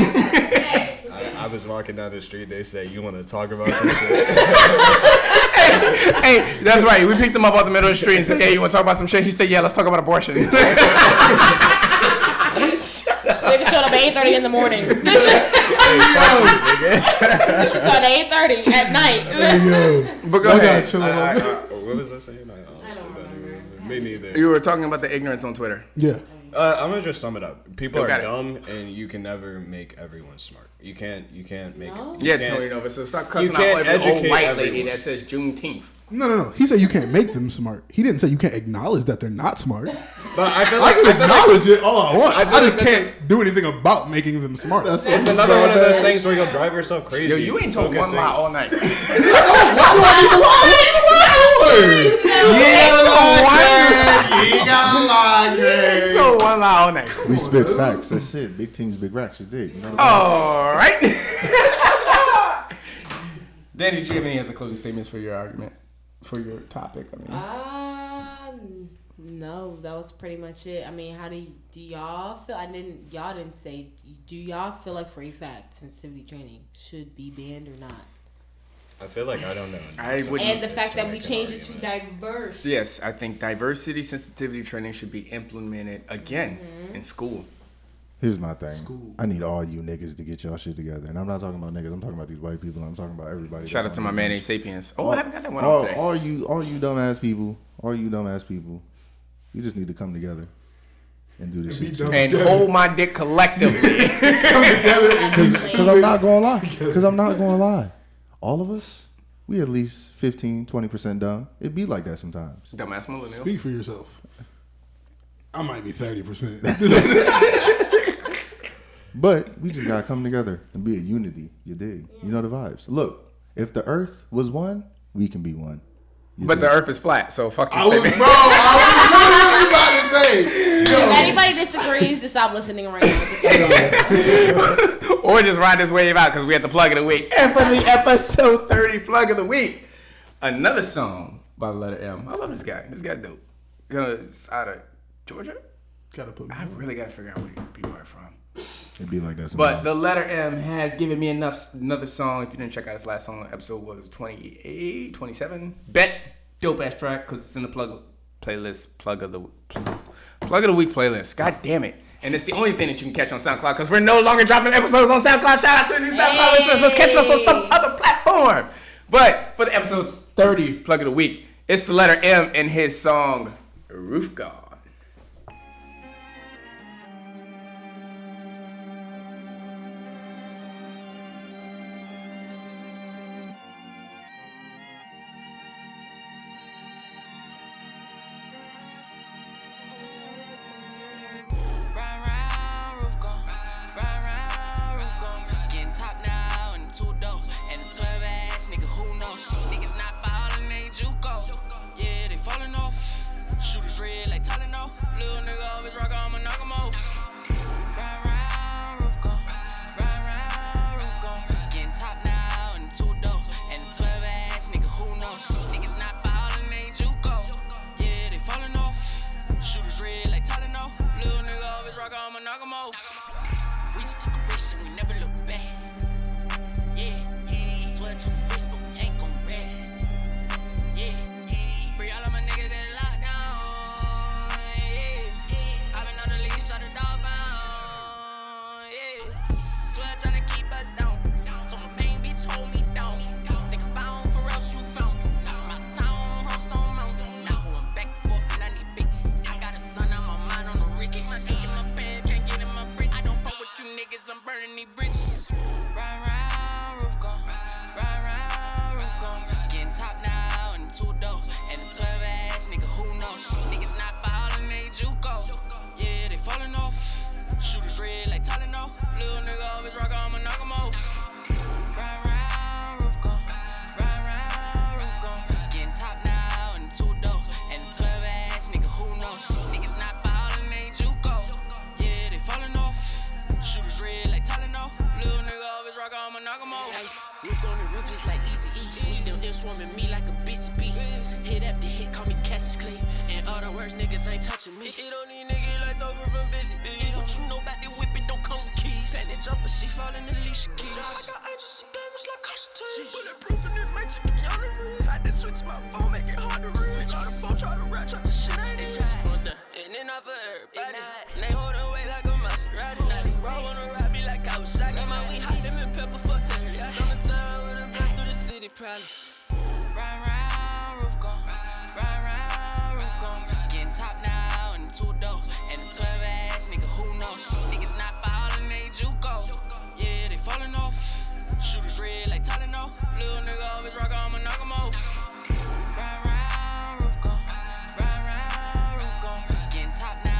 I was walking down the street. They say, "You want to talk about some shit?" Hey, that's right. We picked him up off the middle of the street and said, "Hey, you want to talk about some shit?" He said, "Yeah, let's talk about abortion." Nigga showed up at 8:30 in the morning. This is at 8:30 at night. But go ahead. What was I saying? I don't remember. Me neither. You were talking about the ignorance on Twitter. Yeah. I'm gonna just sum it up. People Still got are it. dumb, and you can never make everyone smart. You can't make No? it. Yeah, You can't- Tonee Novaa. So stop cussing you out can't every old educate white everyone. lady that says Juneteenth. No. He said you can't make them smart. He didn't say you can't acknowledge that they're not smart. But I feel I like can I feel like acknowledge it all I want. I I, feel just like that's can't do anything about making them smart. it's another one of those things where you'll drive yourself crazy. Yo, you ain't told one focusing- lie all night. Why do I need to lie? You gotta lie, You Greg. told one lie all night. We spit facts. That's it. Big teams, big racks. You dig? You know what All right. Danny, did you have any other closing statements for your argument, for your topic? I mean, No, that was pretty much it. I mean, how do y'all feel? Y'all didn't say. Do y'all feel like for a fact sensitivity training should be banned or not? I feel like I don't know. I wouldn't. And the fact that we changed it to diverse. Yes, I think diversity sensitivity training should be implemented again in school. Here's my thing. School. I need all you niggas to get y'all shit together. And I'm not talking about niggas. I'm talking about these white people. I'm talking about everybody. Shout out that's to on my these man, bitches. A Sapiens. Oh, I haven't got that one off today. All you dumbass people. You just need to come together and do this shit. And hold my dick collectively. Because I'm not going to lie. All of us, we at least 15, 20% dumb. It be like that sometimes. Dumbass millennials. Speak for yourself. I might be 30%. But we just got to come together and be a unity. You dig? You know the vibes. Look, if the earth was one, we can be one. You But dig? the earth is flat, so fuck you. I was literally about to say. If anybody disagrees, just stop listening right now. Or just ride this wave out because we had the plug of the week. And for the episode 30 plug of the week, another song by the letter M. I love this guy. This guy's dope. He's out of Georgia. Gotta put me I really got to figure out where people are from. It be like that But sometimes. the letter M has given me another song. If you didn't check out his last song, episode was 28, 27. Bet. Dope ass track because it's in the plug playlist. Plug of the week playlist. God damn it. And it's the only thing that you can catch on SoundCloud because we're no longer dropping episodes on SoundCloud. Shout out to the new SoundCloud listeners. Let's catch us on some other platform. But for the episode 30 plug of the week, it's the letter M in his song Roof God. We just took a risk and we never look back. Yeah, 12 on the Facebook, we ain't gon' rap. Yeah, free all of my niggas that locked down. Yeah, I've been on the leash, shot the dog bound. Yeah, 12 tryna keep us down. Told the main bitch, hold me down. Think I found for else you found. From out of town, from Stone Mountain. Now going back and forth and I need bitches. I got a son on my mind on the rich. Keep my dick in my bed, can't get in my bridge. I don't fuck with you niggas, I'm burning these bridges. Ride round, roof gone. Ride round, roof gone. Getting top now and 2 doors. And the 12 ass nigga, who knows? Niggas not ballin', they JUCO. Yeah, they falling off. Shooters red like Tylenol. Little nigga always rock, I'ma knock him off. Ride round, roof gone. Ride round, roof gone. Getting top now and 2 doors. And the 12 ass nigga, who knows? Niggas not ballin', they JUCO. Yeah, they falling off. Shooters red like Tylenol. Little nigga always rock, I'ma knock him off. Hey, roof on the roof just like Easy E. We them M swarming me like a bitch B. Hit after hit, call me Cassius Clay. In other words, niggas ain't touching me. It don't need niggas like over from Busy B. What you know about the whip, it don't come with keys. Penny jumper, she fall in the leash keys. I got angels, she damage like Constantine. Bulletproof and it might take me on the real. Had to switch my phone, make it hard to read. Switch all the phone, try to rap, try the shit ain't it. And then not for everybody. And they hold away like a Maserati. Now they bro wanna ride me like Kawasaki. My weed hot, them and pepper for terrorists. Summertime with a black through the city, probably. Ride round, roof gone. Ride round, roof gone. Getting top now and 2 doors. And the 12 ass nigga, who knows? Niggas not ballin', they JUCO. Yeah, they falling off. Shooters red like Tylenol. Little nigga always rock, I'ma knock him off. Ride round, roof gone. Ride round, roof gone. Getting top now.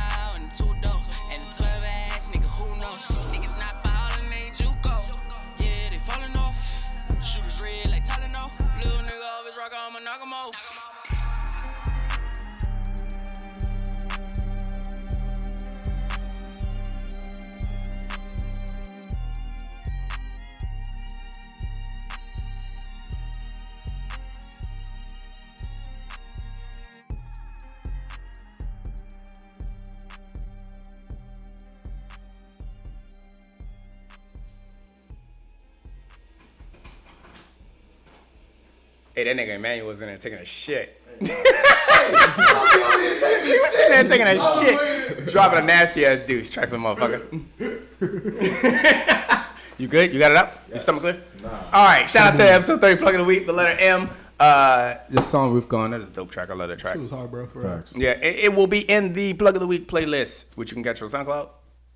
Hey, that nigga Emmanuel was in there taking a shit. He was in there taking a shit. Dropping a nasty ass douche. Trifling motherfucker. You good? You got it up? Your stomach clear? Nah. All right. Shout out to episode 30, Plug of the Week, the letter M. This song We've Gone, that is a dope track. I love that track. It was hard, bro. Facts. Yeah, it will be in the Plug of the Week playlist, which you can catch on SoundCloud,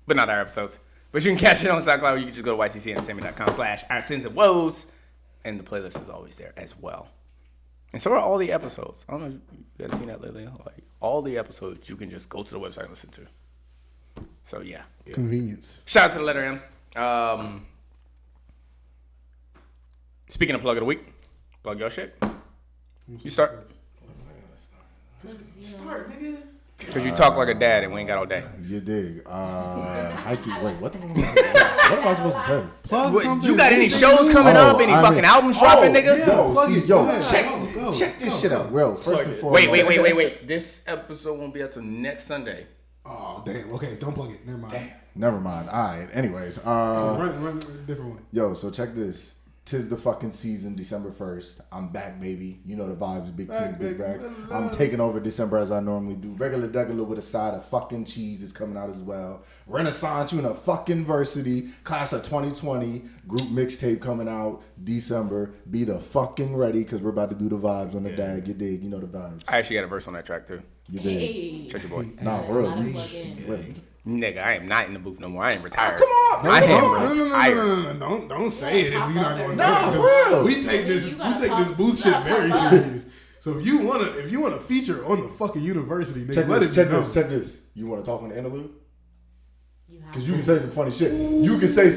but not our episodes. But you can catch it on SoundCloud. You can just go to yccentertainment.com/oursins and woes, and the playlist is always there as well. And so are all the episodes. I don't know if you guys seen that lately. Like all the episodes, you can just go to the website and listen to. So yeah, Convenience. shout out to the letter M. Speaking of Plug of the Week, plug your shit. You start. Start, nigga. Because you talk like a dad and we ain't got all day. You dig. Wait, what the fuck am I supposed to say? Plug something. You got any shows coming up? Any fucking albums dropping, nigga? Check this shit out. Well, first and foremost. Wait. This episode won't be up till next Sunday. Oh, damn. Okay, don't plug it. Never mind. Never mind. All right. Anyways. Run a different one. Yo, so check this. 'Tis the fucking season, December 1st. I'm back, baby. You know the vibes, big team, big rack. I'm taking over December as I normally do. Regular degular with a side of fucking cheese is coming out as well. Renaissance Una fucking Versity, class of 2020, group mixtape coming out December. Be the fucking ready because we're about to do the vibes on the dag. You dig? You know the vibes. I actually got a verse on that track too. You dig? Hey. Check your boy. Nah, for real. Wait. Nigga, I am not in the booth no more. I am retired. Come on. I am retired. No. Don't say it if you're not going to. Nah, for real. We take this booth shit very serious. So if you wanna feature on the fucking university, nigga, check this. You wanna talk on the interlude? Because you can say some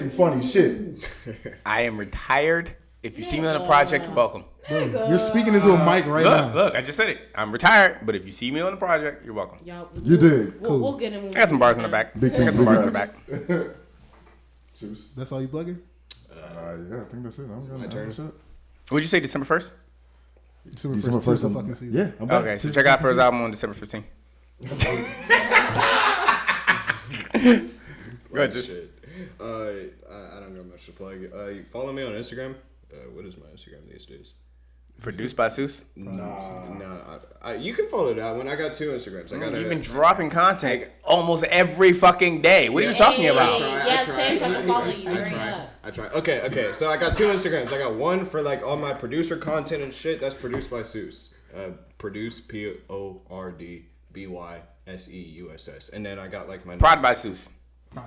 funny shit. I am retired. If you see me on a project, you're welcome. You're speaking into a mic right now. Look, I just said it. I'm retired, but if you see me on a project, you're welcome. You did. Cool. We'll get him. I got some bars in the back. Big things. That's all you plugging? Yeah, I think that's it. My turn. What'd you say, December 1st? December 1st of fucking season. Yeah, I'm back. Okay, so check out for his album on December 15th. Go ahead, sis. I don't got much to plug. Follow me on Instagram. What is my Instagram these days? Produced by Suess? No. You can follow that one. I got 2 Instagrams. You've been dropping content almost every fucking day. What are you talking about? Say something to follow you. I try. Okay. So I got 2 Instagrams. I got one for like all my producer content and shit. That's Produced by Suess. Produce PORDBYSEUSS. And then I got like my Prod by Suess.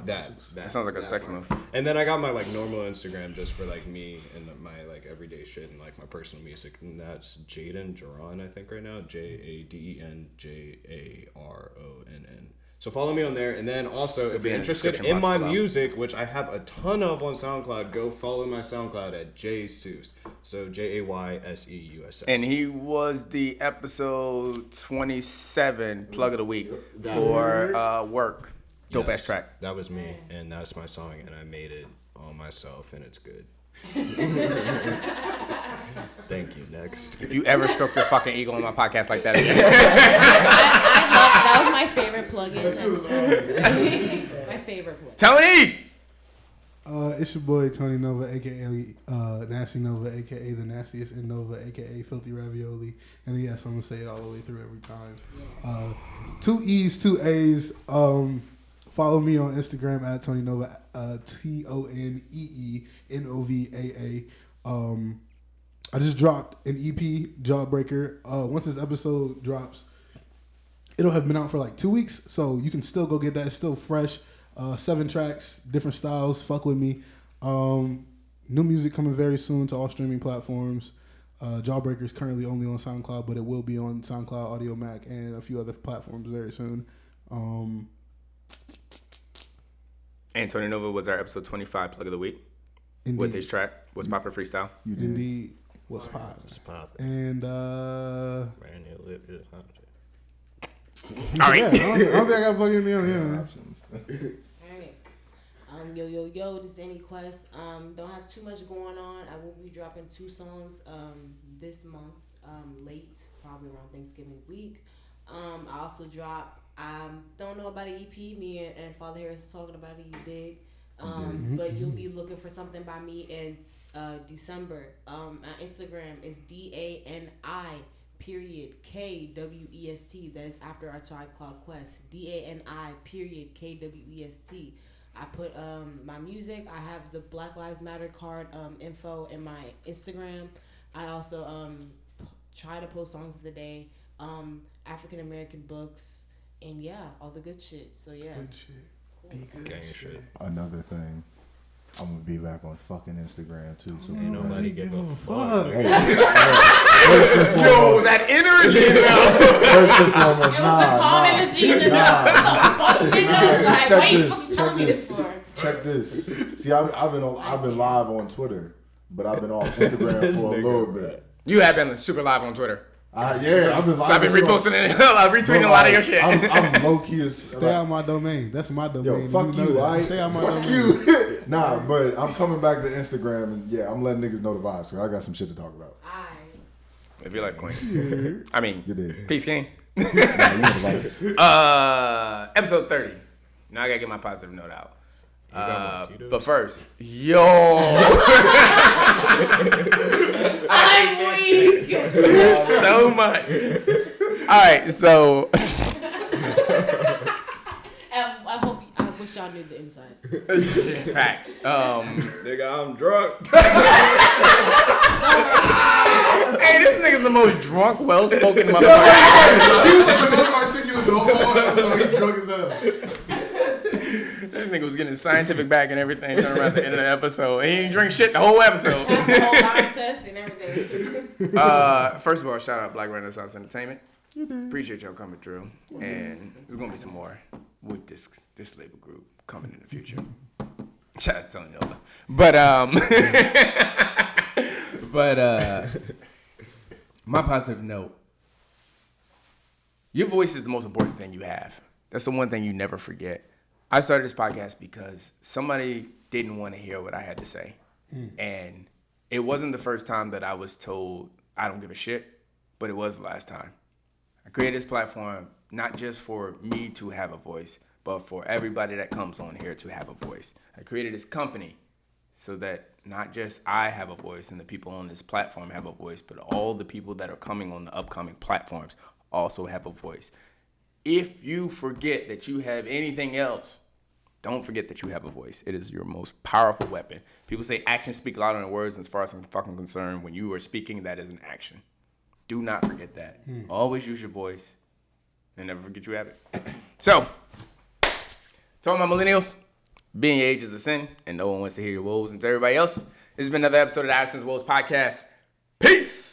That sounds like a sex move. And then I got my like normal Instagram just for like me and my like everyday shit and like my personal music, and that's Jaden Jaron, I think right now, JADENJARONN. So follow me on there, and then also if you're interested in my music, which I have a ton of on SoundCloud, go follow my SoundCloud at JSeuss. So JAYSEUSS. And he was the episode 27 plug of the week for Work. Dope ass track. That was me, and that's my song, and I made it all myself, and it's good. Thank you. Next. If you ever stroke your fucking ego on my podcast like that again. That was my favorite plug-in. My favorite plug. Tonee! It's your boy Tonee Novaa, aka Nasty Nova, aka the nastiest in Nova, aka Filthy Ravioli, and yes, I'm gonna say it all the way through every time. 2 E's, 2 A's. Follow me on Instagram at Tonee Novaa, TONEENOVAA. I just dropped an EP, Jawbreaker. Once this episode drops, it'll have been out for like 2 weeks, so you can still go get that. It's still fresh. 7 tracks, different styles. Fuck with me. New music coming very soon to all streaming platforms. Jawbreaker is currently only on SoundCloud, but it will be on SoundCloud, Audio Mac, and a few other platforms very soon. And Tonee Novaa was our episode 25 plug of the week. Indeed. With his track, What's Poppin' Freestyle. Indeed. What's Poppin'. And all right. Yeah, I don't think I got to plug anything on here. Options. All right. Yo, this is Dani Kwest. Don't have too much going on. I will be dropping 2 songs this month, late, probably around Thanksgiving week. I also dropped, don't know about an EP. Me and Father Harris is talking about it. You dig? But you'll be looking for something by me in December. On Instagram is DANI_KWEST. That is after our Tribe Called Quest. DANI_KWEST. I put my music. I have the Black Lives Matter card info in my Instagram. I also try to post songs of the day, African American books, and yeah, all the good shit. So yeah. Good shit. Cool. Gang shit. Another thing, I'm gonna be back on fucking Instagram too. So Ain't nobody give a Fuck. Hey, first and Yo, foremost, that energy, though. first and foremost, It was the calm energy in the fuck, nigga. Like, Check why you this, fucking telling me check this for? Check this. See, I've been live on Twitter, but I've been off Instagram for a little bit. You have been super live on Twitter. Yeah, I've I've been reposting it, retweeting a lot of your shit. I'm low key as Stay out my domain. That's my domain. Yo, fuck know you, that. alright? Stay out my Fuck domain. you. Nah, but I'm coming back to Instagram and yeah, I'm letting niggas know the vibes. So I got some shit to talk about. If you like Queen. I mean, You did. peace, King. Nah, you know the vibes. Episode 30. Now I gotta get my positive note out. got more Tito's? But first, yo. I'm weak. So much. All right, so I wish y'all knew the inside. facts. Nigga, I'm drunk. Hey, this nigga's the most drunk, well-spoken motherfucker. He was like the most articulate the whole episode. He drunk as hell. This nigga was getting scientific back and everything turn around at the end of the episode. He ain't drink shit the whole episode. Passed the whole line test and everything. First of all, shout out Black Renaissance Entertainment. Appreciate y'all coming through. And there's gonna be some more with this label group coming in the future. Shout out to Tonee Novaa. But my positive note. Your voice is the most important thing you have. That's the one thing you never forget. I started this podcast because somebody didn't want to hear what I had to say. And it wasn't the first time that I was told I don't give a shit, but it was the last time. I created this platform not just for me to have a voice, but for everybody that comes on here to have a voice. I created this company so that not just I have a voice and the people on this platform have a voice, but all the people that are coming on the upcoming platforms also have a voice. If you forget that you have anything else, don't forget that you have a voice. It is your most powerful weapon. People say actions speak louder than words, and as far as I'm fucking concerned, when you are speaking, that is an action. Do not forget that. Always use your voice, and never forget you have it. So, to all my millennials, being your age is a sin, and no one wants to hear your woes. And to everybody else, this has been another episode of the Addison's Woes podcast. Peace!